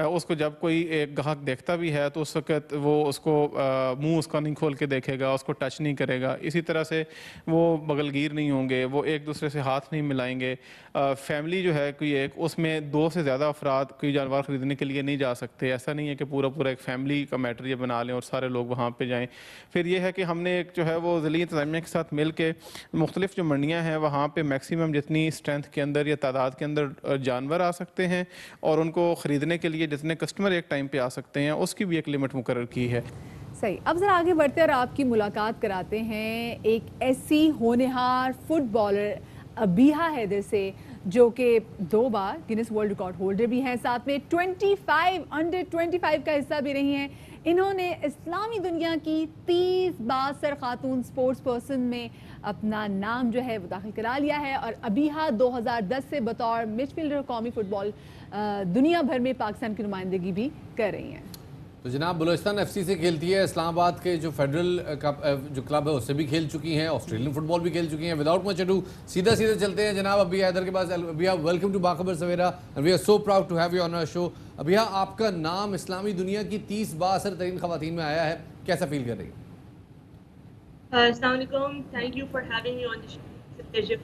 उसको जब कोई एक ग्राहक देखता भी है तो उस वक्त वो उसको मुंह उसका नहीं खोल के देखेगा, उसको टच नहीं करेगा। इसी तरह से वो बगलगीर नहीं होंगे, वो एक दूसरे से हाथ नहीं मिलाएंगे। फैमिली जो है कोई एक उसमें 2 से ज़्यादा अफराद कोई जानवर ख़रीदने के लिए नहीं जा सकते। ऐसा नहीं है कि पूरा एक फैमिली का मैटर ये बना लें और सारे लोग वहाँ पे जाएं। फिर ये है कि हमने एक जो है वो ज़िली इंतज़ामिया के साथ मिल के मुख्तलिफ जो मंडियाँ हैं वहाँ पे मैक्सिमम जितनी स्ट्रेंथ के अंदर या तादाद के अंदर जानवर आ सकते हैं और उनको ख़रीदने के लिए जितने कस्टमर एक टाइम पे आ सकते हैं उसकी भी एक लिमिट मुकर्रर की है। सही, अब ज़रा आगे बढ़ते और आपकी मुलाकात कराते हैं एक ऐसी होनहार फुटबॉलर अबीहा हैदर से जो कि 2 बार गिनीज वर्ल्ड रिकॉर्ड होल्डर भी हैं, साथ में अंडर 25 का हिस्सा भी रही हैं। इन्होंने इस्लामी दुनिया की 30 बासर खातून स्पोर्ट्स पर्सन में अपना नाम जो है वो दाखिल करा लिया है और अबीहा 2010 से बतौर मिडफील्डर कौमी फुटबॉल दुनिया भर में पाकिस्तान की नुमाइंदगी भी कर रही हैं। तो जनाब बलूचिस्तान FC से खेलती है, इस्लामाबाद के जो फेडरल कप जो क्लब है उससे भी खेल चुकी हैं, ऑस्ट्रेलियन फुटबॉल भी खेल चुकी हैं। विदाउट मच अडू सीधा चलते हैं जनाब अबिया हैदर के पास। Abia, welcome to Bakhabar Savera and we are so proud to have you on our show. Abia, आपका नाम इस्लामी दुनिया की 30 बाअसर तरीन खवातीन में आया है, कैसा फील कर रही है? अस्सलाम वालेकुम, thank you for having me on the show.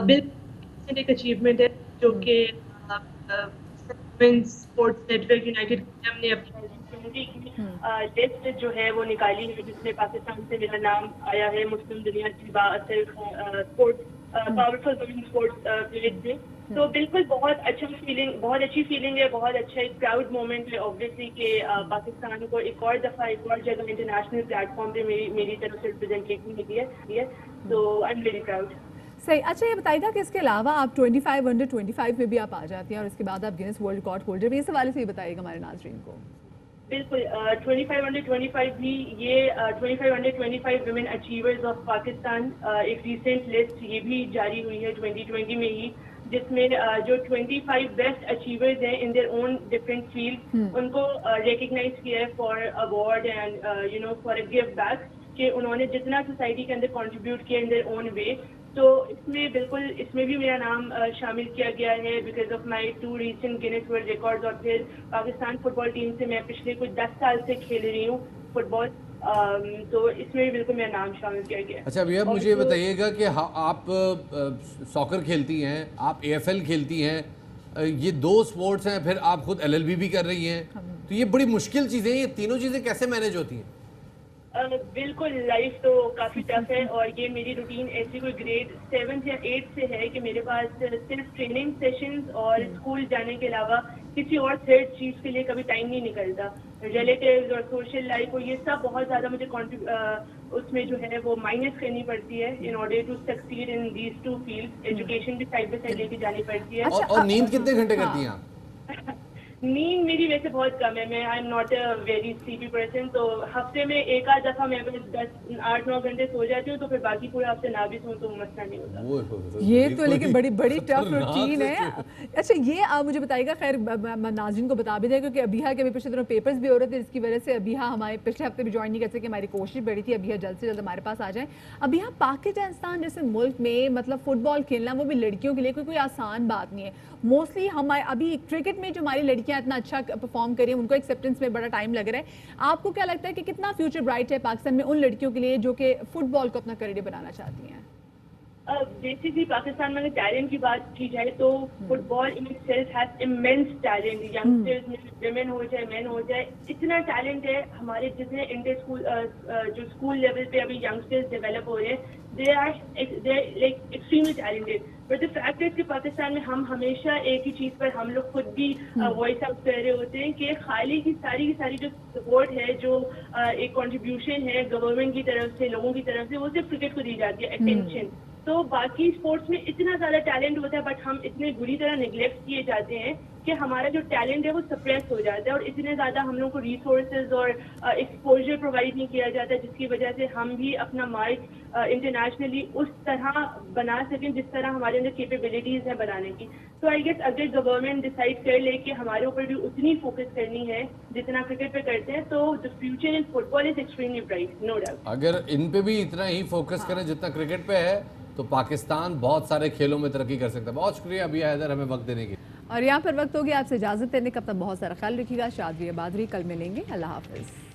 बिल्कुल एक अचीवमेंट है जो कि women's sports network United Kingdom ने अपनी लिस्ट जो है वो निकाली है, जिसमें पाकिस्तान से मेरा नाम आया है मुस्लिम दुनिया की बाअसर sports powerful women sports players में। तो बिल्कुल बहुत अच्छी फीलिंग है, बहुत अच्छा एक प्राउड मोमेंट है ऑब्वियसली कि पाकिस्तान को एक और जगह इंटरनेशनल प्लेटफॉर्म पे मेरी तरफ से रिप्रेजेंटेशन मिली है। तो आई एम वेरी प्राउड। صحیح. اچھا یہ بتائیے گا کہ اس کے علاوہ آپ 25 انڈر 25 میں بھی آپ آ جاتی ہیں اور اس کے بعد آپ گینس ورلڈ ریکارڈ ہولڈر بھی. اس حوالے سے یہ بتائیے گا ہمارے ناظرین کو. بالکل 25 انڈر 25 بھی یہ 25 under 25 women achievers of Pakistan ایک ریسنٹ لسٹ یہ بھی جاری ہوئی ہے 2020 میں ہی, جس میں جو 25 بیسٹ اچیورز ہیں in their own different field ان کو ریکگنائز کیا ہے for award and you know for a give back, کہ انہوں نے جتنا سوسائٹی کے اندر کنٹریبیوٹ کیا ان دیئر اون وے. تو اس میں بالکل اس میں بھی میرا نام شامل کیا گیا ہے because of my 2 recent grains world records. اور پھر پاکستان فٹ بال ٹیم سے میں پچھلے کچھ 10 سال سے کھیل رہی ہوں فٹ بال, تو اس میں بھی بالکل میرا نام شامل کیا گیا ہے. اچھا ابھی آپ مجھے یہ بتائیے گا کہ آپ ساکر کھیلتی ہیں, آپ AFL کھیلتی ہیں, یہ 2 سپورٹس ہیں, پھر آپ خود LLB بھی کر رہی ہیں, تو یہ بڑی مشکل چیزیں ہیں, یہ تینوں چیزیں کیسے مینیج ہوتی ہیں؟ بالکل لائف تو کافی ٹف ہے, اور یہ میری روٹین ایسی کوئی گریڈ 7 یا 8 سے ہے کہ میرے پاس صرف ٹریننگ سیشنز اور اسکول جانے کے علاوہ کسی اور تھرڈ چیز کے لیے کبھی ٹائم نہیں نکلتا. ریلیٹیوز اور سوشل لائف اور یہ سب بہت زیادہ مجھے اس میں جو ہے وہ مائنس کرنی پڑتی ہے in order to succeed in these 2 field. Education بھی سائڈ بائی سائڈ لے کے جانی پڑتی ہے. اور نیند کتنے گھنٹے کرتی ہیں آپ؟ نیند میری ویسے بہت کم ہے, میں آئی am not a very sleepy person, تو ہفتے میں ایک آدھ دفعہ میں 8-9 گھنٹے سو جاتی ہوں, تو پھر باقی پورے ہفتے نہ بھی سوں تو مسئلہ نہیں ہوتا. یہ تو لیکن بڑی ٹف روٹین ہے. اچھا یہ آپ مجھے بتائیے گا, خیر ناظرین کو بتا بھی دیں کیونکہ ابیہا کے بھی پچھلے دنوں پیپرز بھی ہو رہے تھے, جس کی وجہ سے ابیہا ہمارے پچھلے ہفتے بھی جوائن نہیں کر سکے. ہماری کوشش بڑی تھی ابیہا جلد سے جلد ہمارے پاس آ جائیں. ابیہا پاکستان جیسے ملک میں مطلب فٹ بال کھیلنا وہ بھی لڑکیوں کے لیے کوئی آسان بات نہیں ہے. موسٹلی ہمارے ابھی کرکٹ میں جو ہماری لڑکیاں اتنا اچھا پرفارم کر رہی ہیں ان کو ایکسیپٹنس میں بڑا ٹائم لگ رہا ہے. آپ کو کیا لگتا ہے کہ کتنا فیوچر برائٹ ہے پاکستان میں ان لڑکیوں کے لیے جو کہ فٹ بال کو اپنا کریئر بنانا چاہتی ہیں؟ بیسکلی پاکستان میں اگر ٹیلنٹ کی بات کی جائے تو football in itself has immense talent. Youngsters میں ویمن ہو جائے مین ہو جائے اتنا ٹیلنٹ ہے. ہمارے جتنے انٹر اسکول جو اسکول لیول پہ ابھی ینگسٹرز ڈیولپ ہو رہے ہیں they are like extremely talented, but the fact is کہ پاکستان میں ہم ہمیشہ ایک ہی چیز پر ہم لوگ خود بھی وائس آؤٹ کر رہے ہوتے ہیں کہ خالی کی ساری جو سپورٹ ہے, جو ایک کنٹریبیوشن ہے گورنمنٹ کی طرف سے, لوگوں کی طرف سے, وہ صرف کرکٹ کو دی جاتی ہے اٹینشن. تو باقی اسپورٹس میں اتنا زیادہ ٹیلنٹ ہوتا ہے بٹ ہم اتنے بری طرح نیگلیکٹ کیے جاتے ہیں کہ ہمارا جو ٹیلنٹ ہے وہ سپریس ہو جاتا ہے, اور اتنے زیادہ ہم لوگوں کو ریسورسز اور ایکسپوجر پرووائڈ نہیں کیا جاتا, جس کی وجہ سے ہم بھی اپنا مارک انٹرنیشنلی اس طرح بنا سکیں جس طرح ہمارے اندر کیپیبلٹیز ہیں بنانے کی. تو آئی گیس اگر گورنمنٹ ڈیسائڈ کر لے کہ ہمارے اوپر بھی اتنی فوکس کرنی ہے جتنا کرکٹ پہ کرتے ہیں, تو the future in football is extremely bright, no doubt. اگر ان پہ بھی اتنا ہی فوکس کریں جتنا کرکٹ پہ ہے تو پاکستان بہت سارے کھیلوں میں ترقی کر سکتا ہے. بہت شکریہ ابیہا حیدر ہمیں وقت دینے کی. اور یہاں پر وقت ہوگی آپ سے اجازت دینے کا. اپنا بہت سارا خیال رکھیے گا. شادری بادری کل ملیں گے. اللہ حافظ.